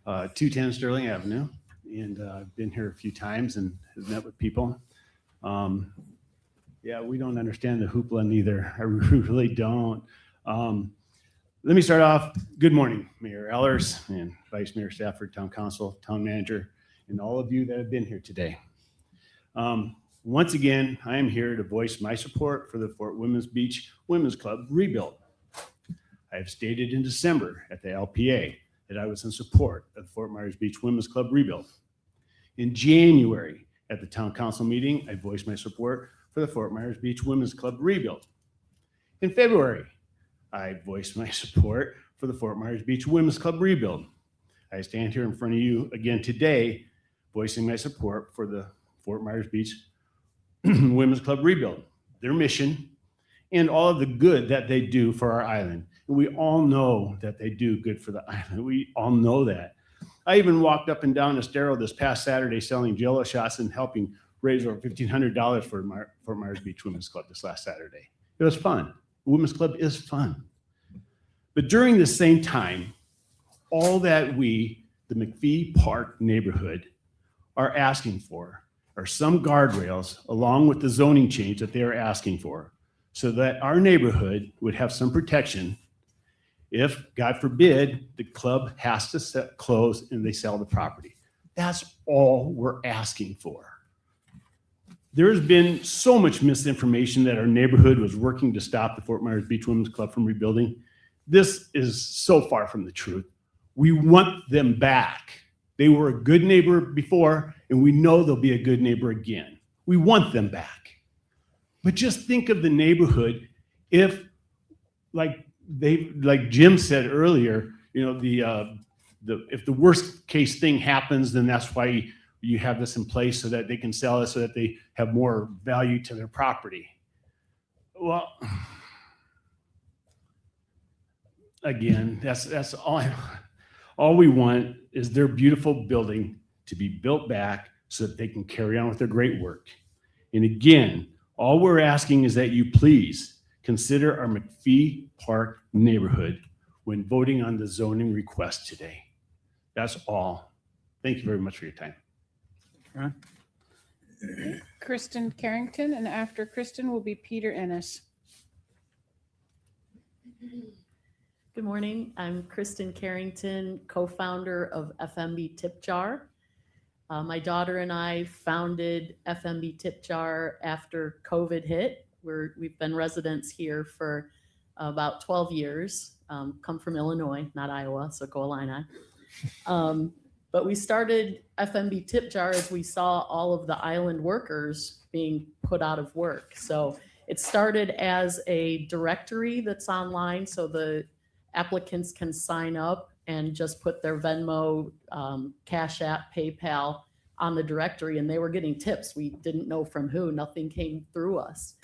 210 Sterling Avenue. And I've been here a few times and have met with people. Yeah, we don't understand the hoopla neither. I really don't. Let me start off. Good morning, Mayor Ellers and Vice Mayor Stafford, Town Council, Town Manager, and all of you that have been here today. Once again, I am here to voice my support for the Fort Women's Beach Women's Club rebuild. I have stated in December at the LPA that I was in support of the Fort Myers Beach Women's Club rebuild. In January at the Town Council meeting, I voiced my support for the Fort Myers Beach Women's Club rebuild. In February, I voiced my support for the Fort Myers Beach Women's Club rebuild. I stand here in front of you again today, voicing my support for the Fort Myers Beach Women's Club rebuild, their mission, and all of the good that they do for our island. And we all know that they do good for the island. We all know that. I even walked up and down Estero this past Saturday selling Jello shots and helping raise over $1,500 for Fort Myers Beach Women's Club this last Saturday. It was fun. The Women's Club is fun. But during the same time, all that we, the McPhee Park neighborhood, are asking for are some guardrails along with the zoning change that they are asking for so that our neighborhood would have some protection if, God forbid, the club has to close and they sell the property. That's all we're asking for. There's been so much misinformation that our neighborhood was working to stop the Fort Myers Beach Women's Club from rebuilding. This is so far from the truth. We want them back. They were a good neighbor before, and we know they'll be a good neighbor again. We want them back. But just think of the neighborhood if, like Jim said earlier, you know, if the worst case thing happens, then that's why you have this in place so that they can sell it, so that they have more value to their property. Well, again, that's all we want is their beautiful building to be built back so that they can carry on with their great work. And again, all we're asking is that you please consider our McPhee Park neighborhood when voting on the zoning request today. That's all. Thank you very much for your time. Ron? Kristen Carrington, and after Kristen will be Peter Ennis. Good morning. I'm Kristen Carrington, co-founder of FMB Tip Jar. My daughter and I founded FMB Tip Jar after COVID hit. We've been residents here for about 12 years, come from Illinois, not Iowa, so go Illini. But we started FMB Tip Jar as we saw all of the island workers being put out of work. So it started as a directory that's online, so the applicants can sign up and just put their Venmo, Cash App, PayPal on the directory, and they were getting tips. We didn't know from who, nothing came through us.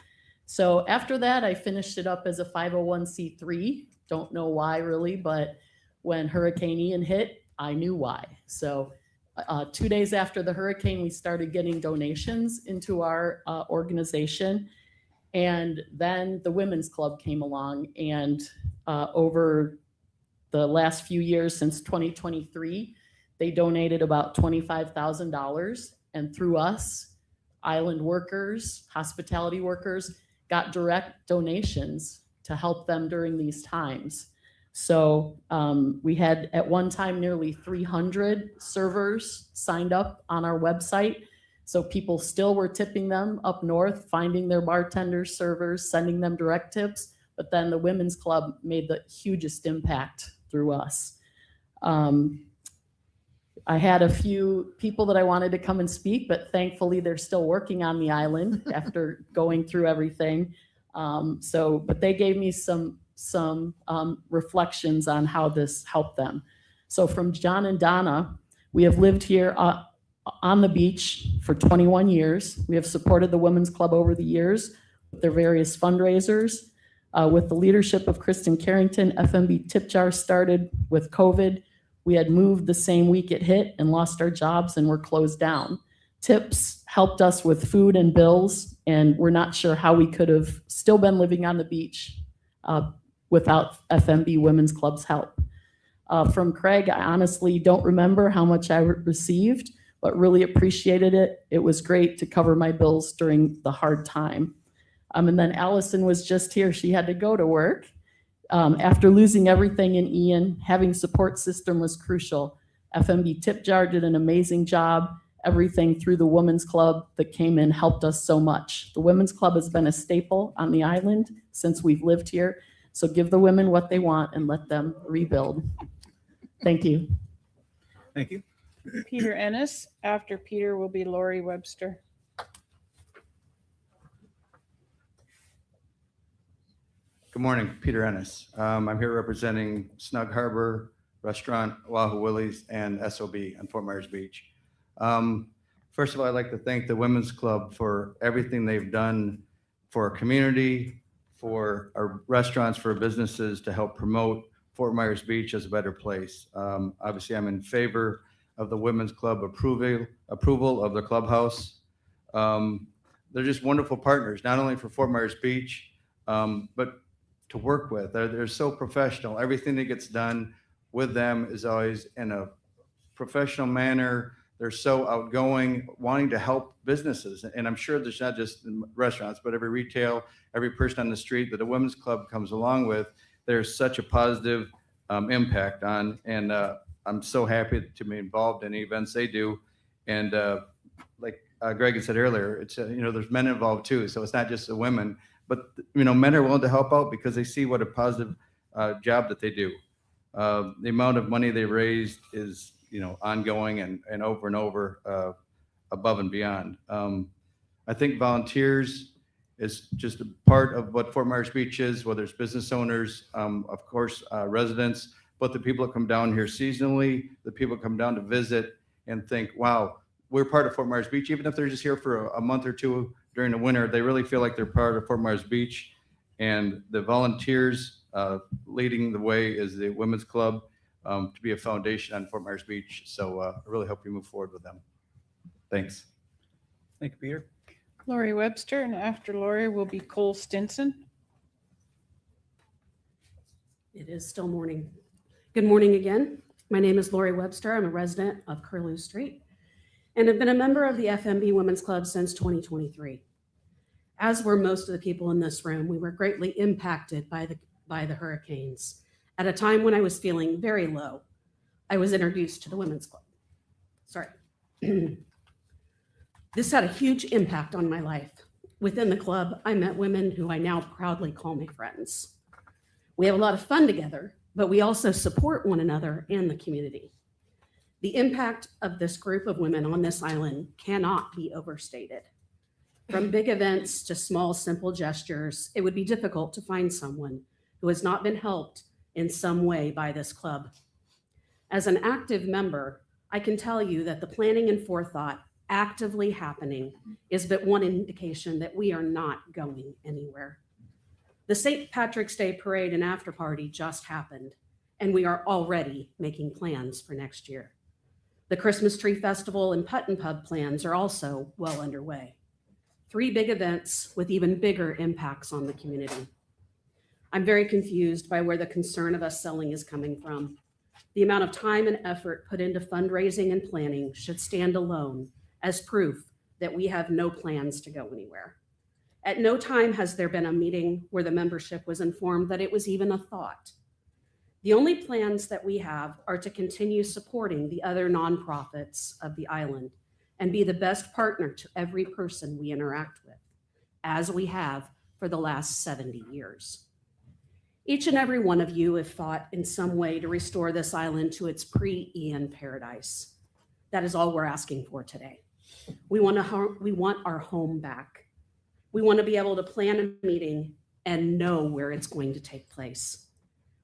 So after that, I finished it up as a 501c3. Don't know why really, but when Hurricane Ian hit, I knew why. So 2 days after the hurricane, we started getting donations into our organization. And then the Women's Club came along, and over the last few years since 2023, they donated about $25,000. And through us, island workers, hospitality workers got direct donations to help them during these times. So we had at one time nearly 300 servers signed up on our website So people still were tipping them up north, finding their bartenders, servers, sending them direct tips. But then the women's club made the hugest impact through us. I had a few people that I wanted to come and speak, but thankfully they're still working on the island after going through everything. But they gave me some reflections on how this helped them. So from John and Donna, we have lived here on the beach for 21 years. We have supported the Women's Club over the years with their various fundraisers. With the leadership of Kristen Carrington, FMB Tip Jar started with COVID. We had moved the same week it hit and lost our jobs and were closed down. Tips helped us with food and bills, and we're not sure how we could have still been living on the beach without FMB Women's Club's help. From Craig, I honestly don't remember how much I received, but really appreciated it. It was great to cover my bills during the hard time. And then Allison was just here. She had to go to work. After losing everything in Ian, having support system was crucial. FMB Tip Jar did an amazing job. Everything through the Women's Club that came in helped us so much. The Women's Club has been a staple on the island since we've lived here. So give the women what they want and let them rebuild. Thank you. Thank you. Peter Ennis. After Peter will be Lori Webster. Good morning, Peter Ennis. I'm here representing Snug Harbor Restaurant, Wahoo Willie's, and SOB on Fort Myers Beach. First of all, I'd like to thank the Women's Club for everything they've done for our community, for our restaurants, for businesses to help promote Fort Myers Beach as a better place. Obviously, I'm in favor of the Women's Club approval of the clubhouse. They're just wonderful partners, not only for Fort Myers Beach, but to work with. They're so professional. Everything that gets done with them is always in a professional manner. They're so outgoing, wanting to help businesses. And I'm sure there's not just restaurants, but every retail, every person on the street that the Women's Club comes along with, there's such a positive impact on. And I'm so happy to be involved in the events they do. And like Greg had said earlier, it's there's men involved too. So it's not just the women, but men are willing to help out because they see what a positive job that they do. The amount of money they raised is ongoing and over above and beyond. I think volunteers is just a part of what Fort Myers Beach is, whether it's business owners, of course, residents, but the people that come down here seasonally, the people that come down to visit and think, wow, we're part of Fort Myers Beach. Even if they're just here for a month or two during the winter, they really feel like they're part of Fort Myers Beach. And the volunteers leading the way is the Women's Club to be a foundation on Fort Myers Beach. So I really hope you move forward with them. Thanks. Thank you, Peter. Lori Webster, and after Lori will be Cole Stinson. It is still morning. Good morning again. My name is Lori Webster. I'm a resident of Curlew Street and have been a member of the FMB Women's Club since 2023. As were most of the people in this room, we were greatly impacted by the hurricanes. At a time when I was feeling very low, I was introduced to the Women's Club. Sorry. This had a huge impact on my life. Within the club, I met women who I now proudly call my friends. We have a lot of fun together, but we also support one another and the community. The impact of this group of women on this island cannot be overstated. From big events to small, simple gestures, it would be difficult to find someone who has not been helped in some way by this club. As an active member, I can tell you that the planning and forethought actively happening is but one indication that we are not going anywhere. The St. Patrick's Day parade and after party just happened, and we are already making plans for next year. The Christmas Tree Festival and Putt and Pub plans are also well underway. 3 big events with even bigger impacts on the community. I'm very confused by where the concern of us selling is coming from. The amount of time and effort put into fundraising and planning should stand alone as proof that we have no plans to go anywhere. At no time has there been a meeting where the membership was informed that it was even a thought. The only plans that we have are to continue supporting the other nonprofits of the island and be the best partner to every person we interact with, as we have for the last 70 years. Each and every one of you have fought in some way to restore this island to its pre-Ian paradise. That is all we're asking for today. We want our home back. We want to be able to plan a meeting and know where it's going to take place.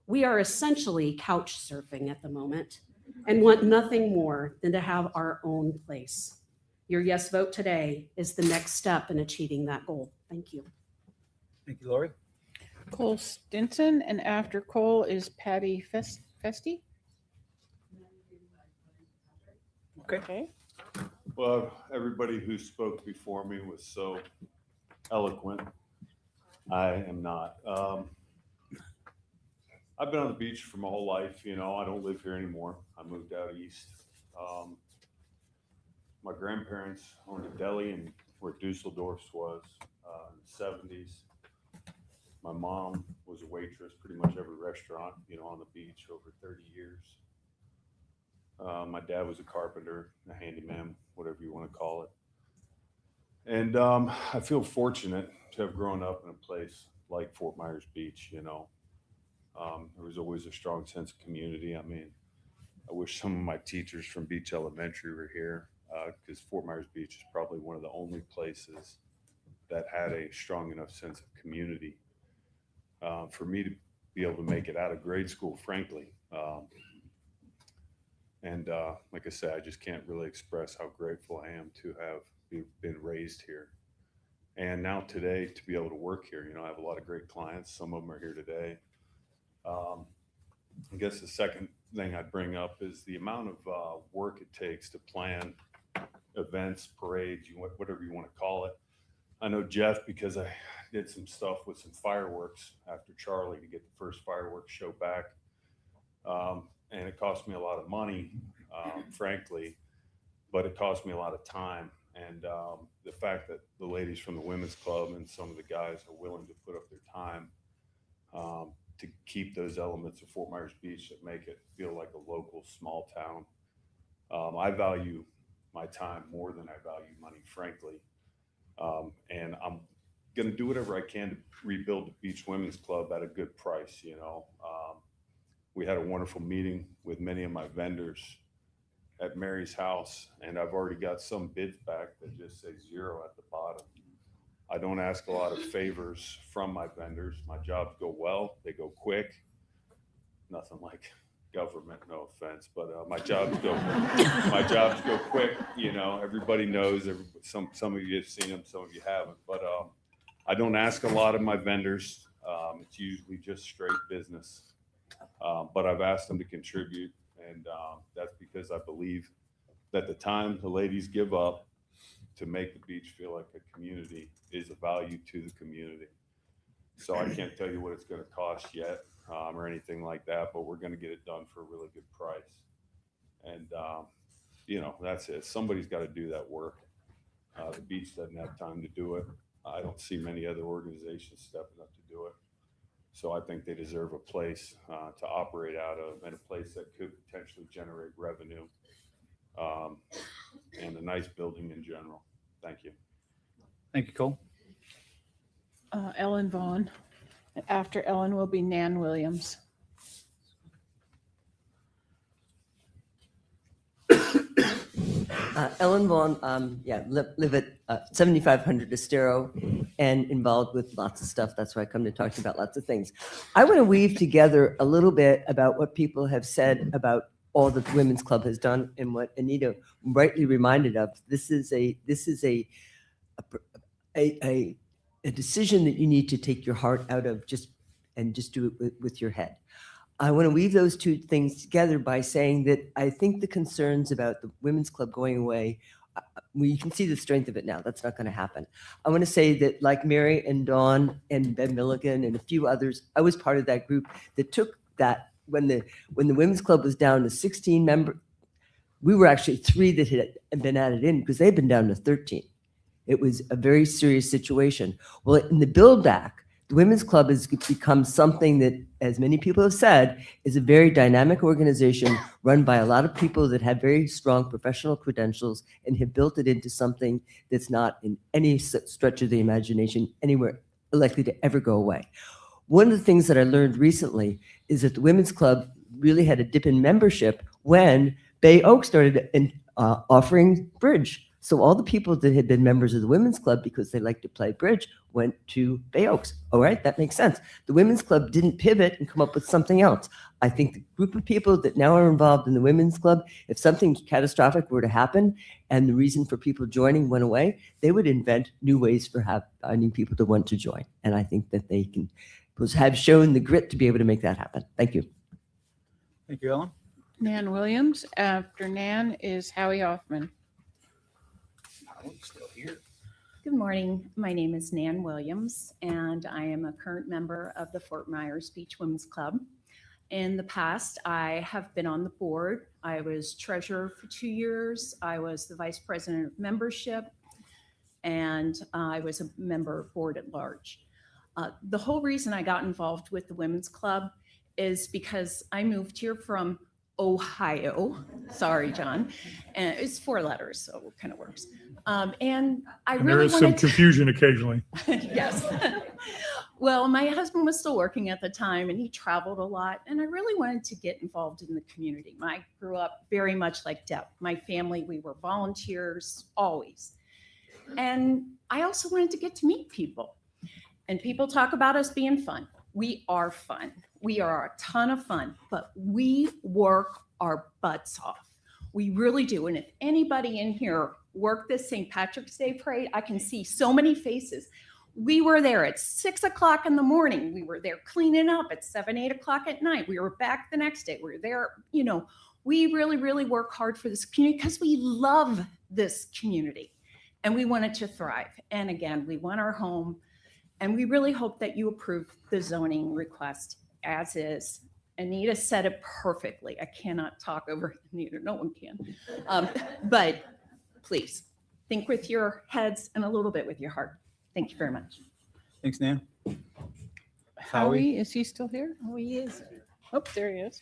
We are essentially couch surfing at the moment and want nothing more than to have our own place. Your yes vote today is the next step in achieving that goal. Thank you. Thank you, Lori. Cole Stinson, and after Cole is Patty Festi. Okay. Well, everybody who spoke before me was so eloquent. I am not. I've been on the beach for my whole life. You know, I don't live here anymore. I moved out east. My grandparents owned a deli in where Dusseldorf's was in the 70s. My mom was a waitress, pretty much every restaurant, you know, on the beach over 30 years. My dad was a carpenter, a handyman, whatever you want to call it. And I feel fortunate to have grown up in a place like Fort Myers Beach, you know. There was always a strong sense of community. I mean, I wish some of my teachers from Beach Elementary were here because Fort Myers Beach is probably one of the only places that had a strong enough sense of community for me to be able to make it out of grade school, frankly. And like I said, I just can't really express how grateful I am to have been raised here. And now today to be able to work here, you know, I have a lot of great clients. Some of them are here today. I guess the second thing I'd bring up is the amount of work it takes to plan events, parades, whatever you want to call it. I know Jeff because I did some stuff with some fireworks after Charlie to get the first fireworks show back. And it cost me a lot of money, frankly, but it cost me a lot of time. And the fact that the ladies from the Women's Club and some of the guys are willing to put up their time to keep those elements of Fort Myers Beach that make it feel like a local small town. I value my time more than I value money, frankly. And I'm going to do whatever I can to rebuild the Beach Women's Club at a good price, you know. We had a wonderful meeting with many of my vendors at Mary's house, and I've already got some bids back that just say 0 at the bottom. I don't ask a lot of favors from my vendors. My jobs go well, they go quick. Nothing like government, no offense, but my jobs go quick. You know, everybody knows. Some of you have seen them, some of you haven't. But I don't ask a lot of my vendors. It's usually just straight business. But I've asked them to contribute, and that's because I believe that the time the ladies give up to make the beach feel like a community is a value to the community. So I can't tell you what it's going to cost yet or anything like that, but we're going to get it done for a really good price. And, you know, that's it. Somebody's got to do that work. The beach doesn't have time to do it. I don't see many other organizations stepping up to do it. So I think they deserve a place to operate out of and a place that could potentially generate revenue and a nice building in general. Thank you. Thank you, Cole. Ellen Vaughn. After Ellen will be Nan Williams. Ellen Vaughn, live at 7500 Estero and involved with lots of stuff. That's why I come to talk to you about lots of things. I want to weave together a little bit about what people have said about all that the Women's Club has done and what Anita rightly reminded of. This is a decision that you need to take your heart out of just do it with your head. I want to weave those two things together by saying that I think the concerns about the Women's Club going away, you can see the strength of it now. That's not going to happen. I want to say that like Mary and Dawn and Ben Milligan and a few others, I was part of that group that took that when the Women's Club was down to 16 members. We were actually 3 that had been added in because they'd been down to 13. It was a very serious situation. Well, in the build back, The Women's Club has become something that, as many people have said, is a very dynamic organization run by a lot of people that have very strong professional credentials and have built it into something that's not in any stretch of the imagination anywhere likely to ever go away. One of the things that I learned recently is that the Women's Club really had a dip in membership when Bay Oak started offering bridge. So all the people that had been members of the Women's Club because they like to play bridge went to Bay Oaks. All right, that makes sense. The Women's Club didn't pivot and come up with something else. I think the group of people that now are involved in the Women's Club, if something catastrophic were to happen and the reason for people joining went away, they would invent new ways for finding people to want to join. And I think that they can have shown the grit to be able to make that happen. Thank you. Thank you, Ellen. Nan Williams. After Nan is Howie Hoffman. Still here. Good morning. My name is Nan Williams, and I am a current member of the Fort Myers Beach Women's Club. In the past, I have been on the board. I was treasurer for 2 years. I was the vice president of membership, and I was a member of board at large. The whole reason I got involved with the Women's Club is because I moved here from Ohio. Sorry, John. And it's 4 letters, so it kind of works. And I And really there is some wanted to- confusion occasionally. Yes. Well, my husband was still working at the time and he traveled a lot. And I really wanted to get involved in the community. I grew up very much like Deb. My family, we were volunteers always. And I also wanted to get to meet people. And people talk about us being fun. We are fun. We are a ton of fun, but we work our butts off. We really do. And if anybody in here worked this St. Patrick's Day parade, I can see so many faces. We were there at 6 o'clock in the morning. We were there cleaning up at 7, 8 o'clock at night. We were back the next day. We were there, we really, really work hard for this community because we love this community and we want it to thrive. And again, we want our home. And we really hope that you approve the zoning request as is. Anita said it perfectly. I cannot talk over Anita. No one can. But please think with your heads and a little bit with your heart. Thank you very much. Thanks, Nan. Howie, is he still here? Oh, he is. Oh, there he is.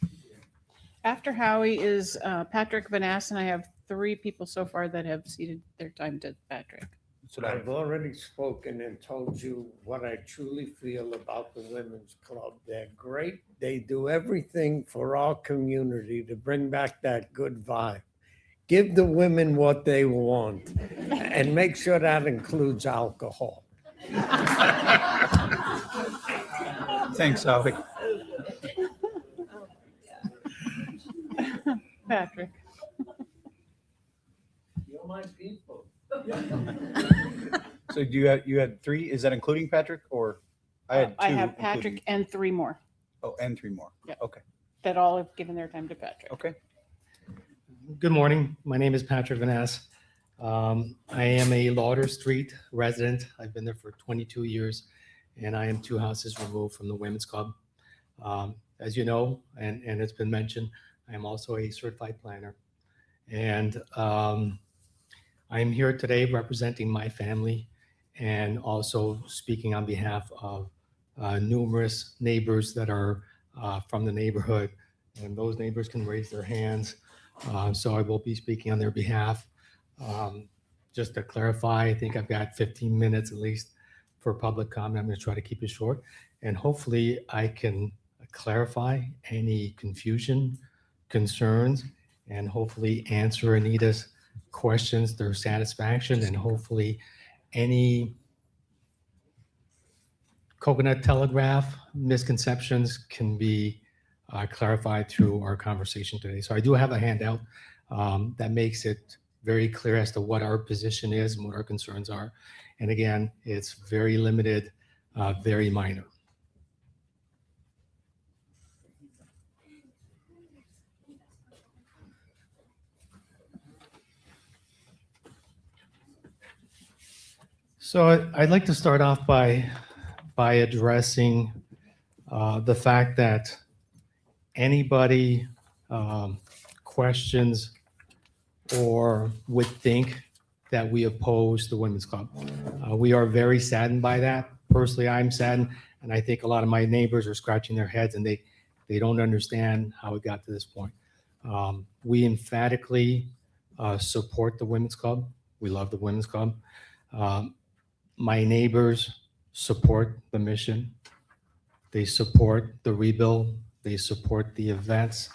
After Howie is Patrick Vanass, and I have 3 people so far that have ceded their time to Patrick. So I've already spoken and told you what I truly feel about the Women's Club. They're great. They do everything for our community to bring back that good vibe. Give the women what they want and make sure that includes alcohol. Thanks, Howie. Patrick. You're my people. So you had 3? Is that including Patrick, or I had 2? I have Patrick including- and 3 more Oh, and 3 more. Yeah. Okay. that all have given their time to Patrick. Okay. Good morning. My name is Patrick Vanass. I am a Lauder Street resident. I've been there for 22 years, and I am 2 houses removed from the Women's Club. As you know, and it's been mentioned, I am also a certified planner. And I am here today representing my family and also speaking on behalf of numerous neighbors that are from the neighborhood. And those neighbors can raise their hands. So I will be speaking on their behalf. Just to clarify, I think I've got 15 minutes at least for public comment. I'm going to try to keep it short. And hopefully I can clarify any confusion, concerns, and hopefully answer Anita's questions, their satisfaction, and hopefully any coconut telegraph misconceptions can be clarified through our conversation today. So I do have a handout that makes it very clear as to what our position is and what our concerns are. And again, it's very limited, very minor. So I'd like to start off by addressing the fact that anybody questions or would think that we oppose the Women's Club. We are very saddened by that. Personally, I'm saddened, And I think a lot of my neighbors are scratching their heads and they don't understand how it got to this point. We emphatically support the Women's Club. We love the Women's Club. My neighbors support the mission. They support the rebuild. They support the events.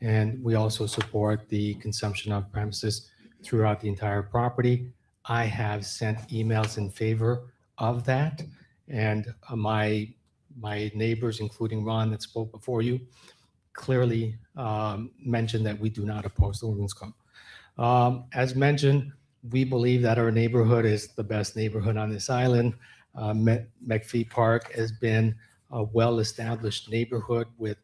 And we also support the consumption of premises throughout the entire property. I have sent emails in favor of that. And my neighbors, including Ron that spoke before you, clearly mentioned that we do not oppose the Women's Club. As mentioned, we believe that our neighborhood is the best neighborhood on this island. McPhee Park has been a well-established neighborhood with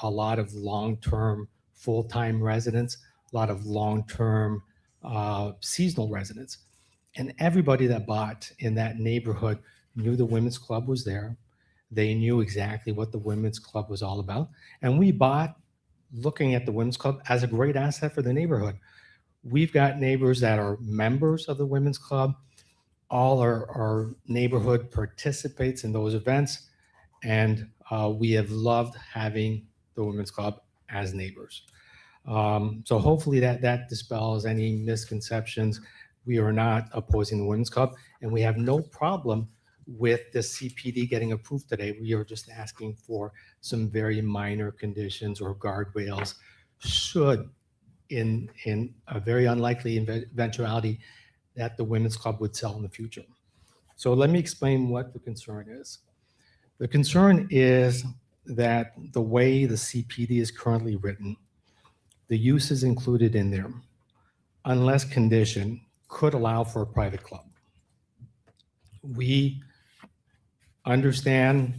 a lot of long-term full-time residents, a lot of long-term seasonal residents. And everybody that bought in that neighborhood knew the Women's Club was there. They knew exactly what the Women's Club was all about. And we bought looking at the Women's Club as a great asset for the neighborhood. We've got neighbors that are members of the Women's Club. All our neighborhood participates in those events. And we have loved having the Women's Club as neighbors. So hopefully that dispels any misconceptions. We are not opposing the Women's Club, and we have no problem with the CPD getting approved today. We are just asking for some very minor conditions or guardrails should, in a very unlikely eventuality, that the Women's Club would sell in the future. So let me explain what the concern is. The concern is that the way the CPD is currently written, the uses included in there, unless conditioned, could allow for a private club. We understand,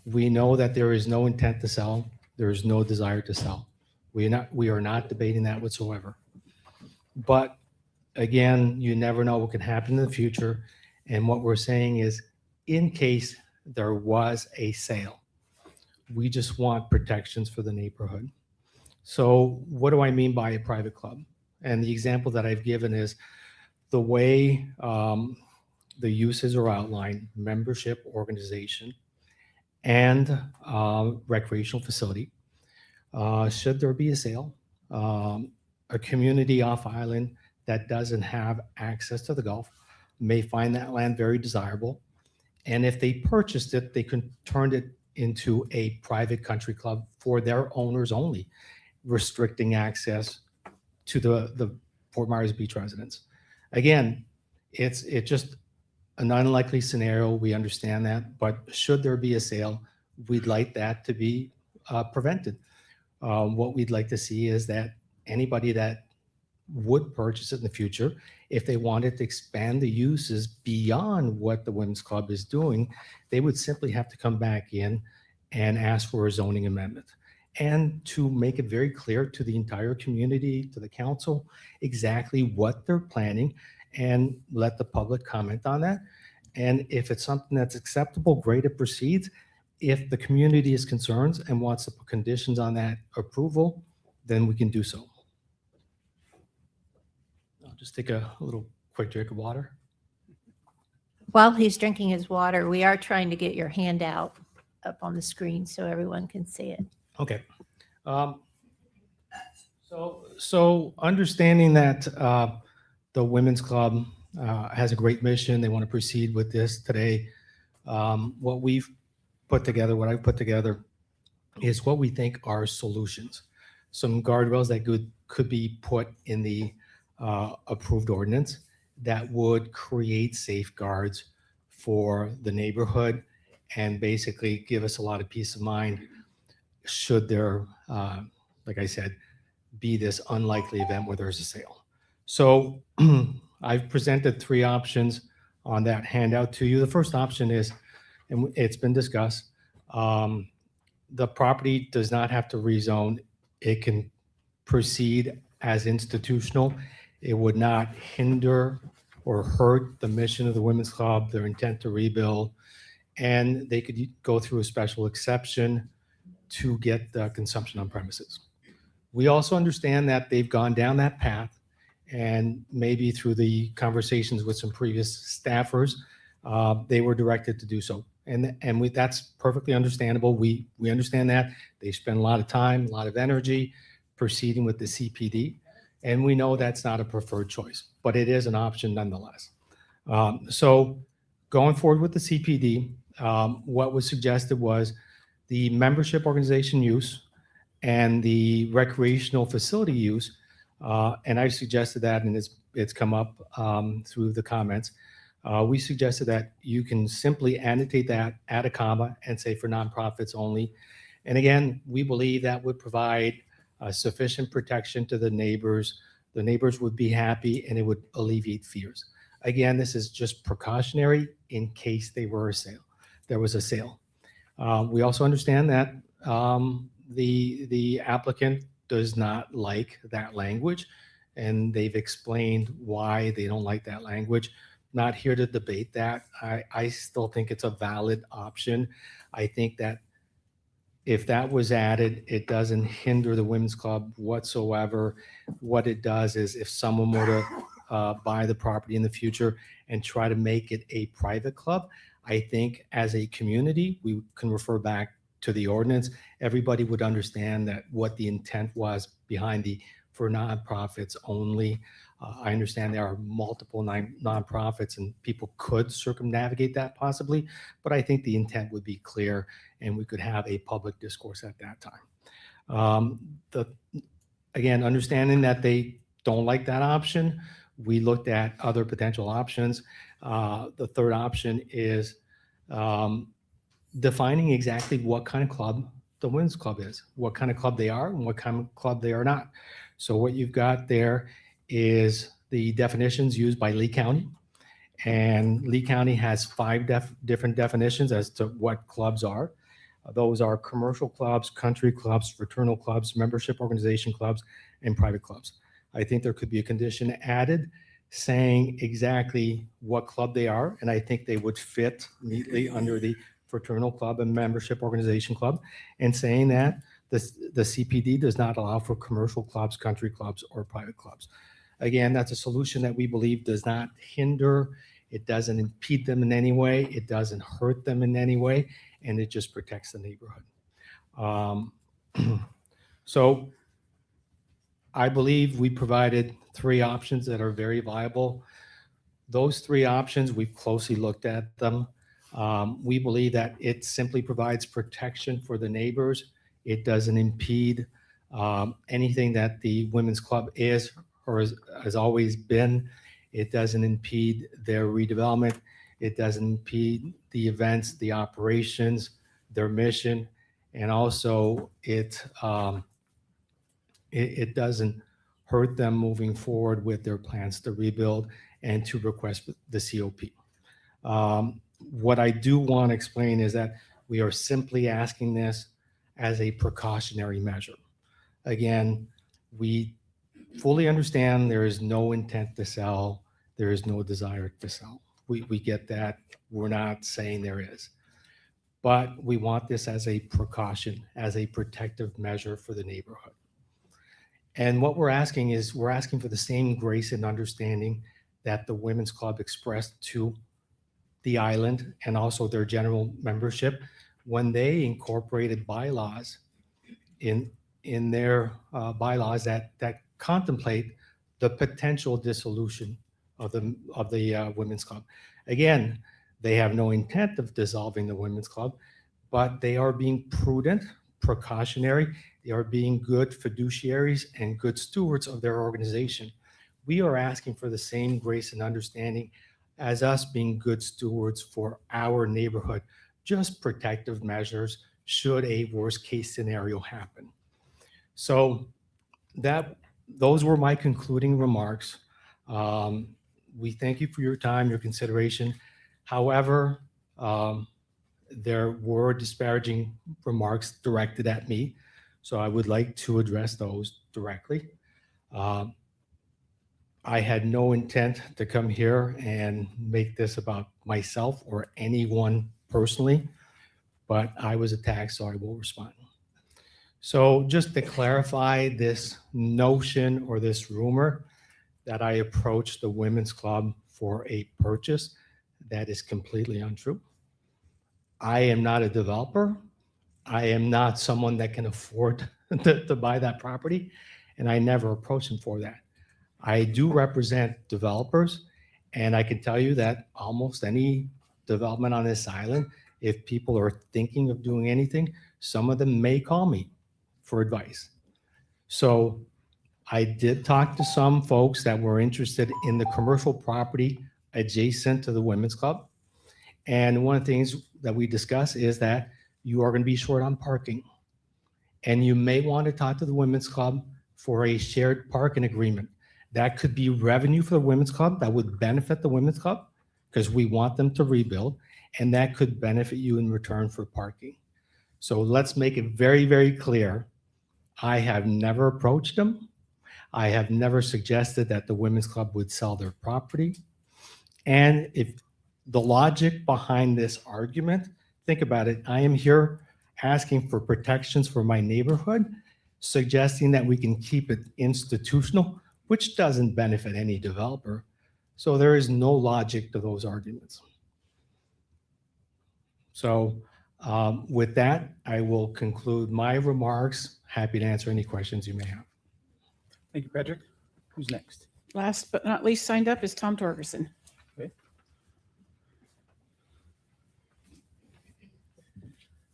we know that there is no intent to sell, there is no desire to sell. We are not debating that whatsoever. But again, you never know what can happen in the future. And what we're saying is, in case there was a sale, we just want protections for the neighborhood. So what do I mean by a private club? And the example that I've given is the way the uses are outlined: membership, organization, and recreational facility. Should there be a sale, a community off island that doesn't have access to the Gulf may find that land very desirable. And if they purchased it, they could turn it into a private country club for their owners only, restricting access to the Fort Myers Beach residents. Again, it's just an unlikely scenario. We understand that, but should there be a sale, we'd like that to be prevented. What we'd like to see is that anybody that would purchase it in the future, if they wanted to expand the uses beyond what the Women's Club is doing, they would simply have to come back in and ask for a zoning amendment, and to make it very clear to the entire community, to the council, exactly what they're planning, and let the public comment on that. And if it's something that's acceptable, great, it proceeds. If the community is concerned and wants to put conditions on that approval, then we can do so. I'll just take a little quick drink of water. While he's drinking his water, we are trying to get your handout up on the screen so everyone can see it. Okay. So understanding that the Women's Club has a great mission, they want to proceed with this today. What we've put together, what I've put together, is what we think are solutions. Some guardrails that could be put in the approved ordinance that would create safeguards for the neighborhood and basically give us a lot of peace of mind should there, like I said, be this unlikely event where there's a sale. So I've presented three options on that handout to you. The first option is, and it's been discussed, the property does not have to rezone. It can proceed as institutional. It would not hinder or hurt the mission of the Women's Club, their intent to rebuild, and they could go through a special exception to get the consumption on premises. We also understand that they've gone down that path, and maybe through the conversations with some previous staffers, they were directed to do so. And that's perfectly understandable. We understand that. They spend a lot of time, a lot of energy proceeding with the CPD. And we know that's not a preferred choice, but it is an option nonetheless. So going forward with the CPD, what was suggested was the membership organization use and the recreational facility use. And I suggested that, and it's come up through the comments. We suggested that you can simply annotate that, add a comma, and say for nonprofits only. And again, we believe that would provide sufficient protection to the neighbors. The neighbors would be happy, and it would alleviate fears. Again, this is just precautionary in case there was a sale. We also understand that the applicant does not like that language, and they've explained why they don't like that language. Not here to debate that. I still think it's a valid option. I think that if that was added, it doesn't hinder the women's club whatsoever. What it does is if someone were to buy the property in the future and try to make it a private club, I think as a community, we can refer back to the ordinance. Everybody would understand that what the intent was behind the for nonprofits only. I understand there are multiple nonprofits and people could circumnavigate that possibly, but I think the intent would be clear and we could have a public discourse at that time. Again, understanding that they don't like that option, we looked at other potential options. The third option is defining exactly what kind of club the women's club is, what kind of club they are and what kind of club they are not. So what you've got there is the definitions used by Lee County. And Lee County has 5 different definitions as to what clubs are. Those are commercial clubs, country clubs, fraternal clubs, membership organization clubs, and private clubs. I think there could be a condition added saying exactly what club they are, and I think they would fit neatly under the fraternal club and membership organization club, and saying that the CPD does not allow for commercial clubs, country clubs, or private clubs. Again, that's a solution that we believe does not hinder, it doesn't impede them in any way, it doesn't hurt them in any way, and it just protects the neighborhood. So I believe we provided 3 options that are very viable. Those 3 options, we've closely looked at them. We believe that it simply provides protection for the neighbors. It doesn't impede anything that the women's club is or has always been. It doesn't impede their redevelopment. It doesn't impede the events, the operations, their mission, and also it doesn't hurt them moving forward with their plans to rebuild and to request the COP. What I do want to explain is that we are simply asking this as a precautionary measure. Again, we fully understand there is no intent to sell. There is no desire to sell. We get that. We're not saying there is. But we want this as a precaution, as a protective measure for the neighborhood. And what we're asking is we're asking for the same grace and understanding that the Women's Club expressed to the island and also their general membership when they incorporated bylaws in their bylaws that contemplate the potential dissolution of the Women's Club. Again, they have no intent of dissolving the Women's Club, but they are being prudent, precautionary. They are being good fiduciaries and good stewards of their organization. We are asking for the same grace and understanding as us being good stewards for our neighborhood, just protective measures should a worst case scenario happen. So those were my concluding remarks. We thank you for your time, your consideration. However, there were disparaging remarks directed at me, so I would like to address those directly. I had no intent to come here and make this about myself or anyone personally, but I was attacked, so I will respond. So just to clarify this notion or this rumor that I approached the Women's Club for a purchase, that is completely untrue. I am not a developer. I am not someone that can afford to buy that property, and I never approached them for that. I do represent developers, and I can tell you that almost any development on this island, if people are thinking of doing anything, some of them may call me for advice. So I did talk to some folks that were interested in the commercial property adjacent to the Women's Club. And one of the things that we discussed is that you are going to be short on parking. And you may want to talk to the Women's Club for a shared parking agreement. That could be revenue for the Women's Club that would benefit the Women's Club because we want them to rebuild. And that could benefit you in return for parking. So let's make it very, very clear. I have never approached them. I have never suggested that the Women's Club would sell their property. And if the logic behind this argument, think about it. I am here asking for protections for my neighborhood, suggesting that we can keep it institutional, which doesn't benefit any developer. So there is no logic to those arguments. So with that, I will conclude my remarks. Happy to answer any questions you may have. Thank you, Patrick. Who's next? Last but not least signed up is Tom Torgerson. Okay.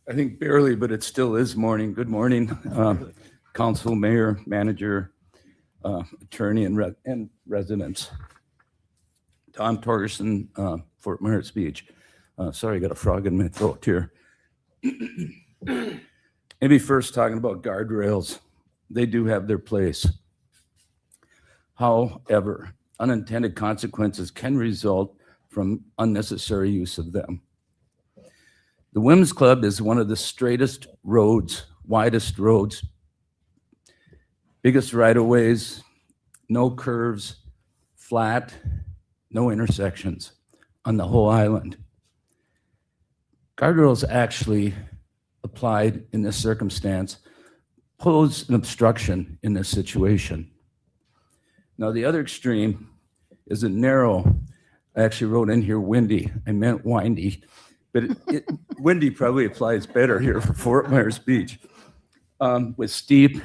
I think barely, but it still is morning. Good morning, council, mayor, manager, attorney, and residents. Tom Torgerson, Fort Myers Beach. Sorry, I got a frog in my throat here. Maybe first talking about guardrails. They do have their place. However, unintended consequences can result from unnecessary use of them. The Women's Club is one of the straightest roads, widest roads, biggest right-of-ways, no curves, flat, no intersections on the whole island. Guardrails actually applied in this circumstance pose an obstruction in this situation. Now, the other extreme is a narrow, I actually wrote in here windy, I meant windy, but windy probably applies better here for Fort Myers Beach, with steep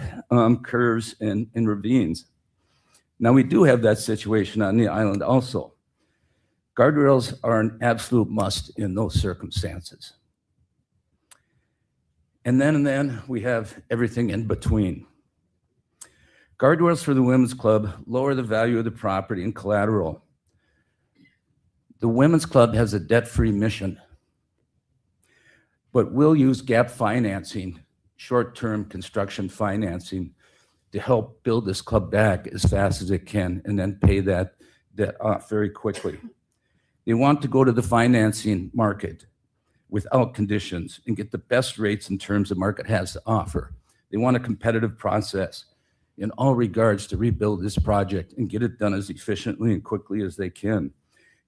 curves and ravines. Now, we do have that situation on the island also. Guardrails are an absolute must in those circumstances. And then we have everything in between. Guardrails for the Women's Club lower the value of the property and collateral. The Women's Club has a debt-free mission, but we'll use gap financing, short-term construction financing, to help build this club back as fast as it can and then pay that debt off very quickly. They want to go to the financing market without conditions and get the best rates in terms the market has to offer. They want a competitive process in all regards to rebuild this project and get it done as efficiently and quickly as they can.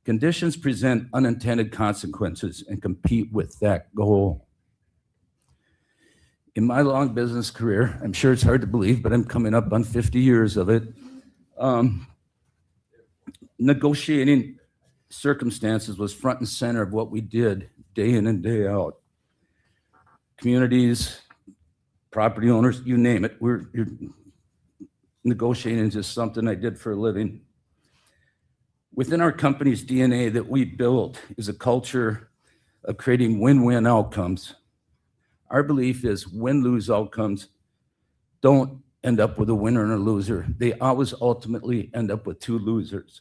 Conditions present unintended consequences and compete with that goal. In my long business career, I'm sure it's hard to believe, but I'm coming up on 50 years of it. Negotiating circumstances was front and center of what we did day in and day out. Communities, property owners, you name it, negotiating is just something I did for a living. Within our company's DNA that we built is a culture of creating win-win outcomes. Our belief is win-lose outcomes don't end up with a winner and a loser. They always ultimately end up with two losers.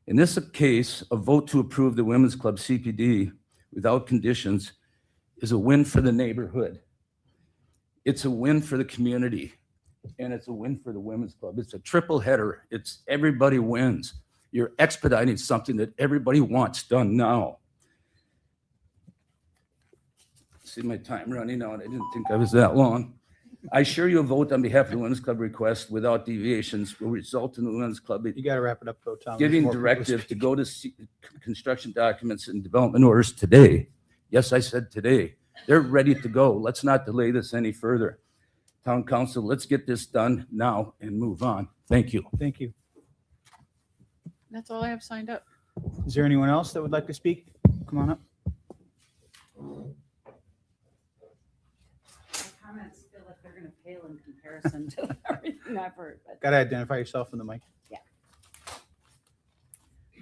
In this case, a vote to approve the Women's Club CPD without conditions is a win for the neighborhood. It's a win for the community, and it's a win for the Women's Club. It's a triple header. It's everybody wins. You're expediting something that everybody wants done now. See my time running out. I didn't think I was that long. I assure you a vote on behalf of the Women's Club request without deviations will result in the Women's Club You got to wrap it up, though, Tom. giving There's more people to directive to speak. go to construction documents and development orders today. Yes, I said today. They're ready to go. Let's not delay this any further. Town Council, let's get this done now and move on. Thank you. Thank you. That's all I have signed up. Is there anyone else that would like to speak? Come on up. Comments feel like they're going to pale in comparison to everything I've heard. But Got to identify yourself in the mic.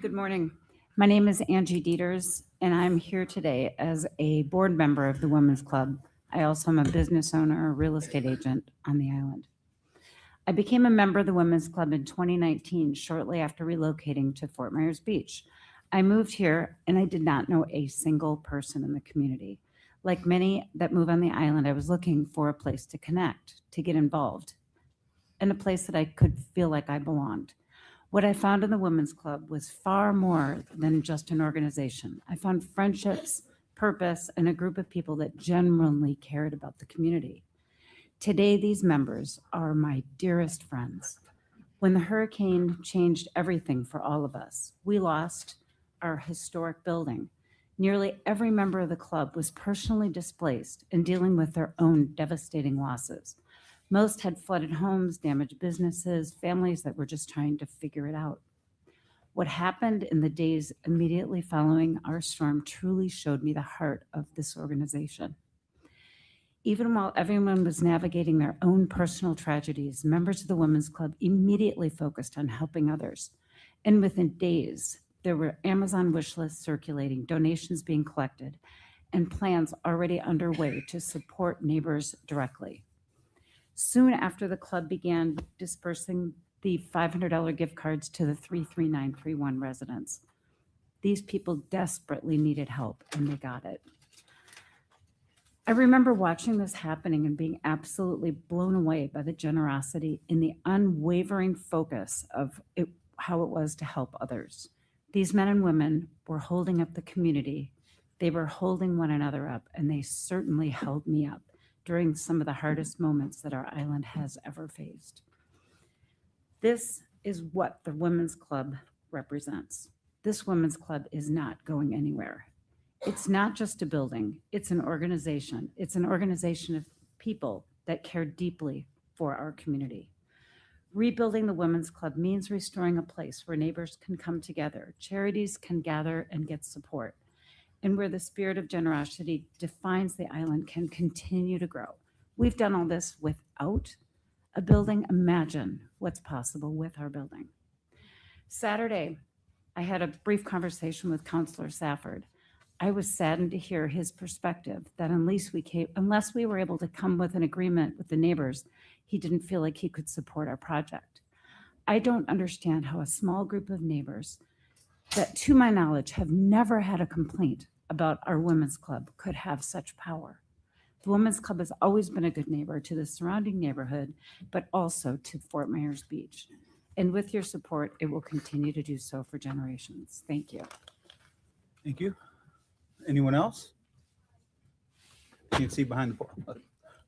Good morning. My name is Angie Dieters, and I'm here today as a board member of the Women's Club. I also am a business owner, a real estate agent on the island. I became a member of the Women's Club in 2019, shortly after relocating to Fort Myers Beach. I moved here, and I did not know a single person in the community. Like many that move on the island, I was looking for a place to connect, to get involved, and a place that I could feel like I belonged. What I found in the Women's Club was far more than just an organization. I found friendships, purpose, and a group of people that genuinely cared about the community. Today, these members are my dearest friends. When the hurricane changed everything for all of us, we lost our historic building. Nearly every member of the club was personally displaced and dealing with their own devastating losses. Most had flooded homes, damaged businesses, families that were just trying to figure it out. What happened in the days immediately following our storm truly showed me the heart of this organization. Even while everyone was navigating their own personal tragedies, members of the Women's Club immediately focused on helping others. And within days, there were Amazon wish lists circulating, donations being collected, and plans already underway to support neighbors directly. Soon after the club began dispersing the $500 gift cards to the 33931 residents. These people desperately needed help, and they got it. I remember watching this happening and being absolutely blown away by the generosity and the unwavering focus of how it was to help others. These men and women were holding up the community. They were holding one another up, and they certainly held me up during some of the hardest moments that our island has ever faced. This is what the Women's Club represents. This Women's Club is not going anywhere. It's not just a building, it's an organization. It's an organization of people that care deeply for our community. Rebuilding the Women's Club means restoring a place where neighbors can come together, charities can gather and get support, and where the spirit of generosity defines the island can continue to grow. We've done all this without a building. Imagine what's possible with our building. Saturday, I had a brief conversation with Councilor Safford. I was saddened to hear his perspective that unless we were able to come with an agreement with the neighbors, he didn't feel like he could support our project. I don't understand how a small group of neighbors that, to my knowledge, have never had a complaint about our Women's Club could have such power. The Women's Club has always been a good neighbor to the surrounding neighborhood, but also to Fort Myers Beach. And with your support, it will continue to do so for generations. Thank you. Thank you. Anyone else? Can't see behind the pole.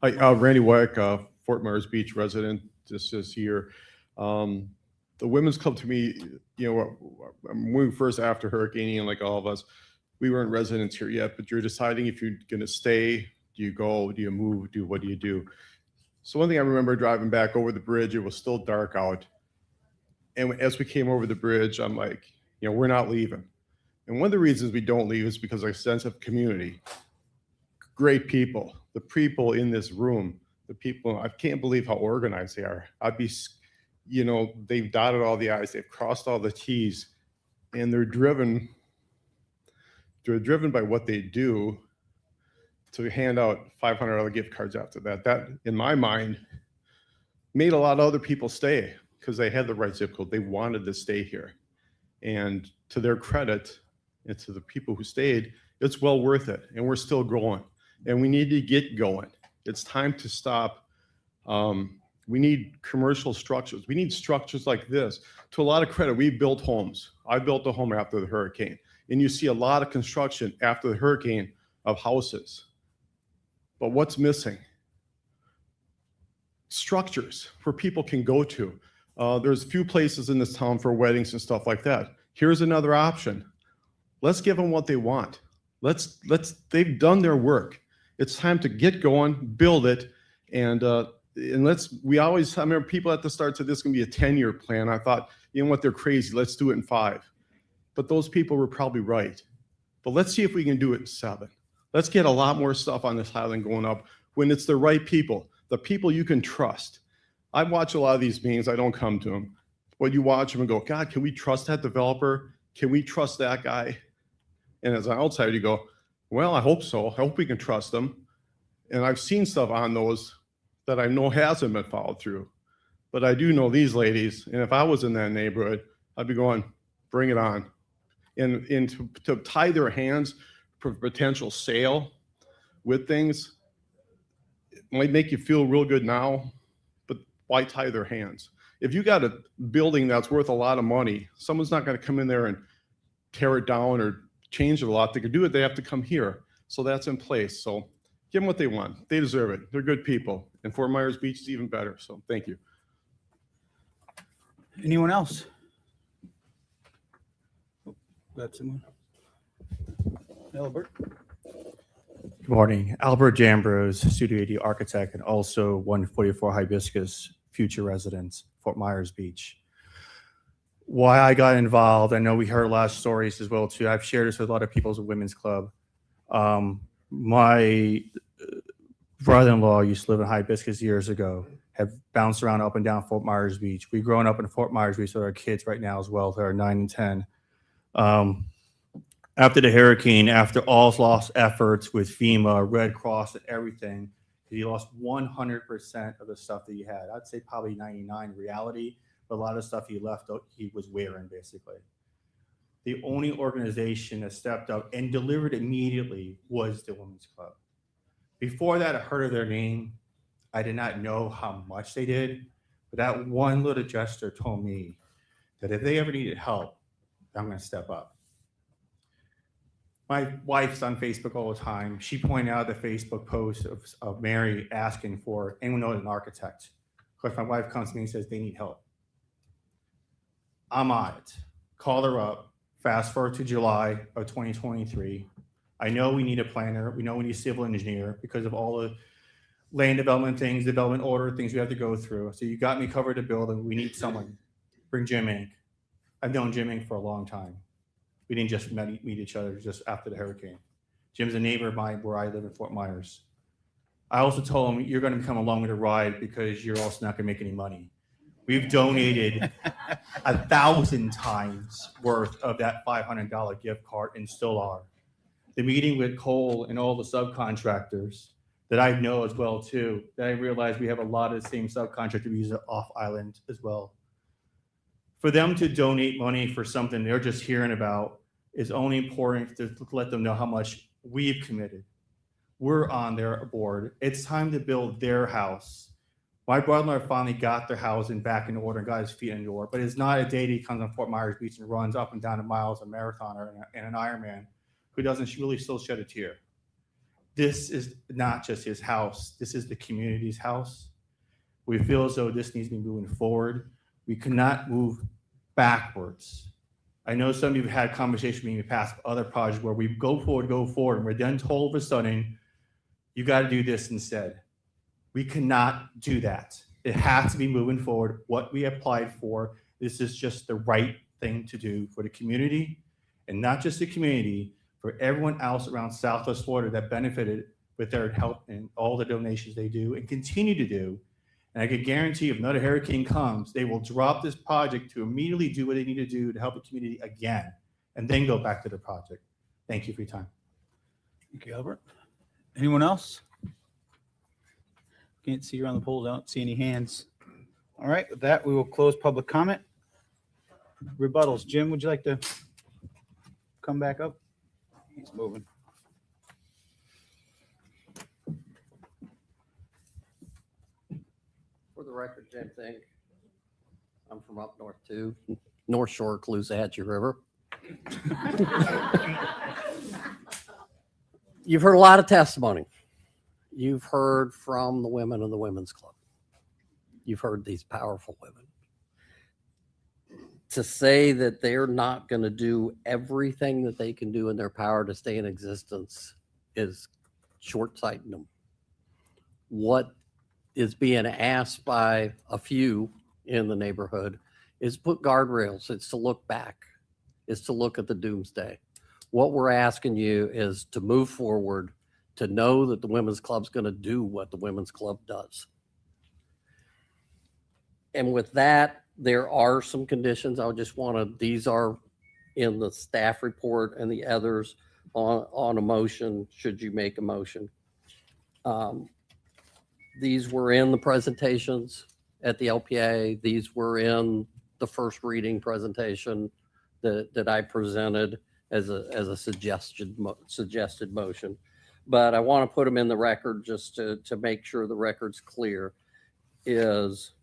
Hi, Randy Weck, Fort Myers Beach resident. This is here. The Women's Club to me, when we first after Hurricane Ian, like all of us, we weren't residents here yet, but you're deciding if you're going to stay, do you go, do you move, what do you do? So one thing I remember driving back over the bridge, it was still dark out. And as we came over the bridge, I'm like, we're not leaving. And one of the reasons we don't leave is because of our sense of community. Great people, the people in this room, the people, I can't believe how organized they are. I'd be, they've dotted all the I's, they've crossed all the T's, and they're driven by what they do to hand out $500 gift cards after that. That, in my mind, made a lot of other people stay because they had the right zip code. They wanted to stay here. And to their credit, and to the people who stayed, it's well worth it. And we're still growing. And we need to get going. It's time to stop. We need commercial structures. We need structures like this. To a lot of credit, we built homes. I built a home after the hurricane. And you see a lot of construction after the hurricane of houses. But what's missing? Structures where people can go to. There's a few places in this town for weddings and stuff like that. Here's another option. Let's give them what they want. They've done their work. It's time to get going, build it, and I remember people at the start said this is gonna be a 10-year plan. I thought, you know what, they're crazy, let's do it in 5. But those people were probably right. But let's see if we can do it in 7. Let's get a lot more stuff on this island going up when it's the right people, the people you can trust. I watch a lot of these meetings. I don't come to them. But you watch them and go, God, can we trust that developer? Can we trust that guy? And as an outsider, you go, well, I hope so. I hope we can trust them. And I've seen stuff on those that I know hasn't been followed through. But I do know these ladies, and if I was in that neighborhood, I'd be going, bring it on. And to tie their hands for potential sale with things, it might make you feel real good now, but why tie their hands? If you got a building that's worth a lot of money, someone's not going to come in there and tear it down or change it a lot. They can do it, they have to come here. So that's in place. So give them what they want. They deserve it. They're good people. And Fort Myers Beach is even better. So thank you. Anyone else? Got someone? Albert? Good morning. Albert Jambros, Studio 80 architect, and also 144 Hibiscus, future resident, Fort Myers Beach. Why I got involved, I know we heard a lot of stories as well too. I've shared this with a lot of people as a women's club. My brother-in-law used to live in Hibiscus years ago, have bounced around up and down Fort Myers Beach. We've grown up in Fort Myers Beach with our kids right now as well, who are 9 and 10. After the hurricane, after all lost efforts with FEMA, Red Cross, and everything, he lost 100% of the stuff that he had. I'd say probably 99 in reality, but a lot of stuff he left, he was wearing basically. The only organization that stepped up and delivered immediately was the Women's Club. Before that, I heard of their name. I did not know how much they did, but that one little gesture told me that if they ever needed help, I'm going to step up. My wife's on Facebook all the time. She pointed out the Facebook post of Mary asking for anyone knows an architect. Because my wife comes to me and says they need help. I'm on it. Call her up. Fast forward to July of 2023. I know we need a planner. We know we need a civil engineer because of all the land development things, development order things we have to go through. So you got me covered to build, and we need someone. Bring Jim Inc. I've known Jim Inc. for a long time. We didn't just meet each other just after the hurricane. Jim's a neighbor of mine where I live in Fort Myers. I also told him, you're going to become along with the ride because you're also not going to make any money. We've donated 1,000 times worth of that $500 gift card and still are. The meeting with Cole and all the subcontractors that I know as well too, that I realize we have a lot of the same subcontractor we use off island as well. For them to donate money for something they're just hearing about is only important to let them know how much we've committed. We're on their board. It's time to build their house. My brother-in-law finally got their house and back in order and got his feet in the door, but it's not a day that he comes on Fort Myers Beach and runs up and down the miles, a marathoner and an Ironman who doesn't really still shed a tear. This is not just his house. This is the community's house. We feel as though this needs to be moving forward. We cannot move backwards. I know some of you have had conversations in the past with other projects where we go forward, and we're then told all of a sudden, you got to do this instead. We cannot do that. It has to be moving forward. What we applied for, this is just the right thing to do for the community, and not just the community, for everyone else around Southwest Florida that benefited with their help and all the donations they do and continue to do. And I can guarantee if another hurricane comes, they will drop this project to immediately do what they need to do to help the community again, and then go back to the project. Thank you for your time. Thank you, Albert. Anyone else? Can't see around the poll. Don't see any hands. All right, with that, we will close public comment. Rebuttals. Jim, would you like to come back up? He's moving. For the record, Jim Think, I'm from up north too, North Shore, Caloosahatchee River. You've heard a lot of testimony. You've heard from the women of the Women's Club. You've heard these powerful women. To say that they're not going to do everything that they can do in their power to stay in existence is short-sighting them. What is being asked by a few in the neighborhood is put guardrails. It's to look back. It's to look at the doomsday. What we're asking you is to move forward to know that the women's club's going to do what the women's club does. And with that, there are some conditions. I just want to, these are in the staff report and the others on a motion, should you make a motion. These were in the presentations at the LPA. These were in the first reading presentation that I presented as a suggested motion. But I want to put them in the record just to make sure the record's clear. Is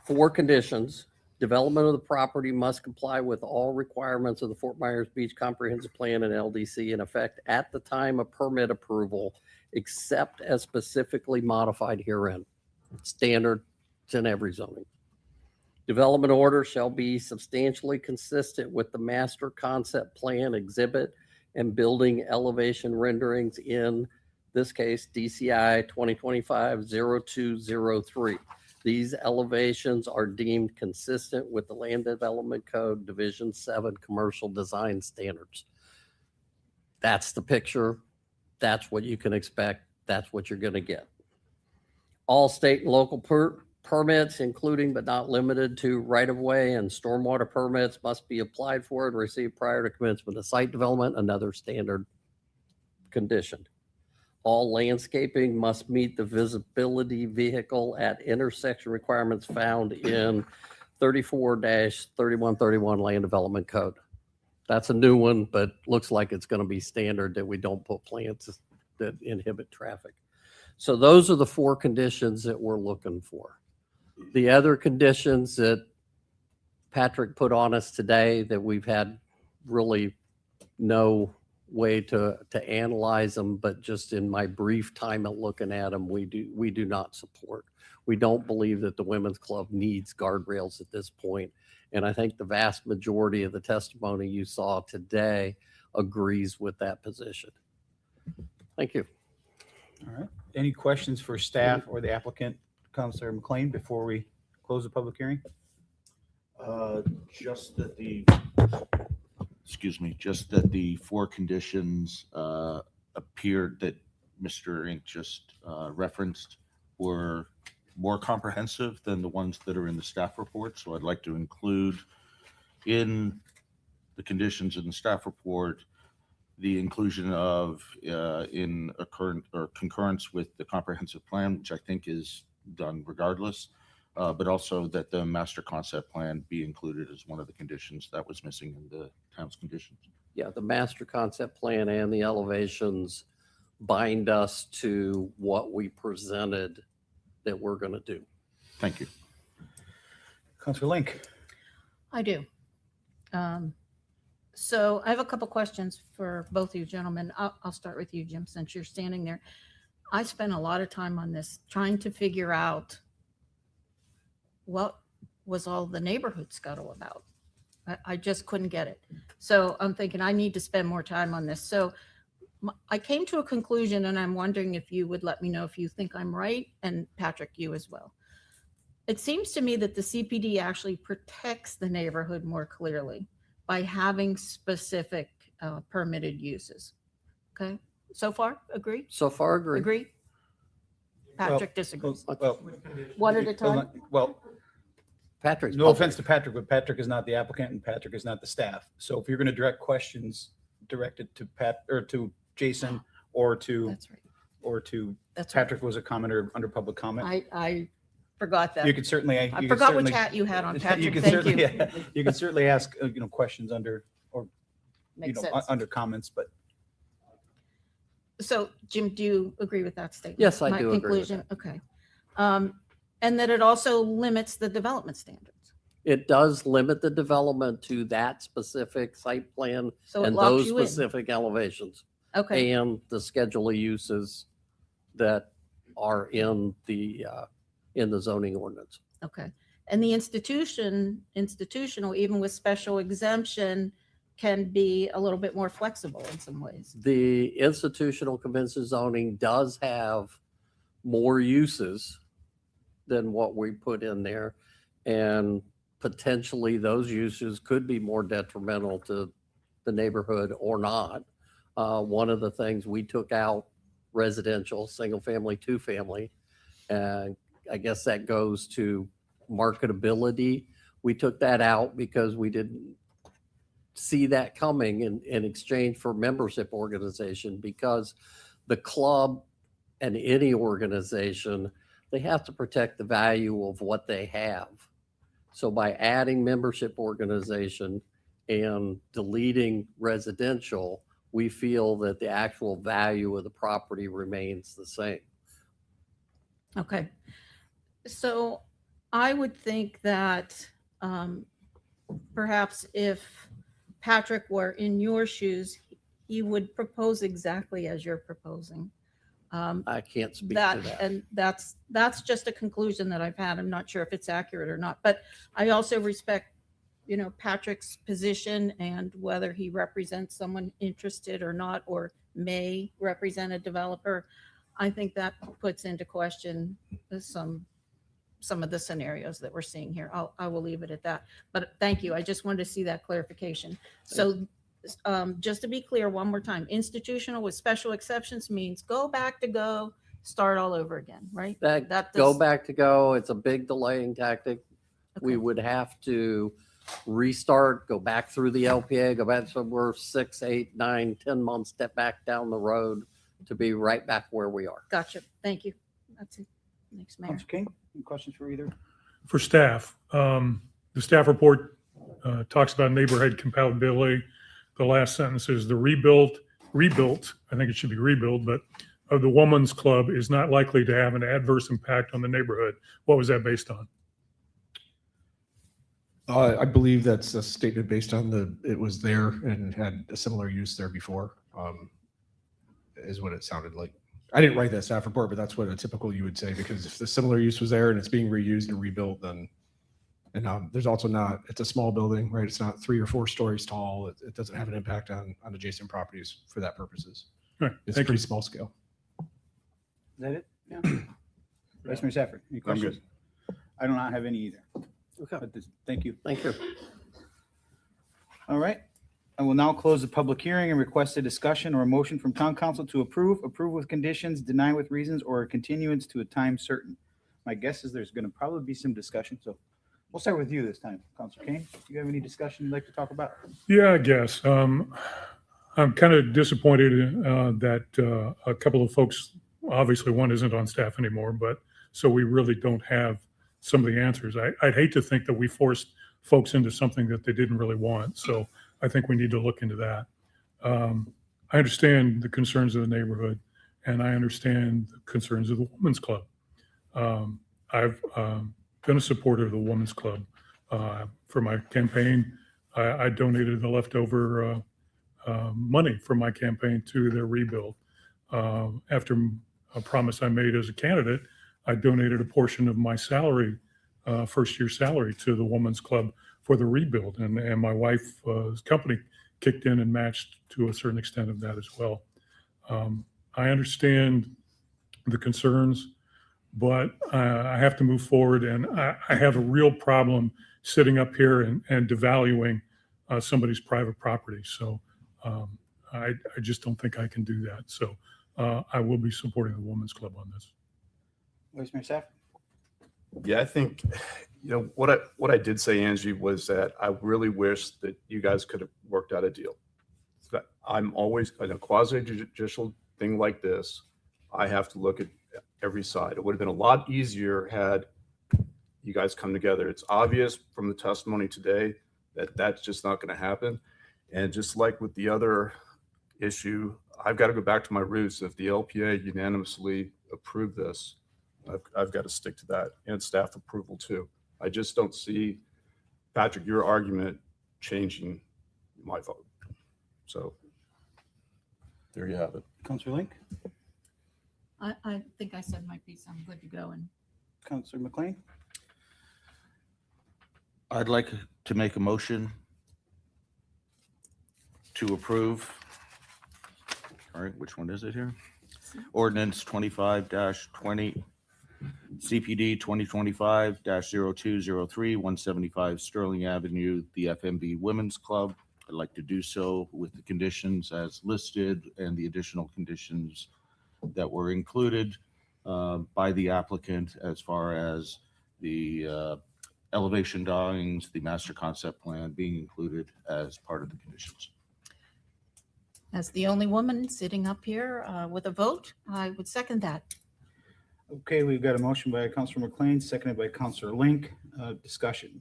4 conditions. Development of the property must comply with all requirements of the Fort Myers Beach Comprehensive Plan and LDC in effect at the time of permit approval, except as specifically modified herein. Standard, it's in every zoning. Development order shall be substantially consistent with the master concept plan exhibit and building elevation renderings, in this case, DCI 2025-0203. These elevations are deemed consistent with the Land Development Code Division 7 Commercial Design Standards. That's the picture. That's what you can expect. That's what you're going to get. All state and local permits, including but not limited to right-of-way and stormwater permits, must be applied for and received prior to commencement of site development, another standard condition. All landscaping must meet the visibility vehicle at intersection requirements found in 34-3131 Land Development Code. That's a new one, but looks like it's going to be standard that we don't put plants that inhibit traffic. So those are the 4 conditions that we're looking for. The other conditions that Patrick put on us today that we've had really no way to analyze them, but just in my brief time at looking at them, we do not support. We don't believe that the women's club needs guardrails at this point. And I think the vast majority of the testimony you saw today agrees with that position. Thank you. All right. Any questions for staff or the applicant, Councilor McLean, before we close the public hearing? Just that the, just that the 4 conditions appeared that Mr. Inc. just referenced were more comprehensive than the ones that are in the staff report. So I'd like to include in the conditions in the staff report the inclusion of in a current or concurrence with the comprehensive plan, which I think is done regardless, but also that the master concept plan be included as one of the conditions that was missing in the town's conditions. Yeah, the master concept plan and the elevations bind us to what we presented that we're going to do. Thank you. Councilor Link. I do. So I have a couple questions for both of you gentlemen. I'll start with you, Jim, since you're standing there. I spent a lot of time on this trying to figure out what was all the neighborhood scuttle about. I just couldn't get it. So I'm thinking I need to spend more time on this. So I came to a conclusion, and I'm wondering if you would let me know if you think I'm right, and Patrick, you as well. It seems to me that the CPD actually protects the neighborhood more clearly by having specific permitted uses. Okay, so far, agree? So far, agree. Agree? Patrick disagrees. Well, One at a time? Well, Patrick's no offense to Patrick, but Patrick is not the applicant and Patrick is not the staff. So if you're going to direct questions directed to Pat or to Jason or to That's right. or to That's right. Patrick was a commenter under public comment. I forgot that. You could certainly. I forgot which hat you had on, Patrick. You could Thank certainly. you. Yeah, you can certainly ask questions under or Makes you know sense. under comments, but So, Jim, do you agree with that statement? Yes, I My do agree with conclusion? Okay. And that it also limits the development standards. It does limit the development to that specific site plan So it and locks those you in. specific elevations. Okay. And the schedule of uses that are in the zoning ordinance. Okay. And the institutional, even with special exemption, can be a little bit more flexible in some ways. The institutional convention zoning does have more uses than what we put in there. And potentially those uses could be more detrimental to the neighborhood or not. One of the things we took out residential, single family, two family. And I guess that goes to marketability. We took that out because we didn't see that coming in exchange for membership organization, because the club and any organization, they have to protect the value of what they have. So by adding membership organization and deleting residential, we feel that the actual value of the property remains the same. Okay. So I would think that perhaps if Patrick were in your shoes, he would propose exactly as you're proposing. I can't speak to that. And that's just a conclusion that I've had. I'm not sure if it's accurate or not, but I also respect, Patrick's position and whether he represents someone interested or not, or may represent a developer. I think that puts into question some of the scenarios that we're seeing here. I will leave it at that. But thank you. I just wanted to see that clarification. So just to be clear one more time, institutional with special exceptions means go back to start all over again, right? Go back to go. It's a big delaying tactic. Okay. We would have to restart, go back through the LPA, go back. So we're 6, 8, 9, 10 months step back down the road to be right back where we are. Gotcha. Thank you. That's it. Thanks, Mayor. Councilor King, any questions for either? For staff, the staff report talks about neighborhood compatibility. The last sentence is the rebuilt, I think it should be rebuilt, but of the Women's Club is not likely to have an adverse impact on the neighborhood. What was that based on? I believe that's a statement based on it was there and had a similar use there before, is what it sounded like. I didn't write that staff report, but that's what a typical you would say, because if the similar use was there and it's being reused and rebuilt, then, and there's also it's a small building, right? It's not 3 or 4 stories tall. It doesn't have an impact on adjacent properties for that purposes. Right. It's pretty small scale. Is that it? Yeah. Vice Mayor Safford, any questions? I do not have any either. Okay. Thank you. Thank you. All right. I will now close the public hearing and request a discussion or a motion from town council to approve with conditions, deny with reasons, or a continuance to a time certain. My guess is there's going to probably be some discussion. So we'll start with you this time. Councilor Kane, do you have any discussion you'd like to talk about? Yeah, I guess. I'm kind of disappointed that a couple of folks, obviously one isn't on staff anymore, but so we really don't have some of the answers. I'd hate to think that we forced folks into something that they didn't really want. So I think we need to look into that. I understand the concerns of the neighborhood, and I understand the concerns of the Women's Club. I've been a supporter of the Women's Club. For my campaign, I donated the leftover money from my campaign to their rebuild. After a promise I made as a candidate, I donated a portion of my salary, first year salary, to the Women's Club for the rebuild. And my wife's company kicked in and matched to a certain extent of that as well. I understand the concerns, but I have to move forward. And I have a real problem sitting up here and devaluing somebody's private property. So I just don't think I can do that. So I will be supporting the Women's Club on this. Vice Mayor Safford? Yeah, I think, what I did say, Angie, was that I really wish that you guys could have worked out a deal. I'm always, in a quasi-judicial thing like this, I have to look at every side. It would have been a lot easier had you guys come together. It's obvious from the testimony today that that's just not going to happen. And just like with the other issue, I've got to go back to my roots. If the LPA unanimously approved this, I've got to stick to that, and staff approval too. I just don't see, Patrick, your argument changing my vote. So there you have it. Councilor Link? I think I said my piece. I'm good to go. And Councilor McLean? I'd like to make a motion to approve. All right, which one is it here? Ordinance 25-20, CPD 2025-0203, 175 Sterling Avenue, the FMB Women's Club, I'd like to do so with the conditions as listed and the additional conditions that were included by the applicant as far as the elevation drawings, the master concept plan being included as part of the conditions. As the only woman sitting up here with a vote, I would second that. Okay, we've got a motion by Councilor McLean, seconded by Councilor Link. Discussion.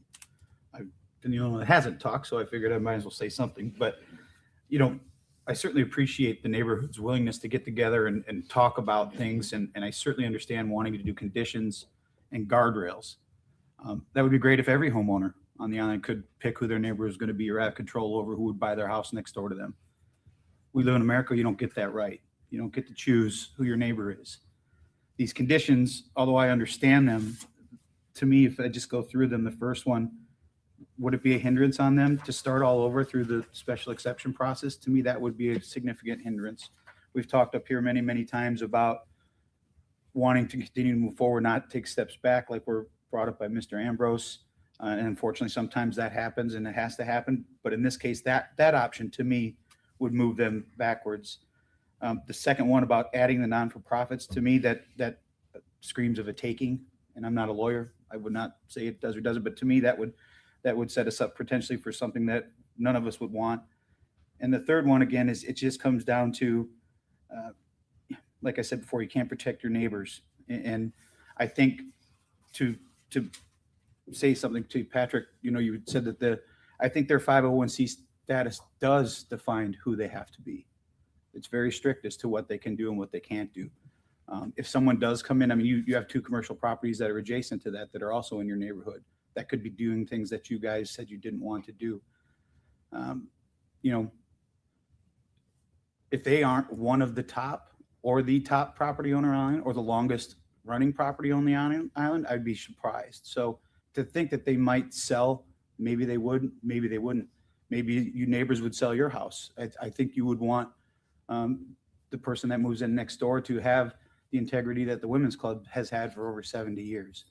I've been the only one that hasn't talked, so I figured I might as well say something. But, you know, I certainly appreciate the neighborhood's willingness to get together and talk about things. And I certainly understand wanting to do conditions and guardrails. That would be great if every homeowner on the island could pick who their neighbor is going to be or have control over who would buy their house next door to them. We live in America, you don't get that right. You don't get to choose who your neighbor is. These conditions, although I understand them, to me, if I just go through them, the first one, would it be a hindrance on them to start all over through the special exception process? To me, that would be a significant hindrance. We've talked up here many, many times about wanting to continue to move forward, not take steps back, like were brought up by Mr. Ambrose. And unfortunately, sometimes that happens and it has to happen. But in this case, that option to me would move them backwards. The second one about adding the non-for-profits, to me, that screams of a taking. And I'm not a lawyer. I would not say it does or doesn't, but to me, that would set us up potentially for something that none of us would want. And the third one, again, is it just comes down to, like I said before, you can't protect your neighbors. And I think to say something to Patrick, you know, you said that I think their 501c status does define who they have to be. It's very strict as to what they can do and what they can't do. If someone does come in, I mean, you have 2 commercial properties that are adjacent to that are also in your neighborhood that could be doing things that you guys said you didn't want to do. You know, if they aren't one of the top or the top property owner island or the longest running property on the island, I'd be surprised. So to think that they might sell, maybe they would, maybe they wouldn't. Maybe you neighbors would sell your house. I think you would want the person that moves in next door to have the integrity that the Women's Club has had for over 70 years.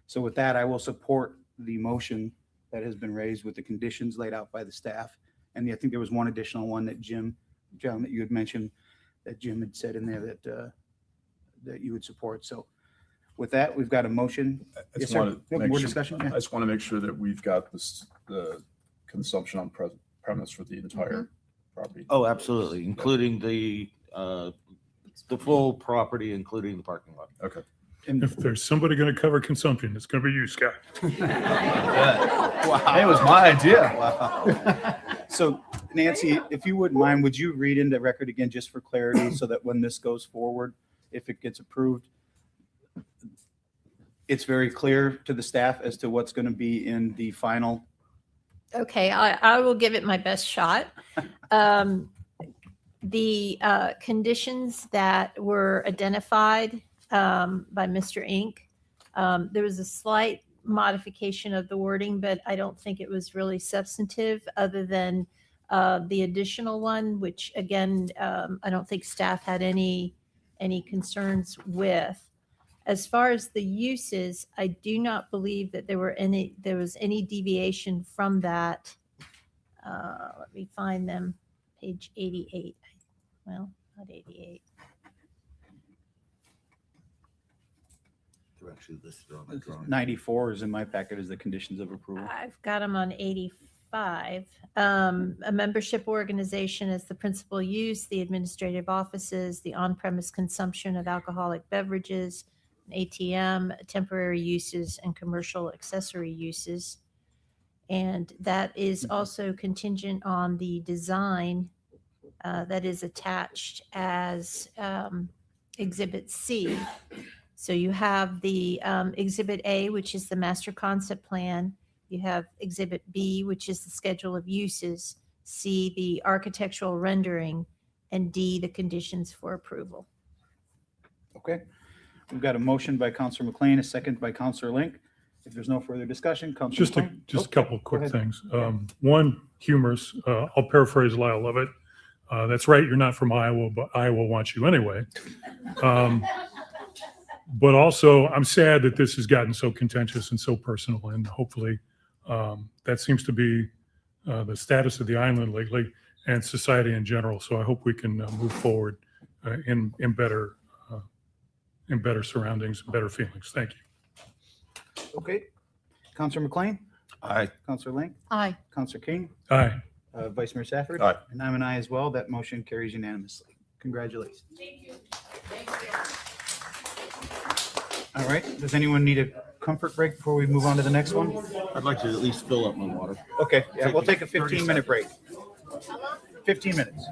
So with that, I will support the motion that has been raised with the conditions laid out by the staff. And I think there was one additional one that John, that you had mentioned that Jim had said in there that you would support. So with that, we've got a motion. I Yes, just sir. want to More make discussion? sure, Yeah. I just want to make sure that we've got the consumption on premise for the entire property. Oh, absolutely, including the full property, including the parking lot. Okay. If there's somebody going to cover consumption, it's going to be you, Scott. Wow. It was my idea. Wow. So Nancy, if you wouldn't mind, would you read into record again, just for clarity, so that when this goes forward, if it gets approved, it's very clear to the staff as to what's going to be in the final. Okay, I will give it my best shot. The conditions that were identified by Mr. Inc., there was a slight modification of the wording, but I don't think it was really substantive, other than the additional one, which again, I don't think staff had any concerns with. As far as the uses, I do not believe that there was any deviation from that. Let me find them. Page 88. Well, not 88. They're actually listed on the drawing. 94 is in my packet as the conditions of approval. I've got them on 85. A membership organization is the principal use, the administrative offices, the on-premise consumption of alcoholic beverages, an ATM, temporary uses, and commercial accessory uses. And that is also contingent on the design that is attached as Exhibit C. So you have the Exhibit A, which is the master concept plan. You have Exhibit B, which is the schedule of uses. C, the architectural rendering. And D, the conditions for approval. Okay. We've got a motion by Councilor McLean, a second by Councilor Link. If there's no further discussion, Councilor McLean. Just a couple of quick ahead. things. One, humorous. I'll paraphrase Lyle Lovett. That's right, you're not from Iowa, but Iowa wants you anyway. But also, I'm sad that this has gotten so contentious and so personal, and hopefully that seems to be the status of the island lately and society in general. So I hope we can move forward in better surroundings, better feelings. Thank you. Okay. Counselor McLean? Aye. Counselor Link? Aye. Counselor King? Aye. Vice Mayor Safford? Aye. And I'm an aye as well. That motion carries unanimously. Congratulations. All right. Does anyone need a comfort break before we move on to the next one? I'd like to at least fill up my water. Okay. Yeah, we'll take a 15-minute break. 15 minutes.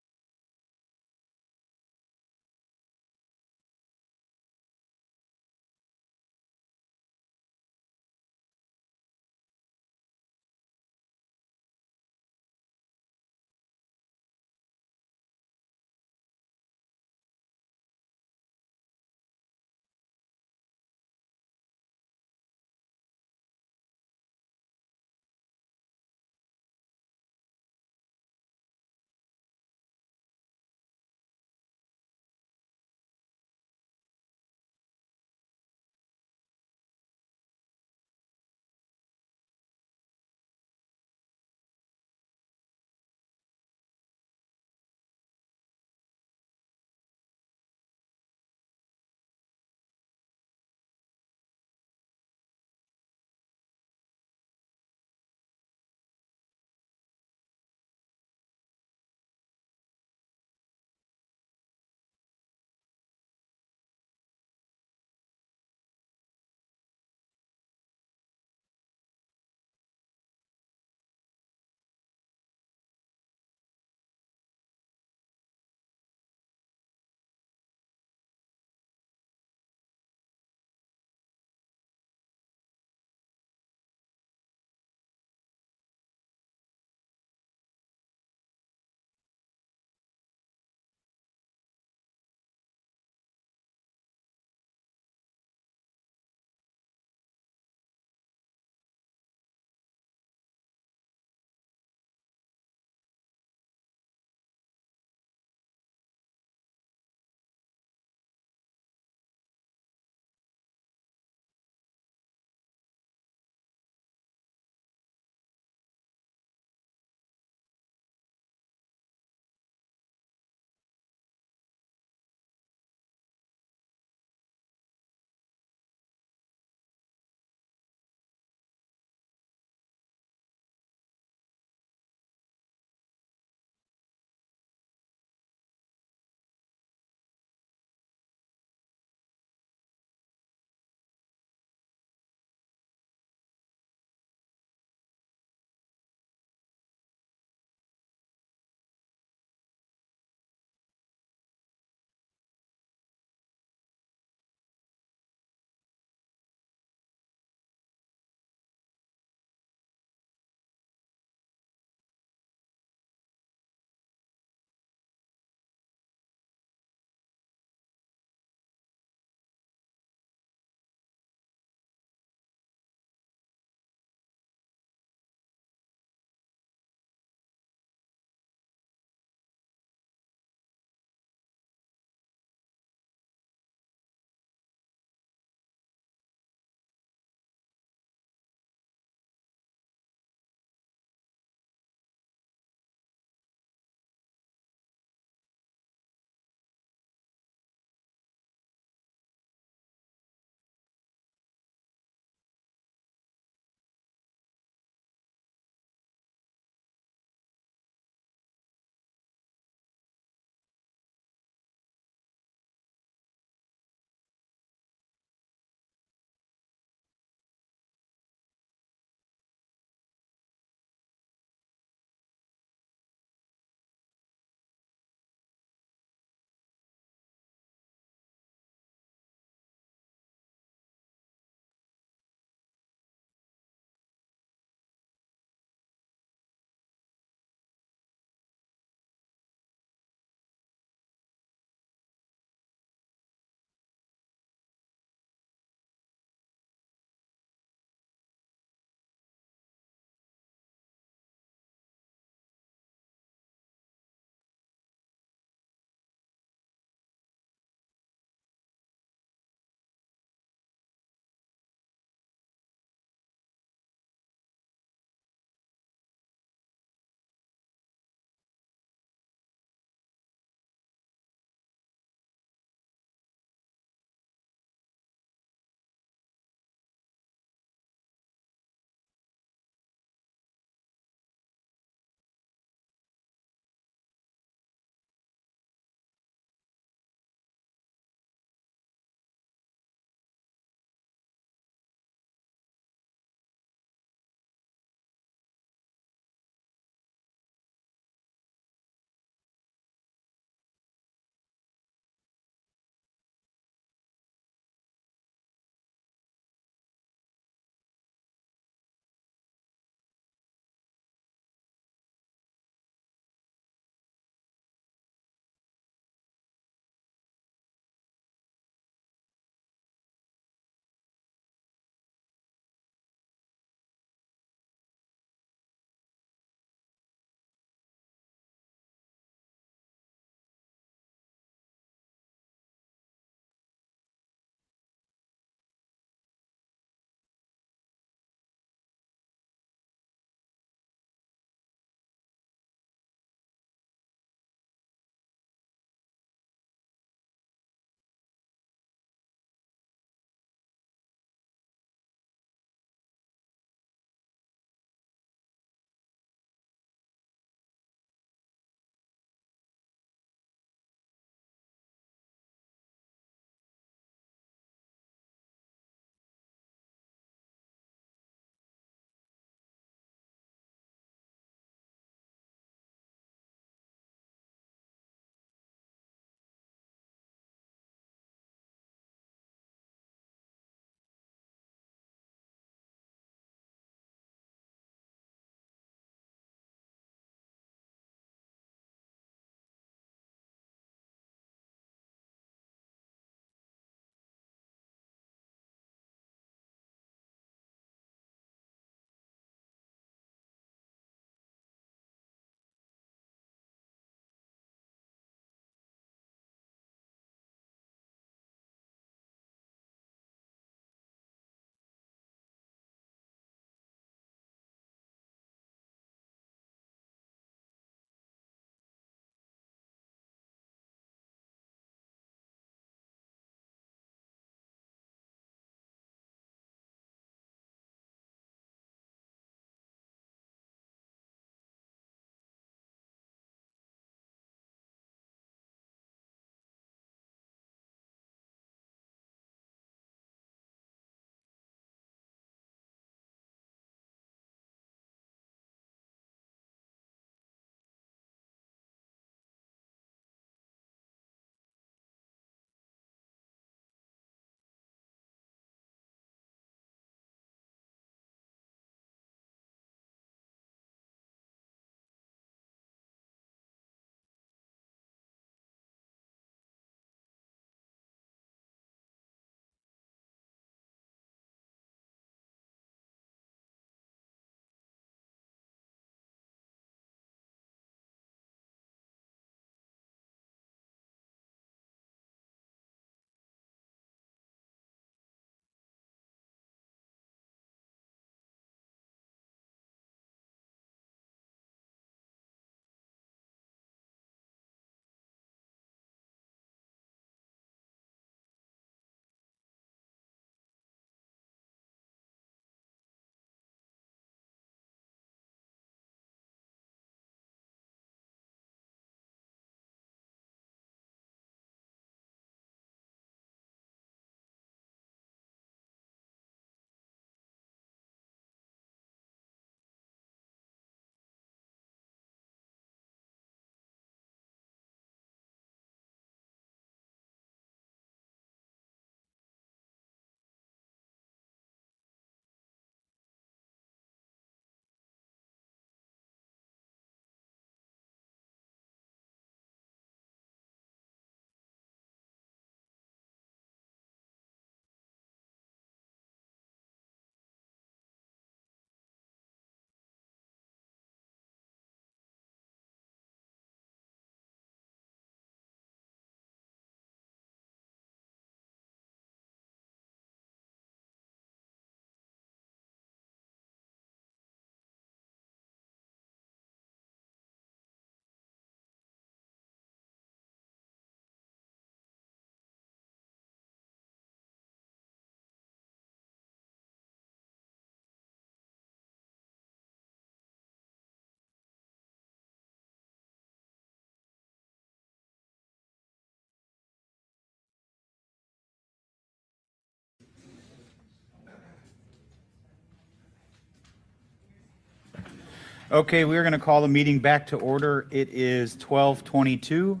Okay, we're going to call the meeting back to order. It is 12:22.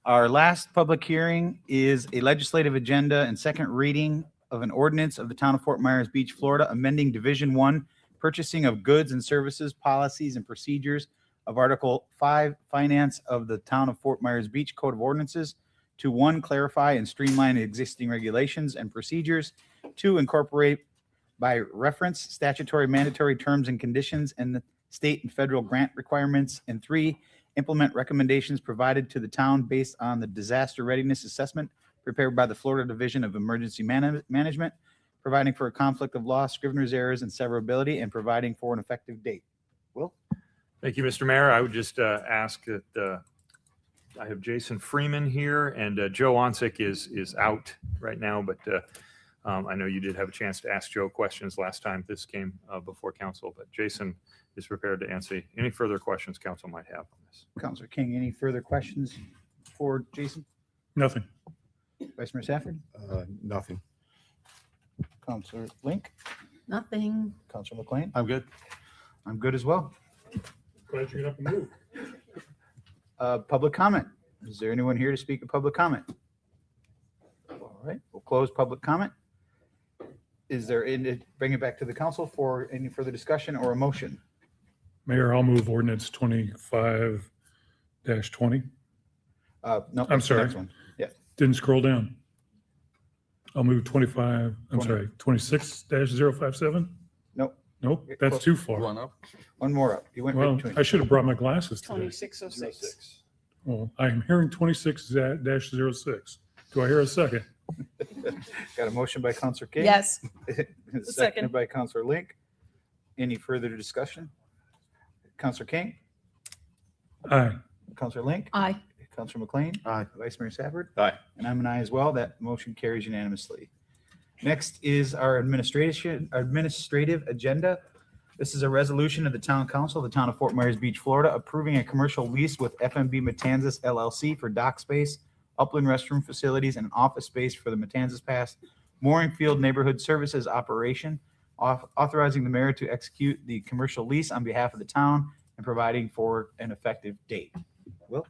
Our last public hearing is a legislative agenda and second reading of an ordinance of the town of Fort Myers Beach, Florida, amending Division 1, purchasing of goods and services, policies and procedures of Article 5, Finance of the town of Fort Myers Beach Code of Ordinances to 1, clarify and streamline existing regulations and procedures, 2, incorporate by reference statutory mandatory terms and conditions and the state and federal grant requirements, and 3, implement recommendations provided to the town based on the disaster readiness assessment prepared by the Florida Division of Emergency Management, providing for a conflict of law, scrivener's errors, and severability, and providing for an effective date. Will? Thank you, Mr. Mayor. I would just ask that I have Jason Freeman here, and Joe Onsick is out right now, but I know you did have a chance to ask Joe questions last time this came before council, but Jason is prepared to answer any further questions council might have on this. Councilor King, any further questions for Jason? Nothing. Vice Mayor Safford? Nothing. Councilor Link? Nothing. Councilor McLean? I'm good. I'm good as well. Glad you got up and moved. Public comment. Is there anyone here to speak at public comment? All right, we'll close public comment. Is there, bring it back to the council for any further discussion or a motion? Mayor, I'll move ordinance 25-20. No, I'm that's the sorry. next one. Yeah. Didn't scroll down. I'll move 26-057. Nope. Nope, that's too far. One up. One more up. You went right Well, between. I should have brought my glasses today. 2606. Well, I am hearing 26-06. Do I hear a second? Got a motion by Councilor King. Yes. Seconded Second. by Councilor Link. Any further discussion? Councilor King? Aye. Councilor Link? Aye. Councilor McLean? Aye. Vice Mayor Safford? Aye. And I'm an aye as well. That motion carries unanimously. Next is our administrative agenda. This is a resolution of the Town Council of the Town of Fort Myers Beach, Florida, approving a commercial lease with FMB Matanzas LLC for dock space, upland restroom facilities, and office space for the Matanzas Pass Mooring Field Neighborhood Services operation, authorizing the mayor to execute the commercial lease on behalf of the town and providing for an effective date. Will?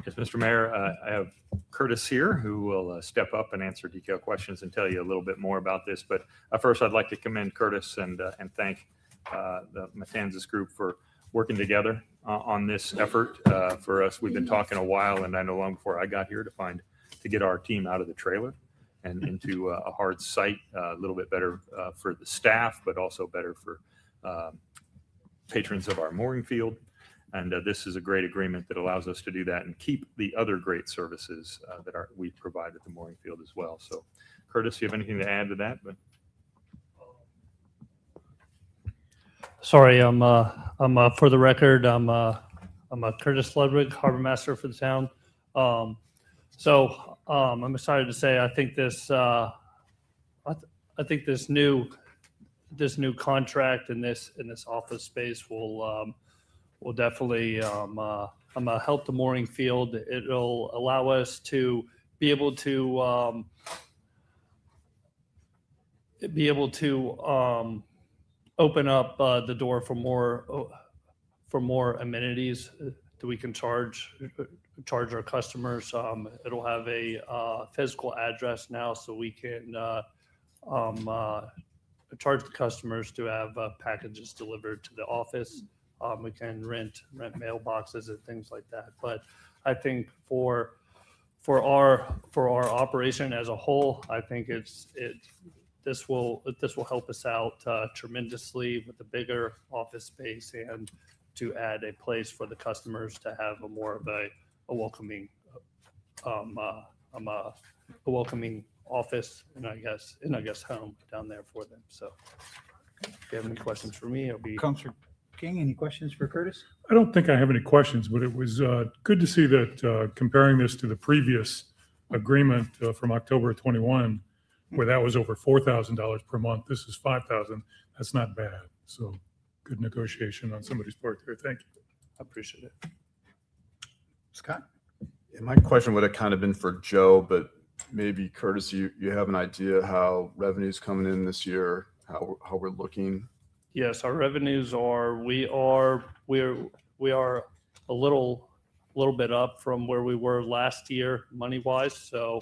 Yes, Mr. Mayor, I have Curtis here who will step up and answer detailed questions and tell you a little bit more about this. But first, I'd like to commend Curtis and thank the Matanzas group for working together on this effort for us. We've been talking a while, and I know long before I got here to get our team out of the trailer and into a hard site, a little bit better for the staff, but also better for patrons of our mooring field. And this is a great agreement that allows us to do that and keep the other great services that we provide at the mooring field as well. So, Curtis, do you have anything to add to that? But sorry, I'm for the record, I'm a Curtis Ludwig, harbor master for the town. I'm excited to say I think this new contract in this office space will definitely help the mooring field. It'll allow us to be able to open up the door for more amenities that we can charge our customers. It'll have a physical address now, so we can charge the customers to have packages delivered to the office. We can rent mailboxes and things like that. But I think for our operation as a whole, I think this will help us out tremendously with the bigger office space and to add a place for the customers to have a more of a welcoming office and I guess home down there for them. So if you have any questions for me, I'll be. Councilor King, any questions for Curtis? I don't think I have any questions, but it was good to see that comparing this to the previous agreement from October of 21, where that was over $4,000 per month. This is $5,000. That's not bad. So good negotiation on somebody's part there. Thank you. I appreciate it. Scott? Yeah, my question would have kind of been for Joe, but maybe Curtis, you have an idea how revenue's coming in this year, how we're looking. Yes, our revenues we are a little bit up from where we were last year money wise. So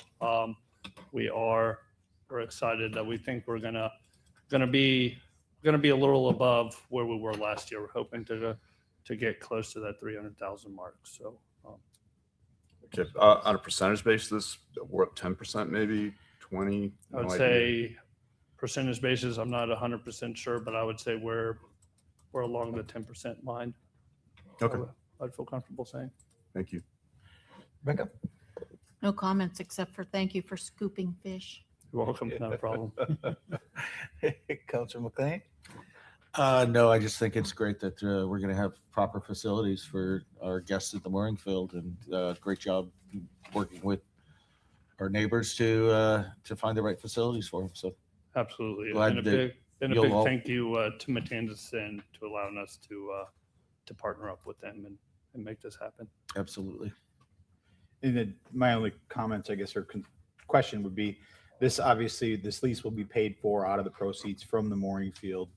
we're excited that we think we're gonna be a little above where we were last year. We're hoping to get close to that 300,000 mark. So Okay, on a percentage basis, we're up 10%, maybe 20. I would No idea. say percentage basis, I'm not 100% sure, but I would say we're along the 10% line. Okay. I'd feel comfortable saying. Thank you. Rebecca? No comments except for thank you for scooping fish. You're welcome. Not a problem. Counselor McLean? No, I just think it's great that we're going to have proper facilities for our guests at the mooring field, and great job working with our neighbors to find the right facilities for them. So Absolutely. glad And a that big you'll all- thank you to Matanzas and to allowing us to partner up with them and make this happen. Absolutely. And then my only comments, I guess, or question would be, this lease will be paid for out of the proceeds from the mooring field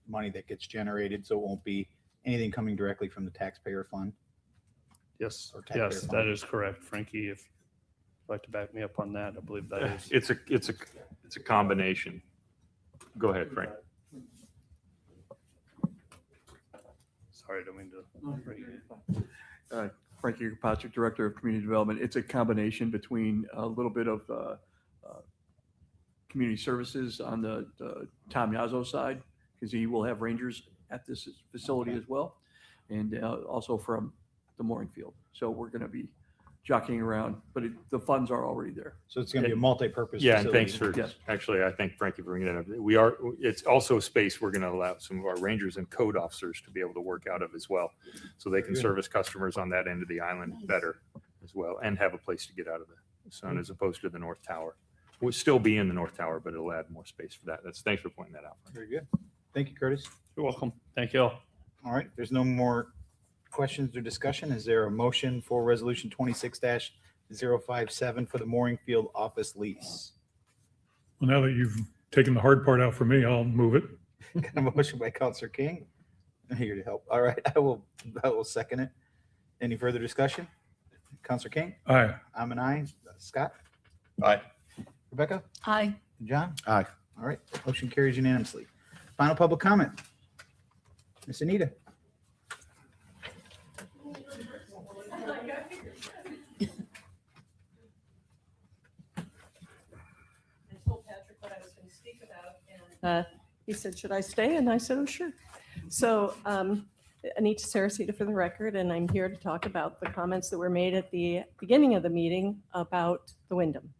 money that gets generated, so it won't be anything coming directly from the taxpayer fund. Yes, Or taxpayer yes, fund. that is correct. Frankie, if you'd like to back me up on that, I believe that is. It's a combination. Go ahead, Frank. Sorry, I don't mean to. Frankie Kirkpatrick, Director of Community Development. It's a combination between a little bit of community services on the Tom Yazzo side, because he will have rangers at this facility as well, and also from the mooring field. So we're going to be jockeying around, but the funds are already there. So it's going to be a multi-purpose Yeah, and facility. thanks for, actually, I thank Frankie for bringing that up. It's also a space we're going to allow some of our rangers and code officers to be able to work out of as well. So they can Good. service customers on that end of the island better as well, and have a place to get out of the sun as opposed to the North Tower. We'll still be in the North Tower, but it'll add more space for that. Thanks for pointing that out. Very good. Thank you, Curtis. You're welcome. Thank you all. All right, there's no more questions or discussion. Is there a motion for resolution 26-057 for the mooring field office lease? Well, now that you've taken the hard part out for me, I'll move it. Got a motion by Counselor King. I'm here to help. All right, I will second it. Any further discussion? Counselor King? Aye. I'm an aye. Scott? Aye. Rebecca? Aye. John? Aye. All right, motion carries unanimously. Final public comment. Miss Anita? Told Patrick what I was going to speak about, and he said, "Should I stay?" And I said, "Oh, sure." So, Anita Saracita for the record, and I'm here to talk about the comments that were made at the beginning of the meeting about the Wyndham.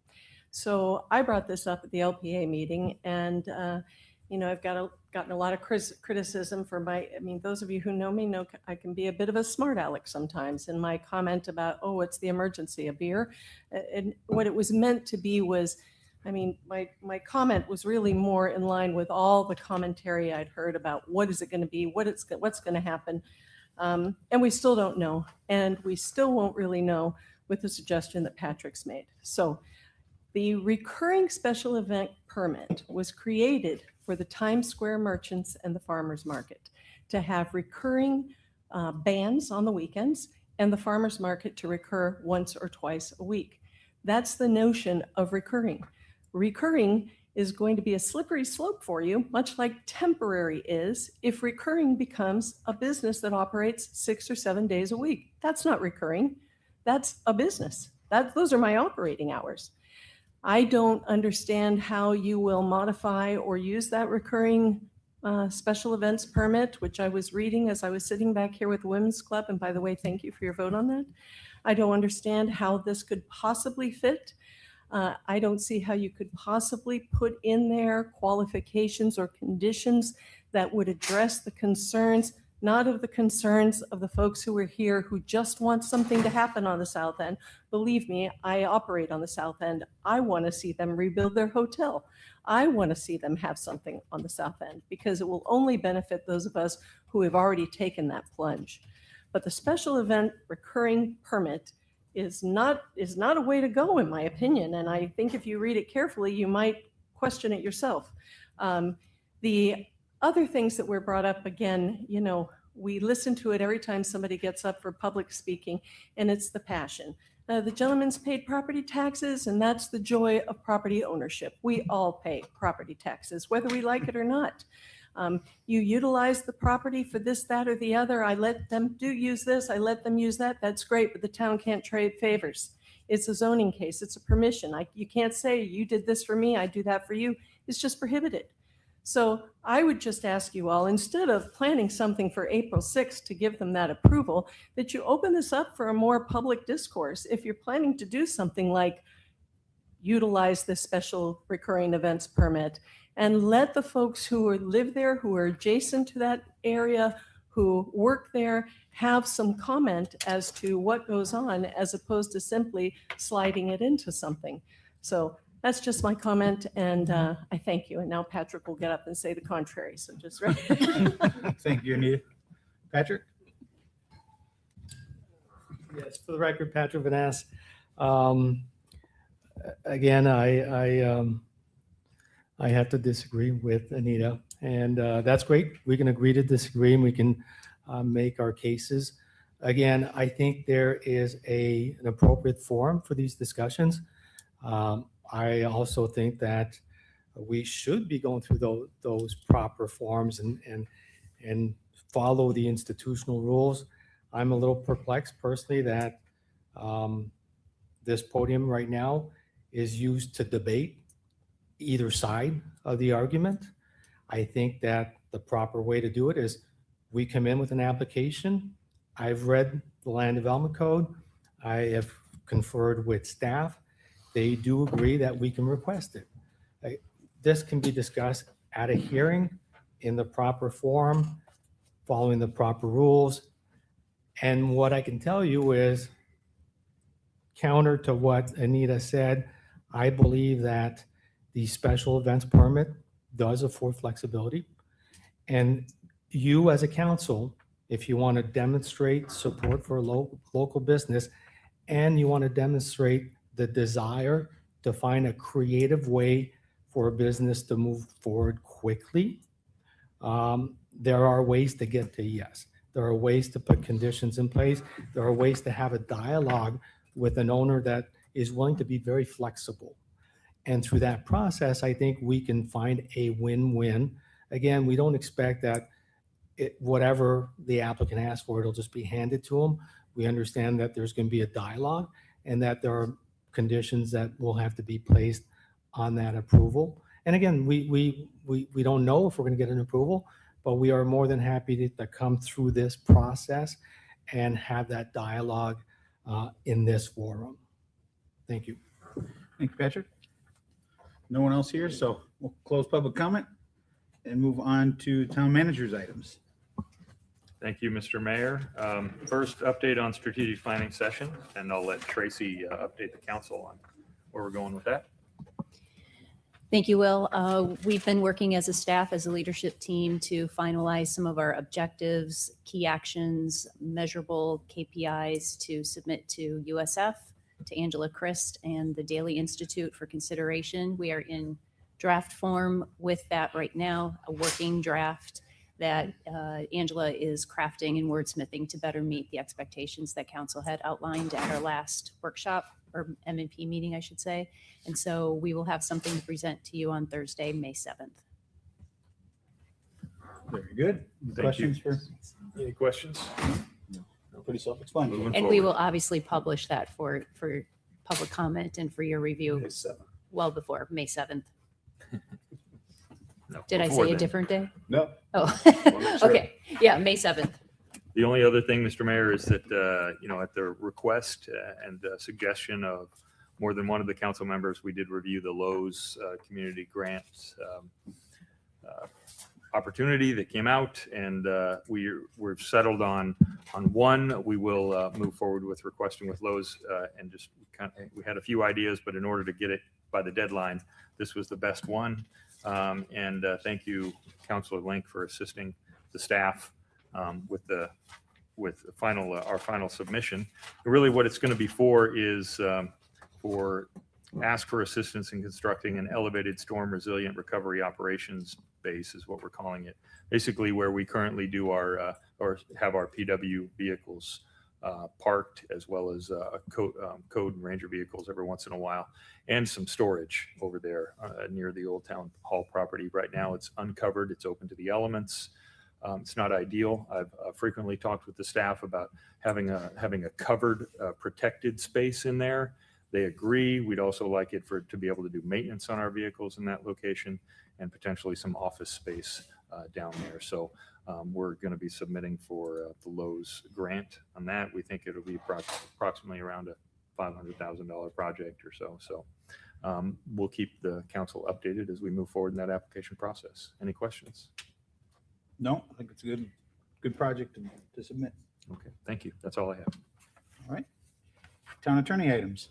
So I brought this up at the LPA meeting, and I've gotten a lot of criticism for those of you who know me know I can be a bit of a smart aleck sometimes. And my comment about, oh, it's the emergency, a beer, and what it was meant to be was, my comment was really more in line with all the commentary I'd heard about what is it going to be, what's going to happen. And we still don't know. And we still won't really know with the suggestion that Patrick's made. So the recurring special event permit was created for the Times Square merchants and the farmers market to have recurring bands on the weekends and the farmers market to recur once or twice a week. That's the notion of recurring. Recurring is going to be a slippery slope for you, much like temporary is, if recurring becomes a business that operates 6 or 7 days a week. That's not recurring. That's a business. Those are my operating hours. I don't understand how you will modify or use that recurring special events permit, which I was reading as I was sitting back here with the Women's Club. And by the way, thank you for your vote on that. I don't understand how this could possibly fit. I don't see how you could possibly put in there qualifications or conditions that would address the concerns, not of the concerns of the folks who are here who just want something to happen on the South End. Believe me, I operate on the South End. I want to see them rebuild their hotel. I want to see them have something on the South End because it will only benefit those of us who have already taken that plunge. But the special event recurring permit is not a way to go, in my opinion. And I think if you read it carefully, you might question it yourself. The Other things that were brought up, again, we listen to it every time somebody gets up for public speaking, and it's the passion. The gentleman's paid property taxes, and that's the joy of property ownership. We all pay property taxes, whether we like it or not. You utilize the property for this, that, or the other. I let them use this, I let them use that. That's great, but the town can't trade favors. It's a zoning case. It's a permission. You can't say you did this for me, I do that for you. It's just prohibited. So I would just ask you all, instead of planning something for April 6th to give them that approval, that you open this up for a more public discourse. If you're planning to do something like utilize this special recurring events permit and let the folks who live there, who are adjacent to that area, who work there, have some comment as to what goes on, as opposed to simply sliding it into something. So that's just my comment, and I thank you. And now Patrick will get up and say the contrary. So just right. Thank you, Anita. Patrick? Yes, for the record, Patrick Vanass. Again, I have to disagree with Anita, and that's great. We can agree to disagree, and we can make our cases. Again, I think there is an appropriate forum for these discussions. I also think that we should be going through those proper forms and follow the institutional rules. I'm a little perplexed personally that this podium right now is used to debate either side of the argument. I think that the proper way to do it is we come in with an application. I've read the land development code. I have conferred with staff. They do agree that we can request it. This can be discussed at a hearing in the proper form, following the proper rules. And what I can tell you is, counter to what Anita said, I believe that the special events permit does afford flexibility. And you as a council, if you want to demonstrate support for a local business and you want to demonstrate the desire to find a creative way for a business to move forward quickly, there are ways to get to yes. There are ways to put conditions in place. There are ways to have a dialogue with an owner that is willing to be very flexible. And through that process, I think we can find a win-win. Again, we don't expect that whatever the applicant asks for, it'll just be handed to them. We understand that there's going to be a dialogue and that there are conditions that will have to be placed on that approval. And again, we don't know if we're going to get an approval, but we are more than happy to come through this process and have that dialogue in this forum. Thank you. Thank you, Patrick. No one else here, so we'll close public comment and move on to town manager's items. Thank you, Mr. Mayor. First, update on strategic planning session, and I'll let Tracy update the council on where we're going with that. Thank you, Will. We've been working as a staff, as a leadership team, to finalize some of our objectives, key actions, measurable KPIs to submit to USF, to Angela Christ, and the Daily Institute for consideration. We are in draft form with that right now, a working draft that Angela is crafting and wordsmithing to better meet the expectations that council had outlined at our last workshop, or M&P meeting, I should say. And so we will have something to present to you on Thursday, May 7th. Very good. Thank Questions you. for? Any questions? Pretty self-explanatory. And we will obviously publish that for public comment and for your review well before May 7th. No, Did I before say a then. different day? No. Oh, Sure. okay. Yeah, May 7th. The only other thing, Mr. Mayor, is that, at the request and suggestion of more than one of the council members, we did review the Lowe's community grants opportunity that came out, and we've settled on one. We will move forward with requesting with Lowe's, and just we had a few ideas, but in order to get it by the deadline, this was the best one. And thank you, Councilor Link, for assisting the staff with our final submission. Really, what it's going to be for is for ask for assistance in constructing an elevated storm resilient recovery operations base is what we're calling it. Basically where we currently do our, or have our PW vehicles parked, as well as code and ranger vehicles every once in a while, and some storage over there near the Old Town Hall property. Right now it's uncovered, it's open to the elements. It's not ideal. I've frequently talked with the staff about having a covered, protected space in there. They agree. We'd also like it to be able to do maintenance on our vehicles in that location, and potentially some office space down there. So we're going to be submitting for the Lowe's grant on that. We think it'll be approximately around a $500,000 project or so. So we'll keep the council updated as we move forward in that application process. Any questions? No, I think it's a good project to submit. Okay, thank you. That's all I have. All right. Town attorney items.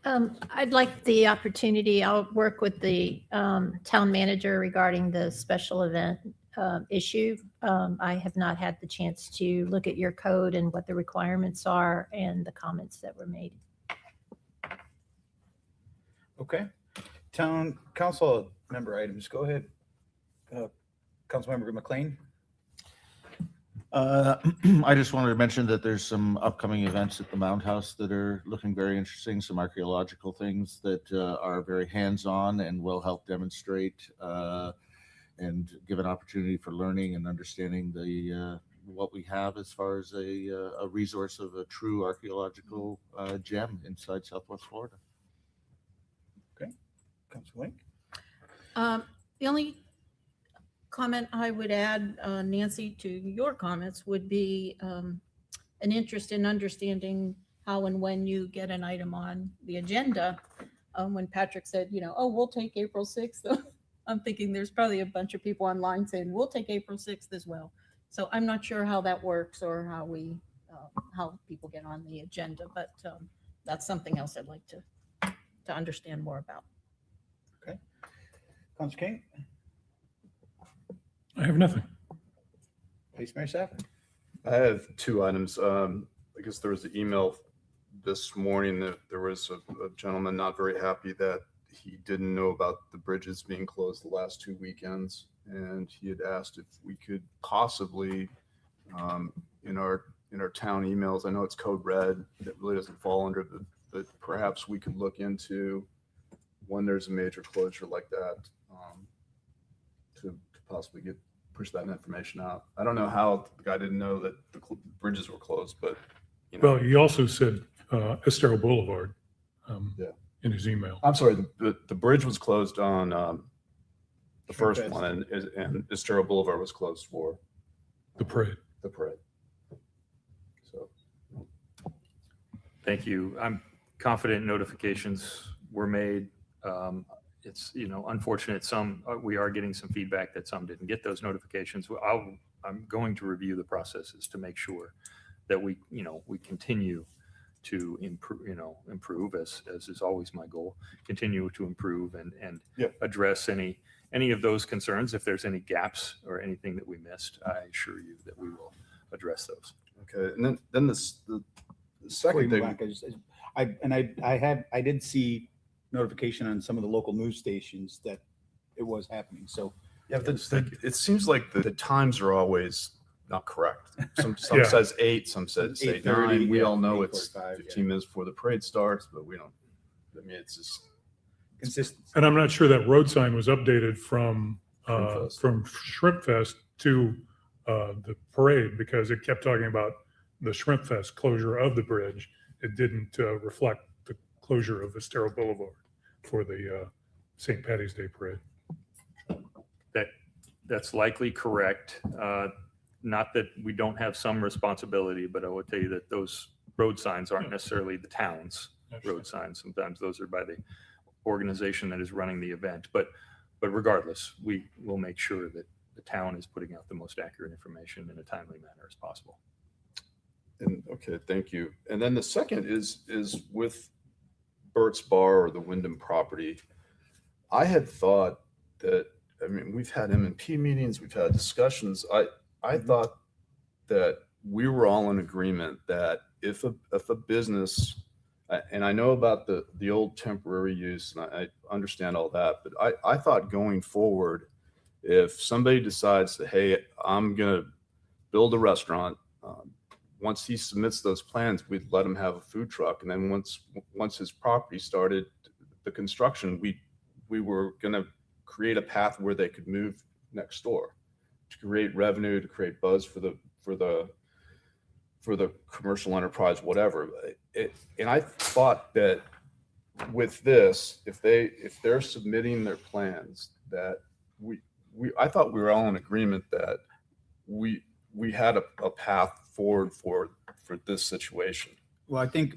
I'd like the opportunity, I'll work with the town manager regarding the special event issue. I have not had the chance to look at your code and what the requirements are and the comments that were made. Okay. Town council member items. Go ahead. Councilmember McLean. I just wanted to mention that there's some upcoming events at the Mound House that are looking very interesting, some archaeological things that are very hands-on and will help demonstrate and give an opportunity for learning and understanding what we have as far as a resource of a true archaeological gem inside Southwest Florida. Okay. Councilor Link. The only comment I would add, Nancy, to your comments would be an interest in understanding how and when you get an item on the agenda. When Patrick said, oh, we'll take April 6th, I'm thinking there's probably a bunch of people online saying, we'll take April 6th as well. So I'm not sure how that works or how how people get on the agenda, but that's something else I'd like to understand more about. Okay. Councilor King. I have nothing. Vice Mayor Saffron. I have two items. I guess there was an email this morning that there was a gentleman not very happy that he didn't know about the bridges being closed the last 2 weekends. And he had asked if we could possibly, in our town emails, I know it's code red, that really doesn't fall under but perhaps we could look into when there's a major closure like that, to possibly push that information out. I don't know how the guy didn't know that the bridges were closed, but Well, he also said Estero Boulevard in his email. I'm sorry, the bridge was closed on the first one, and Estero Boulevard was closed for the parade. The parade. So, Thank you. I'm confident notifications were made. It's, unfortunate we are getting some feedback that some didn't get those notifications. I'm going to review the processes to make sure that we continue to improve as is always my goal, continue to improve and address any of those concerns. If there's any gaps or anything that we missed, I assure you that we will address those. okay. And then the second thing. I did see notification on some of the local news stations that it was happening. So Yeah, it seems like the times are always not correct. Some Yeah. says 8, some says 8:30, 9. We yeah, all know it's 8:45, 15 minutes before the parade starts, but we don't. I mean, it's just consistent. And I'm not sure that road sign was updated from Shrimp Shrimp Fest to the parade, because it kept talking about the Shrimp Fest closure of the bridge. It didn't reflect the closure of Estero Boulevard for the St. Patty's Day parade. That's likely correct. Not that we don't have some responsibility, but I will tell you that those road signs aren't necessarily the town's road signs. Sometimes those are by the organization that is running the event. But regardless, we will make sure that the town is putting out the most accurate information in a timely manner as possible. And okay, thank you. And then the second is with Burt's Bar or the Wyndham property. I had thought that, I mean, we've had M&P meetings, we've had discussions. I thought that we were all in agreement that if a business, And I know about the old temporary use, and I understand all that, but I thought going forward, if somebody decides that, hey, I'm going to build a restaurant, once he submits those plans, we'd let him have a food truck. And then once his property started the construction, we were going to create a path where they could move next door to create revenue, to create buzz for the commercial enterprise, whatever. And I thought that with this, if they're submitting their plans, that I thought we were all in agreement that we had a path forward for this situation. Well, I think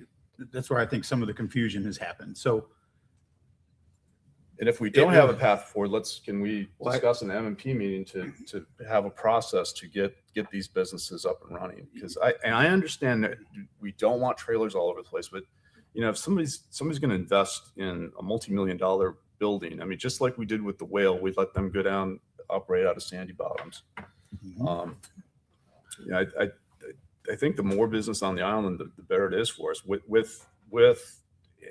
that's where I think some of the confusion has happened. So, and if we don't have a path forward, can we discuss an M&P meeting to have a process to get these businesses up and running? Because I understand that we don't want trailers all over the place, but if somebody's going to invest in a multi-million-dollar building, I mean, just like we did with the Whale, we let them go down, operate out of Sandy Bottoms. I think the more business on the island, the better it is for us. With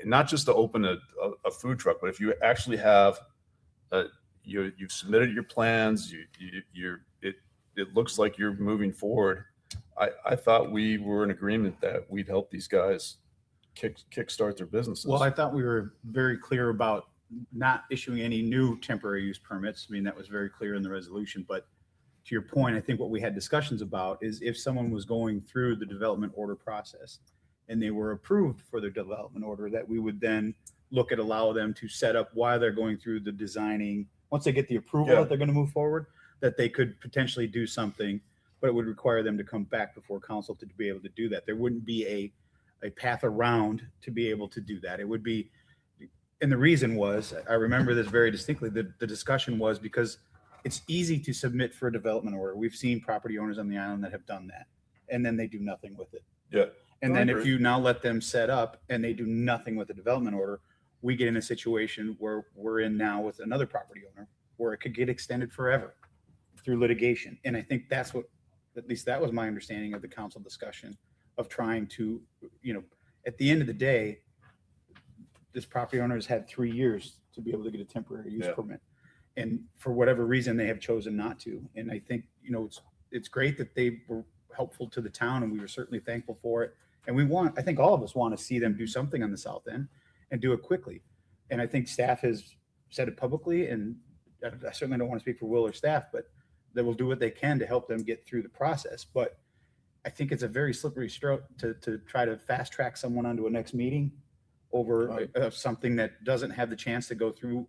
not just to open a food truck, but if you actually have you've submitted your plans, it looks like you're moving forward. I thought we were in agreement that we'd help these guys kickstart their businesses. well, I thought we were very clear about not issuing any new temporary use permits. I mean, that was very clear in the resolution, but to your point, I think what we had discussions about is if someone was going through the development order process and they were approved for their development order, that we would then look at allow them to set up while they're going through the designing. Once they get the approval that they're going to move forward, that they could potentially do something, but it would require them to come back before council to be able to do that. There wouldn't be a path around to be able to do that. It would be, and the reason was, I remember this very distinctly, the discussion was because it's easy to submit for a development order. We've seen property owners on the island that have done that, and then they do nothing with it. Yeah. And then if you now let them set up and they do nothing with the development order, we get in a situation where we're in now with another property owner where it could get extended forever through litigation. And I think that's what, at least that was my understanding of the council discussion of trying to, at the end of the day, this property owner has had 3 years to be able to get a temporary use permit. And for whatever reason, they have chosen not to. And I think, it's great that they were helpful to the town, and we were certainly thankful for it. And I think all of us want to see them do something on the south end and do it quickly. And I think staff has said it publicly, and I certainly don't want to speak for Will or staff, but they will do what they can to help them get through the process. But I think it's a very slippery stroke to try to fast track someone onto a next meeting over something that doesn't have the chance to go through.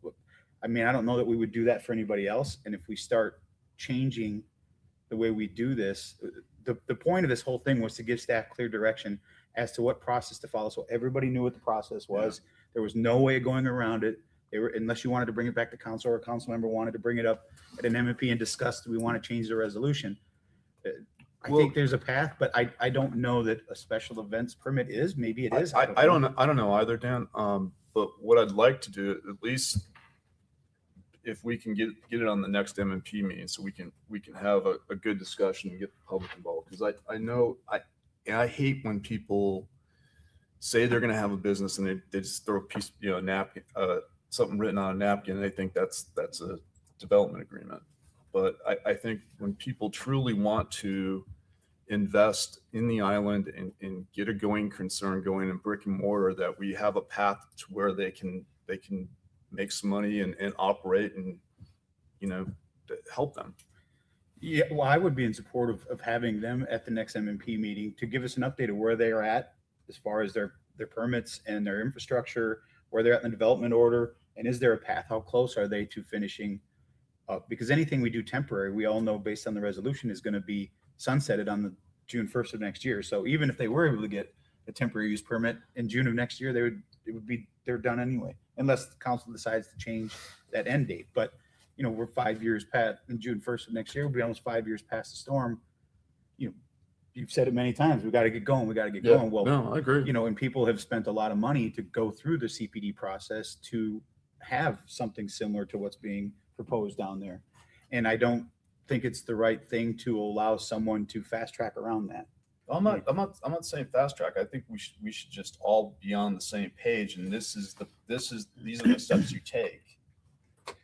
I mean, I don't know that we would do that for anybody else. And if we start changing the way we do this, the point of this whole thing was to give staff clear direction as to what process to follow. So everybody knew what the process was. There was no way of going around it. Unless you wanted to bring it back to council or a council member wanted to bring it up at an M&P and discuss, do we want to change the resolution? I think there's a path, but I don't know that a special events permit is. Maybe it is. I don't know either, Dan. But what I'd like to do, at least if we can get it on the next M&P meeting, so we can have a good discussion and get the public involved. Because I hate when people say they're going to have a business and they just throw a piece, napkin, something written on a napkin, and they think that's a development agreement. But I think when people truly want to invest in the island and get a going concern going in brick and mortar, that we have a path to where they can make some money and operate and, help them. Yeah, well, I would be in support of having them at the next M&P meeting to give us an update of where they are at as far as their permits and their infrastructure, where they're at in the development order, and is there a path? How close are they to finishing up? Because anything we do temporary, we all know based on the resolution is going to be sunsetted on the June 1st of next year. So even if they were able to get a temporary use permit in June of next year, they're done anyway, unless the council decides to change that end date. But we're 5 years past, in June 1st of next year, we'll be almost 5 years past the storm. You've said it many times, we got to get going. We got to get going. Well, no, I agree. And people have spent a lot of money to go through the CPD process to have something similar to what's being proposed down there. And I don't think it's the right thing to allow someone to fast track around that. I'm not saying fast track. I think we should just all be on the same page, and these are the steps you take.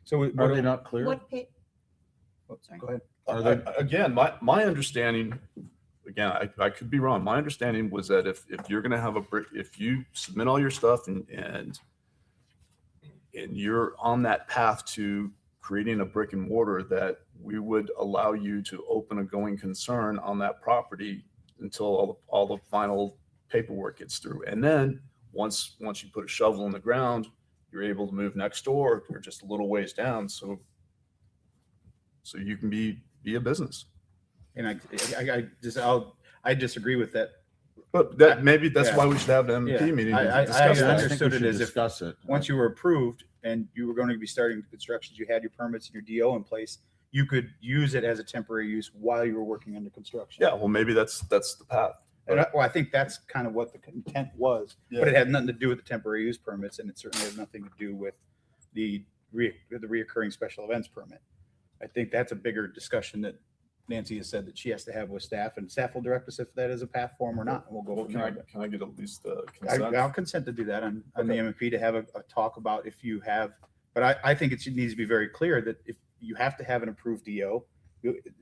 So Are they not clear? What page? Go ahead. Are they? Again, my understanding, again, I could be wrong. My understanding was that if you're going to have if you submit all your stuff and you're on that path to creating a brick and mortar, that we would allow you to open a going concern on that property until all the final paperwork gets through. And then once you put a shovel in the ground, you're able to move next door or just a little ways down. So you can be a business. And I disagree with that. But maybe that's why we should have the MP meeting. I understood it as if discuss it. once you were approved and you were going to be starting construction, you had your permits and your DO in place, you could use it as a temporary use while you were working under construction. Yeah, well, maybe that's the path. I think that's kind of what the intent was, but it had nothing to do with the temporary use permits, and it certainly has nothing to do with the reoccurring special events permit. I think that's a bigger discussion that Nancy has said that she has to have with staff, and staff will direct us if that is a path form or not. And we'll go. Can I get at least consent? I'll consent to do that on the MMP, to have a talk about if you have, but I think it needs to be very clear that if you have to have an approved DO,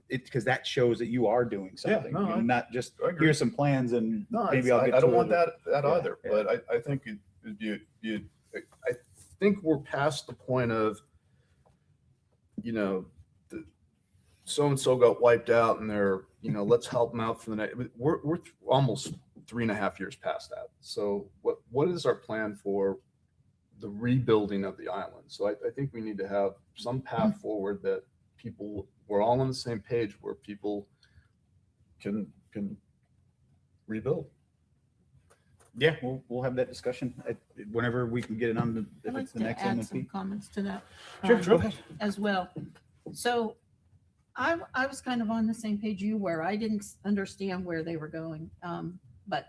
because that shows that you are doing something, not just here's some plans and maybe I'll get. I don't want that either, but I think it'd be I think we're past the point of, so-and-so got wiped out and they're, let's help them out for the next. We're almost 3.5 years past that. So what is our plan for the rebuilding of the island? So I think we need to have some path forward that we're all on the same page, where people can rebuild. Yeah, we'll have that discussion whenever we can get it on I'd like it's the to next add some MMP. comments to that. Sure, go ahead. As well. So I was kind of on the same page you were. I didn't understand where they were going. But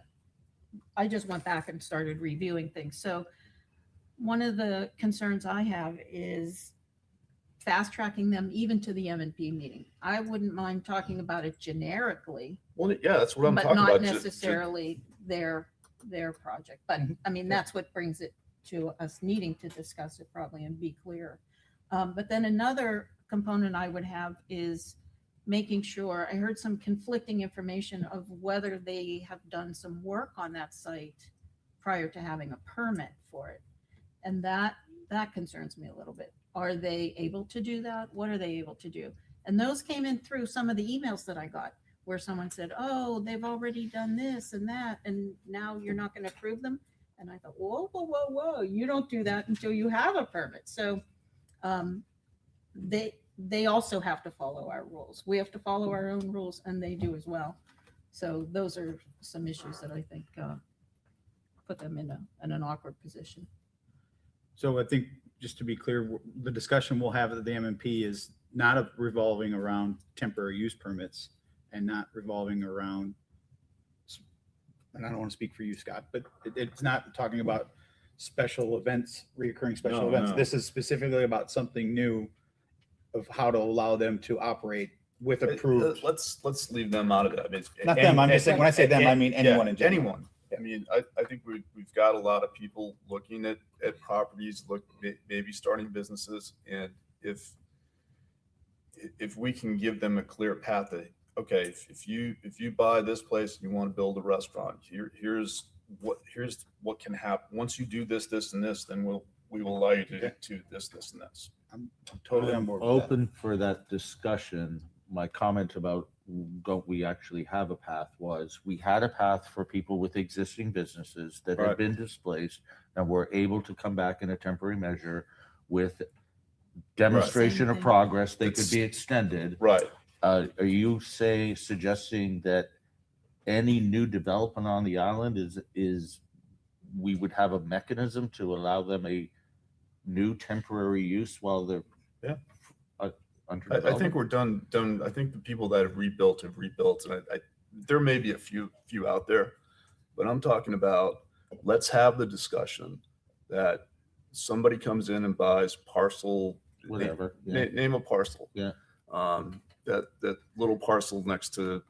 I just went back and started reviewing things. So one of the concerns I have is fast tracking them even to the MNP meeting. I wouldn't mind talking about it generically. Well, yeah, that's what I'm talking about. But not necessarily their project. But I mean, that's what brings it to us needing to discuss it probably and be clear. But then another component I would have is making sure, I heard some conflicting information of whether they have done some work on that site prior to having a permit for it. And that concerns me a little bit. Are they able to do that? What are they able to do? And those came in through some of the emails that I got, where someone said, oh, they've already done this and that, and now you're not going to approve them. And I thought, whoa, you don't do that until you have a permit. So they also have to follow our rules. We have to follow our own rules, and they do as well. So those are some issues that I think put them in an awkward position. So I think, just to be clear, the discussion we'll have at the MMP is not revolving around temporary use permits and not revolving around, and I don't want to speak for you, Scott, but it's not talking about special events, reoccurring special events. No. This is specifically about something new of how to allow them to operate with approved. Let's leave them out of that. I mean, Not them, I'm just saying, when I say them, I mean anyone in general. Anyone. I mean, I think we've got a lot of people looking at properties, maybe starting businesses, and if we can give them a clear path that, okay, if you buy this place and you want to build a restaurant, here's what can happen. Once you do this, and this, then we will allow you to do this, and this. I'm totally on board with Open for that discussion. My comment about don't we actually have a path was, we had a path for people with existing businesses that had been displaced and were able to come back in a temporary measure with demonstration of progress. They could be extended. Right. Are you suggesting that any new development on the island is we would have a mechanism to allow them a new temporary use while they're under I think we're done. I think the people that have rebuilt, and there may be a few out there, but I'm talking about, let's have the discussion that somebody comes in and buys parcel, whatever, name a parcel. Yeah. That little parcel next to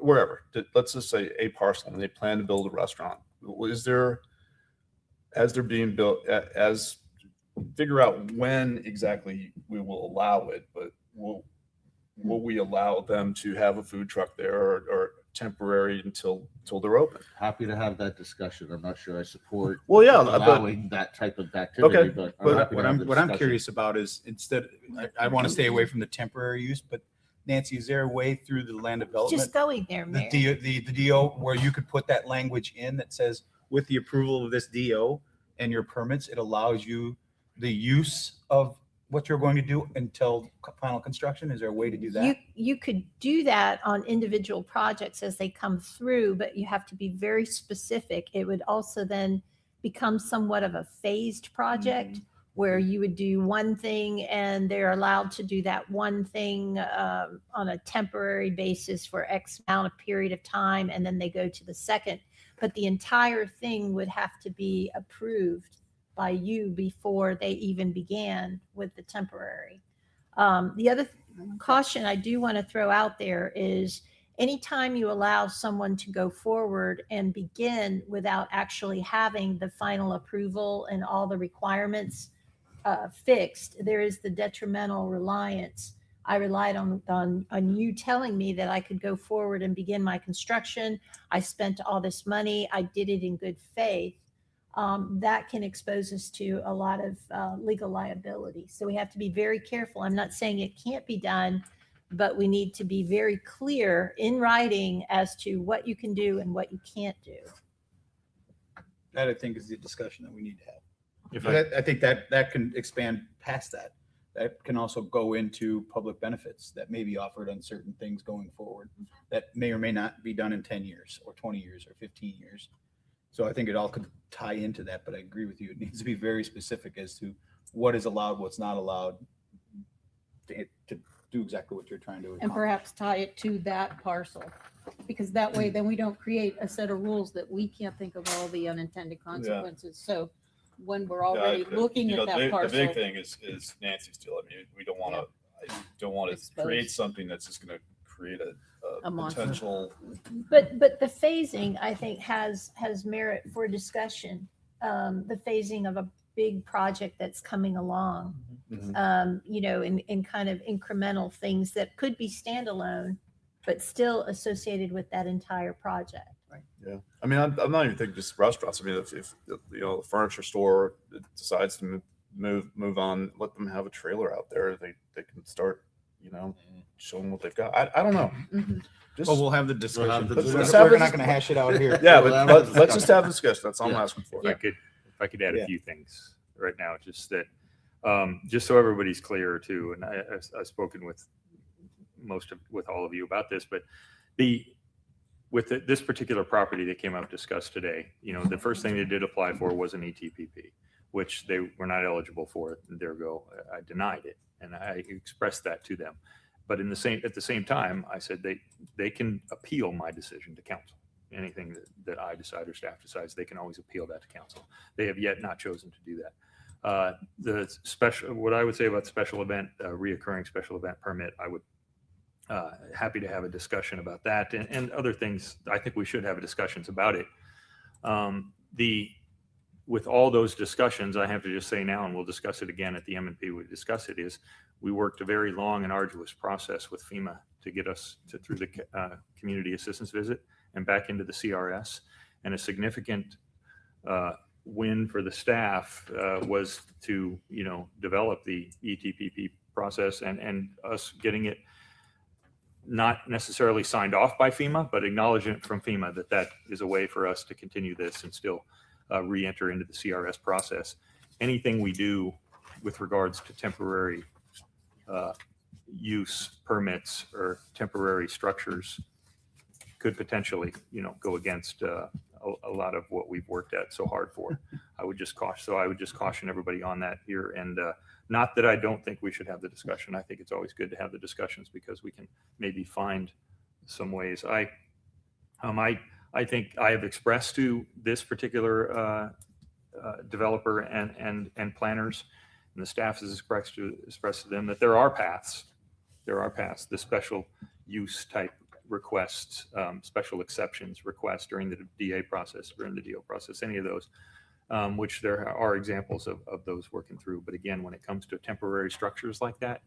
wherever, let's just say a parcel, and they plan to build a restaurant. Is there, as they're being built, as figure out when exactly we will allow it, but will we allow them to have a food truck there or temporary until they're open? Happy to have that discussion. I'm not sure I support Well, yeah, allowing that type of activity, Okay, but I'm but happy to have the What I'm discussion. curious about is instead, I want to stay away from the temporary use, but Nancy, is there a way through the land development? Just going there, Mayor. The DO where you could put that language in that says, with the approval of this DO and your permits, it allows you the use of what you're going to do until final construction? Is there a way to do that? You could do that on individual projects as they come through, but you have to be very specific. It would also then become somewhat of a phased project where you would do one thing and they're allowed to do that one thing on a temporary basis for X amount of period of time, and then they go to the second. But the entire thing would have to be approved by you before they even began with the temporary. The other caution I do want to throw out there is anytime you allow someone to go forward and begin without actually having the final approval and all the requirements fixed, there is the detrimental reliance. I relied on you telling me that I could go forward and begin my construction. I spent all this money. I did it in good faith. That can expose us to a lot of legal liability. So we have to be very careful. I'm not saying it can't be done, but we need to be very clear in writing as to what you can do and what you can't do. That I think is the discussion that we need to have. If I think that can expand past that. That can also go into public benefits that may be offered on certain things going forward that may or may not be done in 10 years or 20 years or 15 years. So I think it all could tie into that, but I agree with you. It needs to be very specific as to what is allowed, what's not allowed to do exactly what you're trying to And accomplish. perhaps tie it to that parcel, because that way then we don't create a set of rules that we can't think of all the unintended consequences. So when we're already looking at that parcel. The big thing is Nancy's deal. I mean, we don't want to, I don't want to Expose. create something that's just going to create a monster. potential. But the phasing, I think, has merit for discussion. The phasing of a big project that's coming along, in kind of incremental things that could be standalone, but still associated with that entire project. Yeah, I mean, I'm not even thinking just restaurants. I mean, if the furniture store decides to move on, let them have a trailer out there. They can start, showing what they've got. I don't know. Just, Well, we'll have the discussion. We're not going to hash it out here. Yeah, but let's just have a discussion. That's all I'm asking for. If I could add a few things right now, just that, just so everybody's clear too, and I've spoken with with all of you about this, but this particular property that came up discussed today, the first thing they did apply for was an ETPP, which they were not eligible for. There go, I denied it, and I expressed that to them. But at the same time, I said they can appeal my decision to council. Anything that I decide or staff decides, they can always appeal that to council. They have yet not chosen to do that. What I would say about special event, reoccurring special event permit, I would happy to have a discussion about that and other things. I think we should have discussions about it. With all those discussions, I have to just say now, and we'll discuss it again at the M&P, we discuss it, is we worked a very long and arduous process with FEMA to get us through the community assistance visit and back into the CRS. And a significant win for the staff was to, develop the ETPP process and us getting it not necessarily signed off by FEMA, but acknowledgement from FEMA that is a way for us to continue this and still re-enter into the CRS process. Anything we do with regards to temporary use permits or temporary structures could potentially, go against a lot of what we've worked at so hard for. I would just caution everybody on that here. And not that I don't think we should have the discussion. I think it's always good to have the discussions because we can maybe find some ways. I think I have expressed to this particular developer and planners, and the staff has expressed to them that there are paths. The special use type requests, special exceptions requests during the DA process, during the DO process, any of those, which there are examples of those working through. But again, when it comes to temporary structures like that,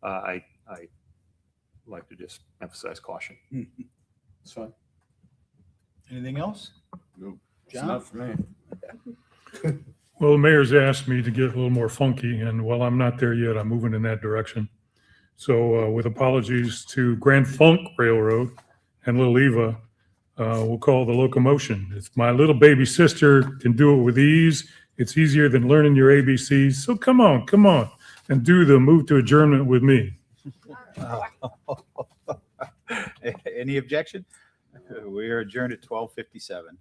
I like to just emphasize caution. That's fine. Anything else? No, it's John? not for me. Well, the mayor's asked me to get a little more funky, and while I'm not there yet, I'm moving in that direction. So with apologies to Grand Funk Railroad and Little Eva, we'll call the locomotion. If my little baby sister can do it with ease, it's easier than learning your ABCs. So come on, and do the move to adjournment with me. Any objection? We are adjourned at 12:57.